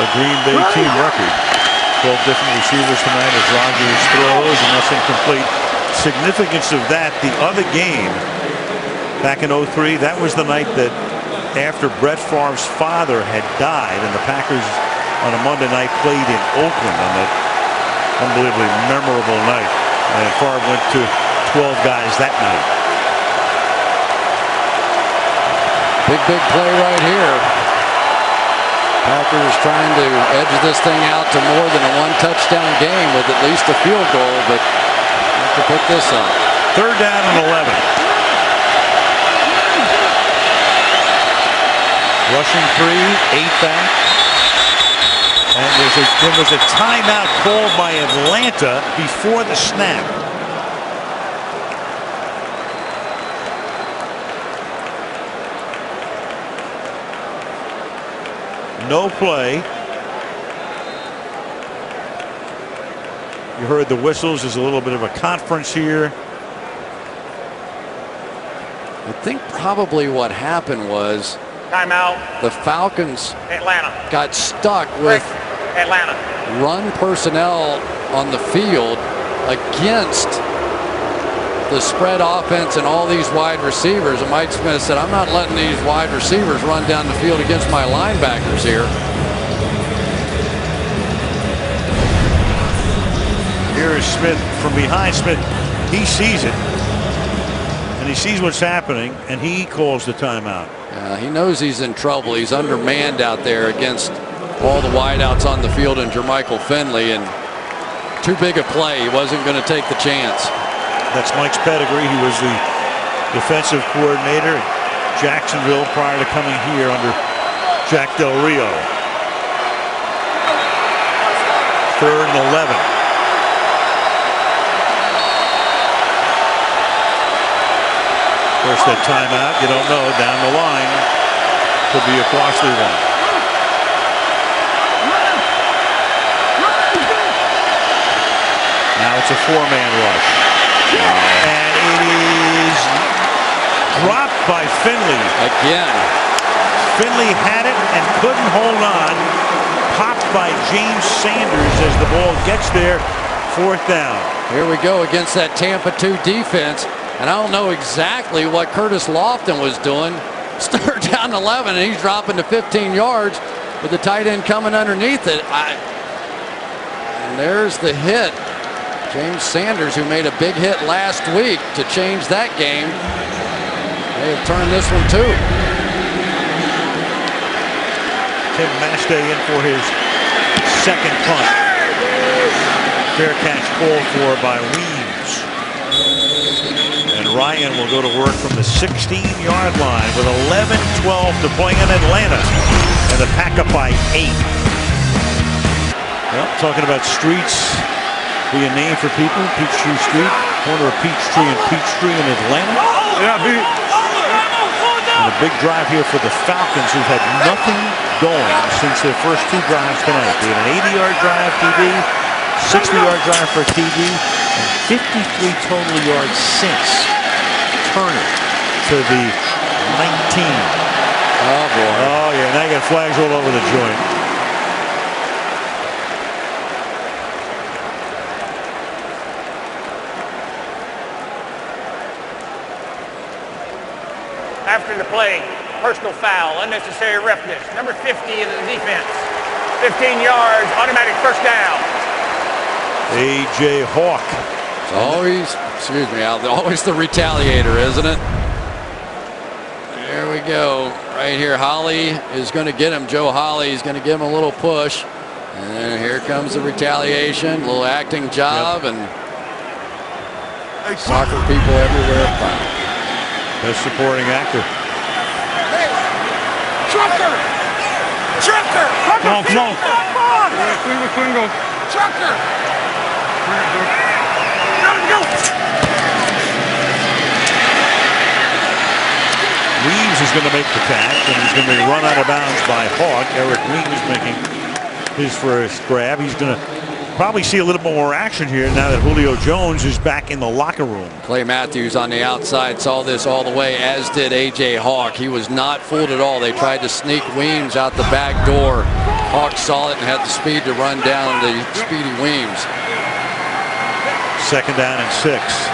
a Green Bay team record. 12 different receivers tonight as Rodgers throws, and that's incomplete. Significance of that, the other game back in 03, that was the night that after Brett Favre's father had died, and the Packers on a Monday night played in Oakland on that unbelievably memorable night. And Favre went to 12 guys that night. Big play right here. Packers trying to edge this thing out to more than a 1-touchdown game with at least a field goal, but have to put this up. 3rd down and 11. Rushing 3, 8 back. And there was a timeout called by Atlanta before the snap. No play. You heard the whistles. There's a little bit of a conference here. I think probably what happened was timeout. The Falcons Atlanta got stuck with Atlanta run personnel on the field against the spread offense and all these wide receivers. And Mike Smith said, I'm not letting these wide receivers run down the field against my linebackers here. Here is Smith from behind. Smith, he sees it, and he sees what's happening, and he calls the timeout. He knows he's in trouble. He's undermanned out there against all the wideouts on the field and Jermichael Finley, and too big a play. He wasn't going to take the chance. That's Mike's pedigree. He was the defensive coordinator at Jacksonville prior to coming here under Jack Del Rio. 3rd and 11. Of course, that timeout, you don't know, down the line could be a costly one. Now it's a 4-man rush. And it is dropped by Finley. Again. Finley had it and couldn't hold on. Popped by James Sanders as the ball gets there. 4th down. Here we go against that Tampa 2 defense. And I don't know exactly what Curtis Lofton was doing. Third down 11, and he's dropping to 15 yards with the tight end coming underneath it. And there's the hit. James Sanders, who made a big hit last week to change that game, may have turned this one too. Tim Mastay in for his second punt. Fair catch called for by Weems. And Ryan will go to work from the 16-yard line with 11-12 to play in Atlanta. And the pack up by 8. Well, talking about streets be a name for people. Peachtree Street, corner of Peachtree and Peachtree in Atlanta. Yeah, beat. And a big drive here for the Falcons, who've had nothing going since their first 2 drives tonight. They had an 80-yard drive TD, 60-yard drive for TD, and 53 total yards since Turner to the 19. Oh, boy. Oh, yeah, now you got flags all over the joint. After the play, personal foul, unnecessary roughness. Number 50 in the defense. 15 yards, automatic first down. A.J. Hawk. It's always, excuse me, Al, always the retaliator, isn't it? There we go. Right here, Holly is going to get him. Joe Holly is going to give him a little push. And here comes the retaliation. A little acting job. Yep. And soccer people everywhere. Best supporting actor. Hey, Trucker! Trucker! Come on, come on. Trucker! Trucker! Go! Weems is going to make the catch, and he's going to be run out of bounds by Hawk. Eric Weems making his first grab. He's going to probably see a little bit more action here now that Julio Jones is back in the locker room. Clay Matthews on the outside saw this all the way, as did A.J. Hawk. He was not fooled at all. They tried to sneak Weems out the back door. Hawk saw it and had the speed to run down the speedy Weems. 2nd down and 6.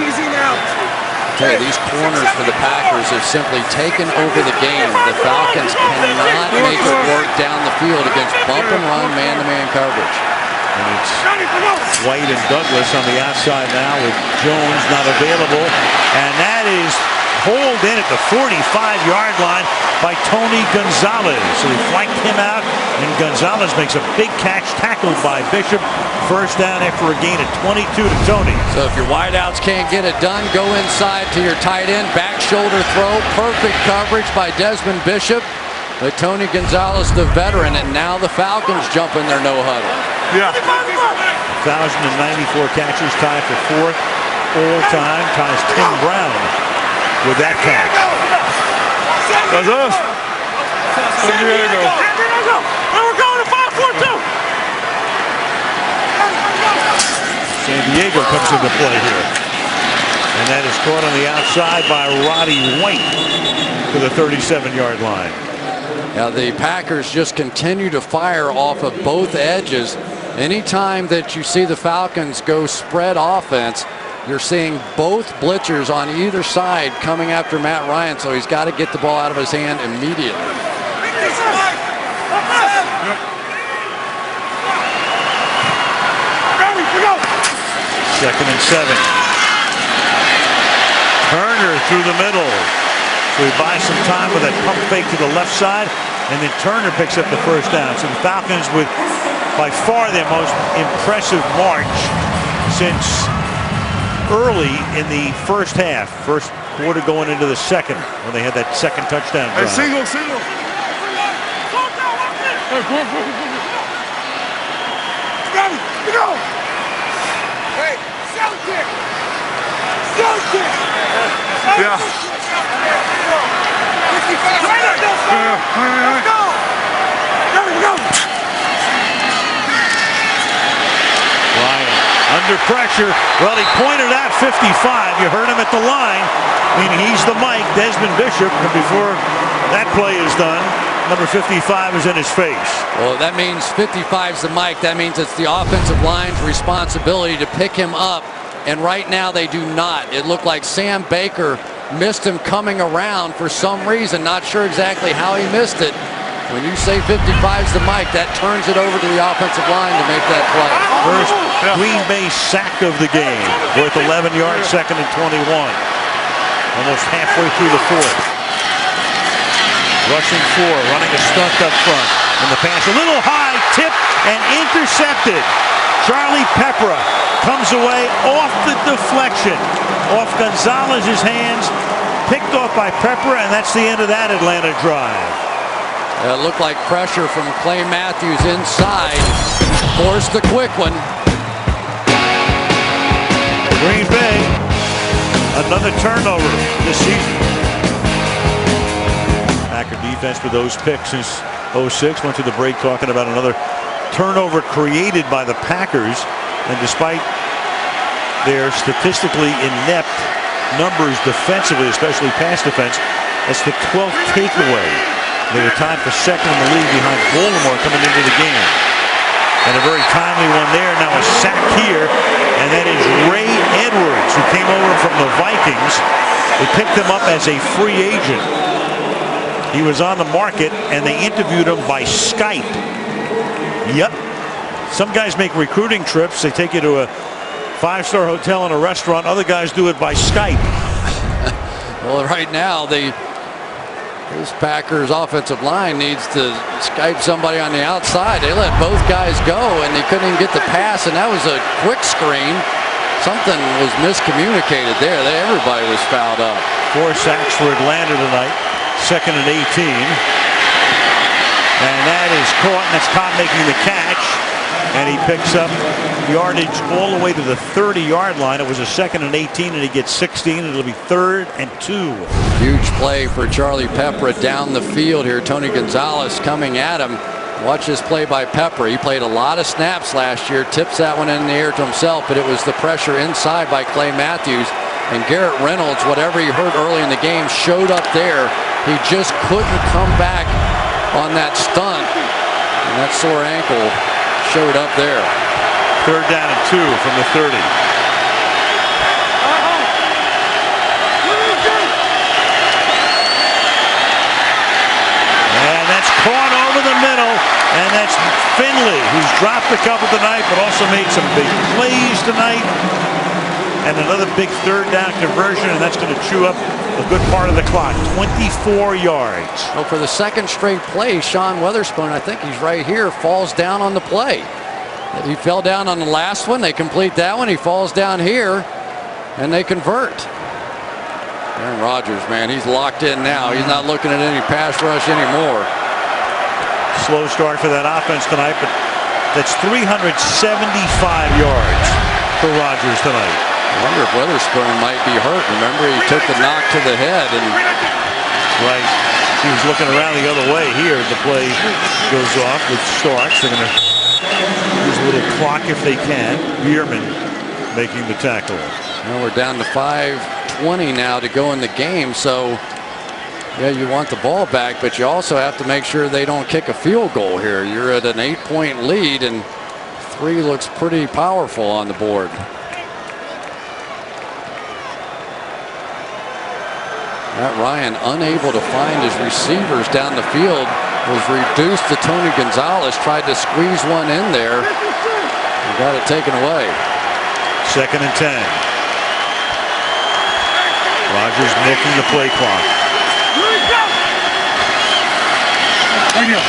Easy now. I tell you, these corners for the Packers have simply taken over the game. The Falcons cannot make it work down the field against bump and run man-to-man coverage. And it's White and Douglas on the outside now with Jones not available. And that is hauled in at the 45-yard line by Tony Gonzalez. So he flanked him out, and Gonzalez makes a big catch, tackled by Bishop. First down after a gain of 22 to Tony. So if your wideouts can't get it done, go inside to your tight end, back shoulder throw, perfect coverage by Desmond Bishop. But Tony Gonzalez, the veteran, and now the Falcons jump in their no huddle. Yeah. 1,094 catches, tied for 4th all-time. Ties Tim Brown with that catch. That's us. San Diego. And we're going to 5-4-2. San Diego comes into play here. And that is caught on the outside by Roddy White to the 37-yard line. Now the Packers just continue to fire off of both edges. Anytime that you see the Falcons go spread offense, you're seeing both blitzers on either side coming after Matt Ryan, so he's got to get the ball out of his hand immediately. 2nd and 7. Turner through the middle. So he buys some time with that pump fake to the left side, and then Turner picks up the first down. So the Falcons with by far their most impressive march since early in the first half. First quarter going into the second when they had that second touchdown drive. Hey, single. Ready, go! Hey, Celtic! Celtic! Yeah. Let's go! There we go! Ryan under pressure. Well, he pointed out 55. You heard him at the line. I mean, he's the Mike, Desmond Bishop. And before that play is done, number 55 is in his face. Well, that means 55's the Mike. That means it's the offensive line's responsibility to pick him up. And right now they do not. It looked like Sam Baker missed him coming around for some reason. Not sure exactly how he missed it. When you say 55's the Mike, that turns it over to the offensive line to make that play. First Green Bay sack of the game. Worth 11 yards, 2nd and 21. Almost halfway through the fourth. Rushing 4, running a stunt up front. And the pass a little high, tipped and intercepted. Charlie Peppra comes away off the deflection, off Gonzalez's hands, picked off by Peppra, and that's the end of that Atlanta drive. It looked like pressure from Clay Matthews inside. Forced the quick one. Green Bay, another turnover this season. Packer defense with those picks since 06. Went to the break talking about another turnover created by the Packers, and despite their statistically inept numbers defensively, especially pass defense, that's the 12th takeaway. They were tied for 2nd in the league behind Baltimore coming into the game. And a very timely one there. Now a sack here, and that is Ray Edwards, who came over from the Vikings. They picked him up as a free agent. He was on the market, and they interviewed him by Skype. Yep. Some guys make recruiting trips. They take you to a 5-star hotel and a restaurant. Other guys do it by Skype. Well, right now, this Packers offensive line needs to Skype somebody on the outside. They let both guys go, and they couldn't even get the pass, and that was a quick screen. Something was miscommunicated there. Everybody was fouled up. 4 sacks for Atlanta tonight. 2nd and 18. And that is caught, and that's Cobb making the catch. And he picks up yardage all the way to the 30-yard line. It was a 2nd and 18, and he gets 16. It'll be 3rd and 2. Huge play for Charlie Peppra down the field here. Tony Gonzalez coming at him. Watch this play by Peppra. He played a lot of snaps last year. Tips that one in the air to himself, but it was the pressure inside by Clay Matthews. And Garrett Reynolds, whatever he hurt early in the game, showed up there. He just couldn't come back on that stunt. And that sore ankle showed up there. 3rd down and 2 from the 30. And that's caught over the middle, and that's Finley, who's dropped a couple tonight, but also made some big plays tonight. And another big 3rd down conversion, and that's going to chew up a good part of the clock. 24 yards. Well, for the 2nd straight play, Sean Weatherspoon, I think he's right here, falls down on the play. He fell down on the last one. They complete that one. He falls down here, and they convert. Aaron Rodgers, man, he's locked in now. He's not looking at any pass rush anymore. Slow start for that offense tonight, but that's 375 yards for Rodgers tonight. I wonder if Weatherspoon might be hurt. Remember, he took the knock to the head. And right. He was looking around the other way here. The play goes off with Starks. They're going to use a little clock if they can. Bierman making the tackle. Well, we're down to 5:20 now to go in the game. So, yeah, you want the ball back, but you also have to make sure they don't kick a field goal here. You're at an 8-point lead, and 3 looks pretty powerful on the board. Matt Ryan, unable to find his receivers down the field, was reduced to Tony Gonzalez, tried to squeeze one in there, and got it taken away. 2nd and 10. Rodgers milking the play clock.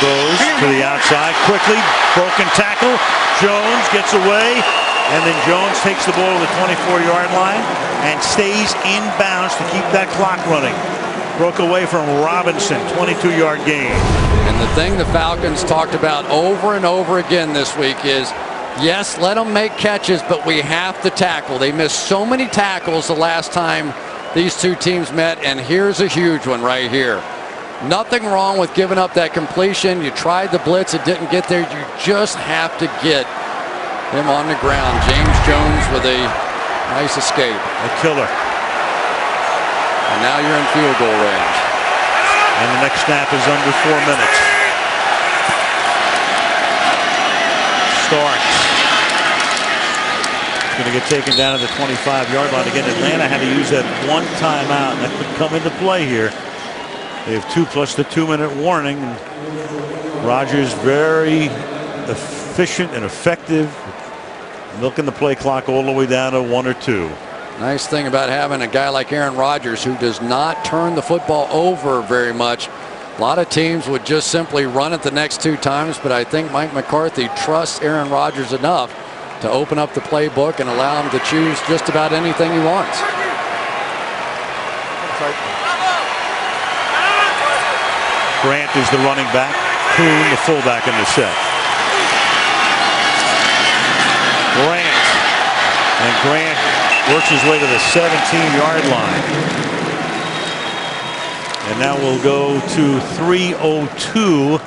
Goes to the outside quickly, broken tackle. Jones gets away, and then Jones takes the ball to the 24-yard line and stays inbounds to keep that clock running. Broke away from Robinson, 22-yard gain. And the thing the Falcons talked about over and over again this week is, yes, let them make catches, but we have to tackle. They missed so many tackles the last time these two teams met, and here's a huge one right here. Nothing wrong with giving up that completion. You tried the blitz, it didn't get there. You just have to get him on the ground. James Jones with a nice escape. A killer. And now you're in field goal range. And the next snap is under 4 minutes. Starks. Going to get taken down at the 25-yard line. Again, Atlanta had to use that one timeout. That could come into play here. They have 2 plus the 2-minute warning. Rodgers very efficient and effective, milking the play clock all the way down to 1 or 2. Nice thing about having a guy like Aaron Rodgers who does not turn the football over very much. A lot of teams would just simply run it the next 2 times, but I think Mike McCarthy trusts Aaron Rodgers enough to open up the playbook and allow him to choose just about anything he wants. Grant is the running back. Kuhn, the fullback in the set. Grant. And Grant works his way to the 17-yard line. And now we'll go to 3:02.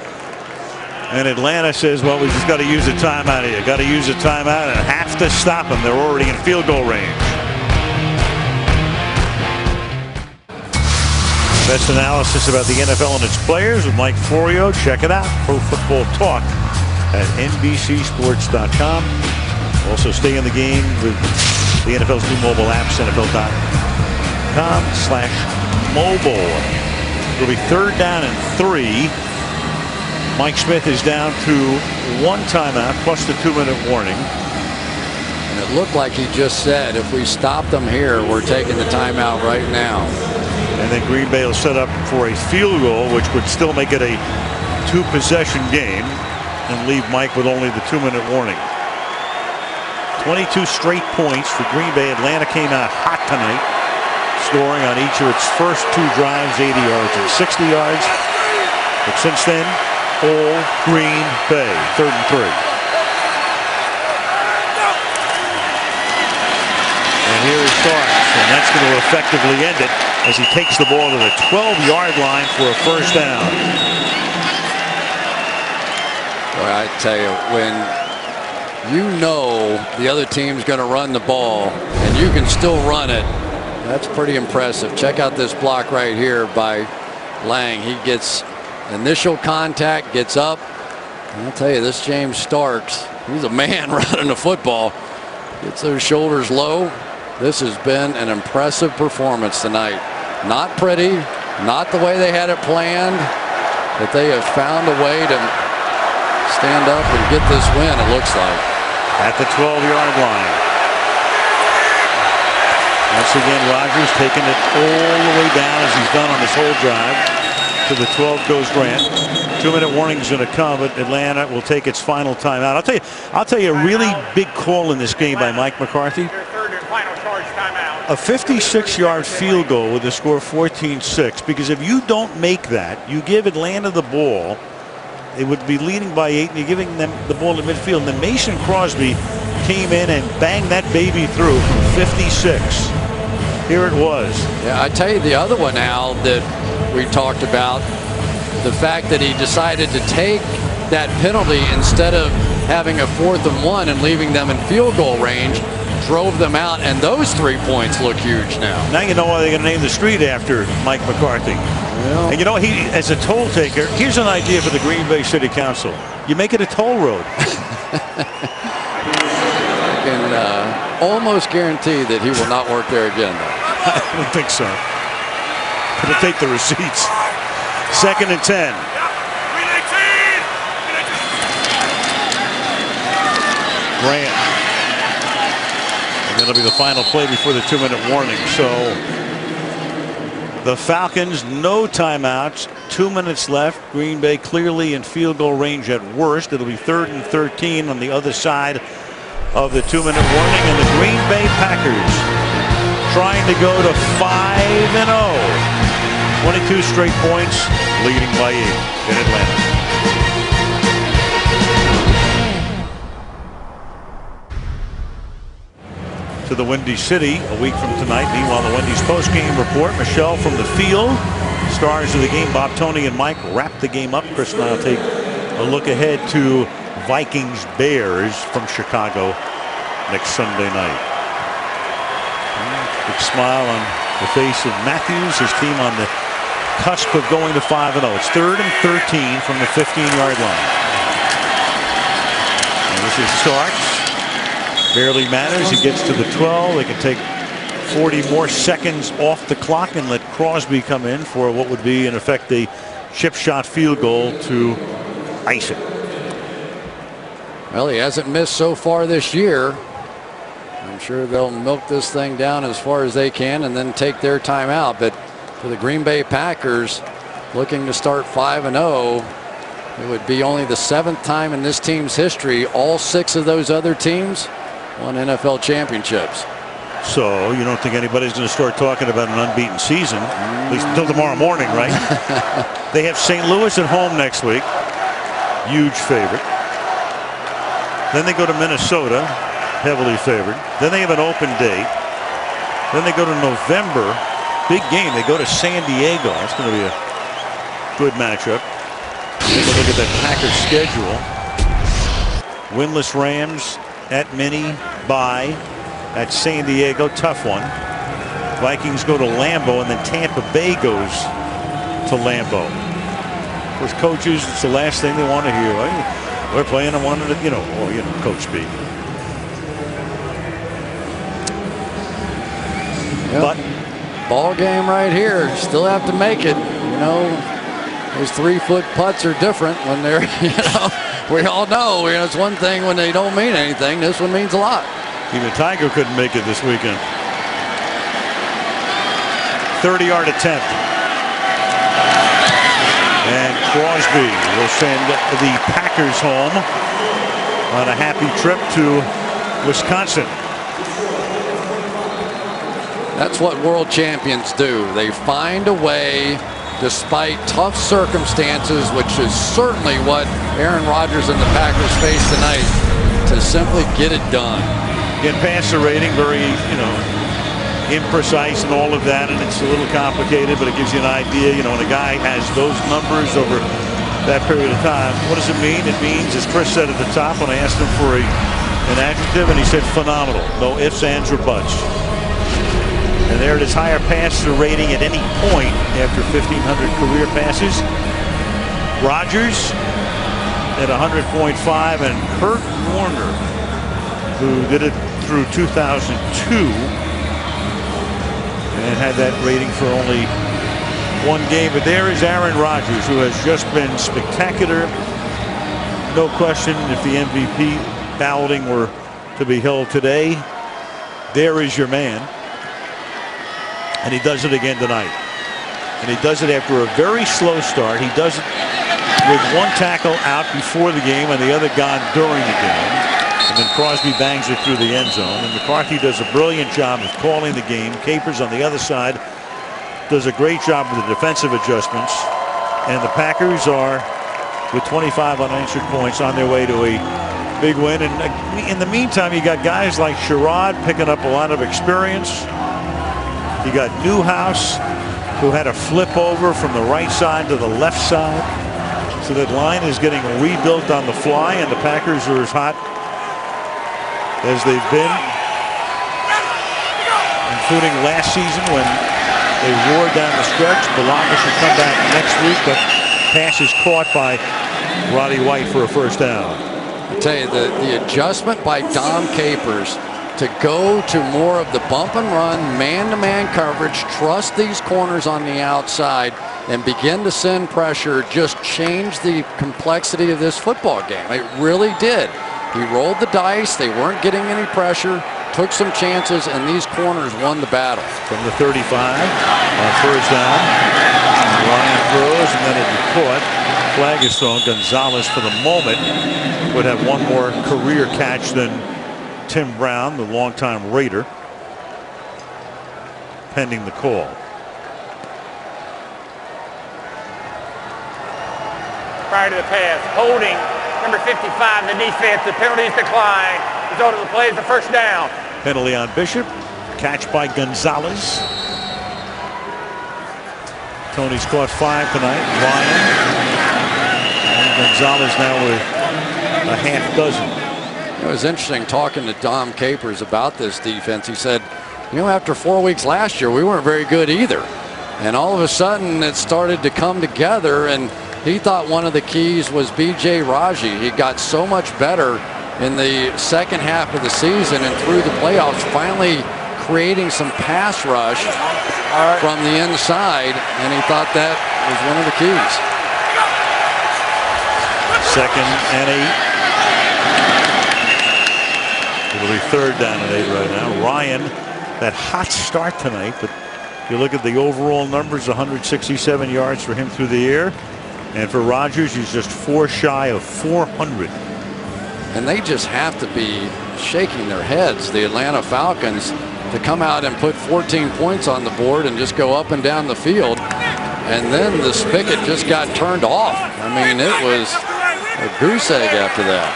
And Atlanta says, well, we just got to use a timeout here. Got to use a timeout and have to stop them. They're already in field goal range. Best analysis about the NFL and its players with Mike Florio. Check it out. Pro Football Talk at NBCSports.com. Also stay in the game with the NFL's new mobile apps, NFL.com/mobile. It'll be 3rd down and 3. Mike Smith is down to 1 timeout plus the 2-minute warning. And it looked like he just said, if we stop them here, we're taking the timeout right now. And then Green Bay will set up for a field goal, which would still make it a 2-possession game and leave Mike with only the 2-minute warning. 22 straight points for Green Bay. Atlanta came out hot tonight, scoring on each of its first 2 drives, 80 yards and 60 yards. But since then, all Green Bay. 3rd and 3. And here is Starks, and that's going to effectively end it as he takes the ball to the 12-yard line for a 1st down. Boy, I tell you, when you know the other team's going to run the ball and you can still run it, that's pretty impressive. Check out this block right here by Lang. He gets initial contact, gets up. And I'll tell you, this James Starks, he's a man running the football. Gets those shoulders low. This has been an impressive performance tonight. Not pretty, not the way they had it planned, but they have found a way to stand up and get this win, it looks like. At the 12-yard line. Once again, Rodgers taking it all the way down as he's done on this whole drive. To the 12 goes Grant. 2-minute warning is going to come, but Atlanta will take its final timeout. I'll tell you a really big call in this game by Mike McCarthy. A 56-yard field goal with the score 14-6, because if you don't make that, you give Atlanta the ball, it would be leading by 8, and you're giving them the ball in midfield. And then Mason Crosby came in and banged that baby through from 56. Here it was. Yeah, I tell you the other one, Al, that we talked about, the fact that he decided to take that penalty instead of having a 4th and 1 and leaving them in field goal range, drove them out, and those 3 points look huge now. Now you know why they're going to name the street after Mike McCarthy. Well, and you know, he, as a toll taker, here's an idea for the Green Bay City Council. You make it a toll road. I can almost guarantee that he will not work there again, though. I don't think so. It'll take the receipts. 2nd and 10. Grant. And that'll be the final play before the 2-minute warning. So the Falcons, no timeouts, 2 minutes left. Green Bay clearly in field goal range at worst. It'll be 3rd and 13 on the other side of the 2-minute warning. And the Green Bay Packers trying to go to 5-0. 22 straight points, leading by 8 in Atlanta. To the Windy City a week from tonight. Meanwhile, the Wendy's post-game report. Michelle from the field. Stars of the game, Bob, Tony, and Mike wrap the game up. Chris and I will take a a look ahead to Vikings-Bears from Chicago next Sunday night. Big smile on the face of Matthews, his team on the cusp of going to 5-0. It's 3rd and 13 from the 15-yard line. And this is Starks. Barely matters. He gets to the 12. They can take 40 more seconds off the clock and let Crosby come in for what would be, in effect, the chip shot field goal to ice it. Well, he hasn't missed so far this year. I'm sure they'll milk this thing down as far as they can and then take their time out. But for the Green Bay Packers, looking to start 5-0, it would be only the 7th time in this team's history all 6 of those other teams won NFL championships. So you don't think anybody's going to start talking about an unbeaten season, at least until tomorrow morning, right? They have St. Louis at home next week. Huge favorite. Then they go to Minnesota, heavily favored. Then they have an open date. Then they go to November. Big game. They go to San Diego. That's going to be a good matchup. Take a look at that Packers schedule. Winless Rams at Mini, bye. At San Diego, tough one. Vikings go to Lambeau, and then Tampa Bay goes to Lambeau. Of course, coaches, it's the last thing they want to hear. Well, we're playing on one of the, coach speak. Yep. But ball game right here. Still have to make it. Those 3-foot putts are different when they're, we all know, it's one thing when they don't mean anything. This one means a lot. Even Tiger couldn't make it this weekend. 30-yard attempt. And Crosby will send the Packers home on a happy trip to Wisconsin. That's what world champions do. They find a way, despite tough circumstances, which is certainly what Aaron Rodgers and the Packers face tonight, to simply get it done. Get passer rating, very, imprecise and all of that, and it's a little complicated, but it gives you an idea. When a guy has those numbers over that period of time, what does it mean? It means, as Chris said at the top when I asked him for an adjective, and he said phenomenal. No ifs, ands, or buts. And there it is, higher passer rating at any point after 1,500 career passes. Rodgers at 100.5, and Kurt Warner, who did it through 2002 and had that rating for only one game. But there is Aaron Rodgers, who has just been spectacular. No question, if the MVP balloting were to be held today, there is your man. And he does it again tonight. And he does it after a very slow start. He does it with one tackle out before the game and the other gone during the game. And then Crosby bangs it through the end zone. And McCarthy does a brilliant job of calling the game. Capers on the other side does a great job with the defensive adjustments. And the Packers are, with 25 unanswered points, on their way to a big win. And in the meantime, you got guys like Sherrod picking up a lot of experience. You got Newhouse, who had a flip over from the right side to the left side. So that line is getting rebuilt on the fly, and the Packers are as hot as they've been, including last season when they roared down the stretch. Balaka should come back next week, but pass is caught by Roddy White for a first down. I tell you, the adjustment by Dom Capers to go to more of the bump and run, man-to-man coverage, trust these corners on the outside, and begin to send pressure just changed the complexity of this football game. It really did. He rolled the dice. They weren't getting any pressure, took some chances, and these corners won the battle. From the 35 on first down, Ryan throws, and then it'll be caught. Flag is thrown. Gonzalez, for the moment, would have one more career catch than Tim Brown, the longtime Raider, pending the call. Prior to the pass, holding number 55, the defense. The penalty is declined. Result of the play is the first down. Penalty on Bishop. Catch by Gonzalez. Tony's caught 5 tonight. Ryan and Gonzalez now with a half dozen. It was interesting talking to Dom Capers about this defense. He said, you know, after 4 weeks last year, we weren't very good either. And all of a sudden, it started to come together, and he thought one of the keys was B.J. Raji. He got so much better in the second half of the season and through the playoffs, finally creating some pass rush from the inside, and he thought that was one of the keys. 2nd and 8. It'll be 3rd down and 8 right now. Ryan, that hot start tonight, but you look at the overall numbers, 167 yards for him through the air. And for Rodgers, he's just 4 shy of 400. And they just have to be shaking their heads, the Atlanta Falcons, to come out and put 14 points on the board and just go up and down the field. And then the spigot just got turned off. I mean, it was a goose egg after that.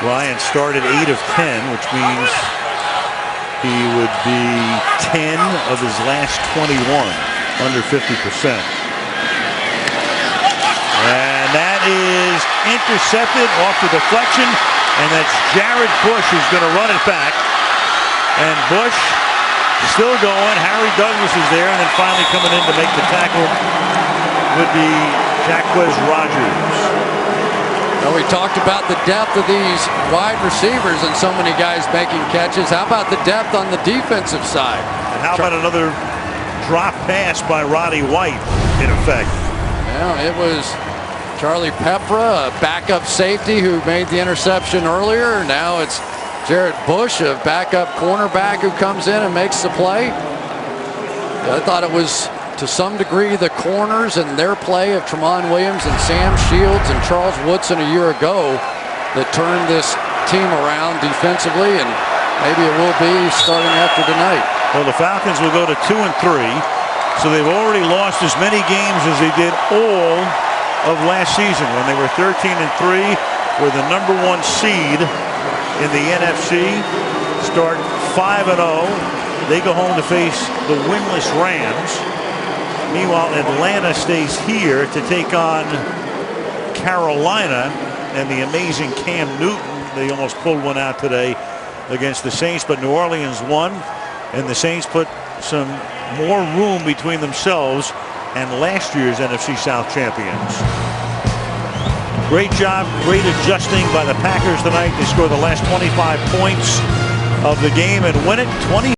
Ryan started 8 of 10, which means he would be 10 of his last 21, under 50%. And that is intercepted off the deflection, and that's Jared Bush who's going to run it back. And Bush still going. Harry Douglas is there, and then finally coming in to make the tackle would be Jacquez Rodgers. Well, we talked about the depth of these wide receivers and so many guys making catches. How about the depth on the defensive side? And how about another drop pass by Roddy White, in effect? Well, it was Charlie Pepra, a backup safety who made the interception earlier. Now it's Jared Bush, a backup cornerback, who comes in and makes the play. I thought it was, to some degree, the corners and their play of Tramon Williams and Sam Shields and Charles Woodson a year ago that turned this team around defensively, and maybe it will be starting after tonight. Well, the Falcons will go to 2-3, so they've already lost as many games as they did all of last season when they were 13-3, were the #1 seed in the NFC. Start 5-0. They go home to face the winless Rams. Meanwhile, Atlanta stays here to take on Carolina and the amazing Cam Newton. They almost pulled one out today against the Saints, but New Orleans won, and the Saints put some more room between themselves and last year's NFC South champions. Great job, great adjusting by the Packers tonight. They score the last 25 points of the game and win it 20.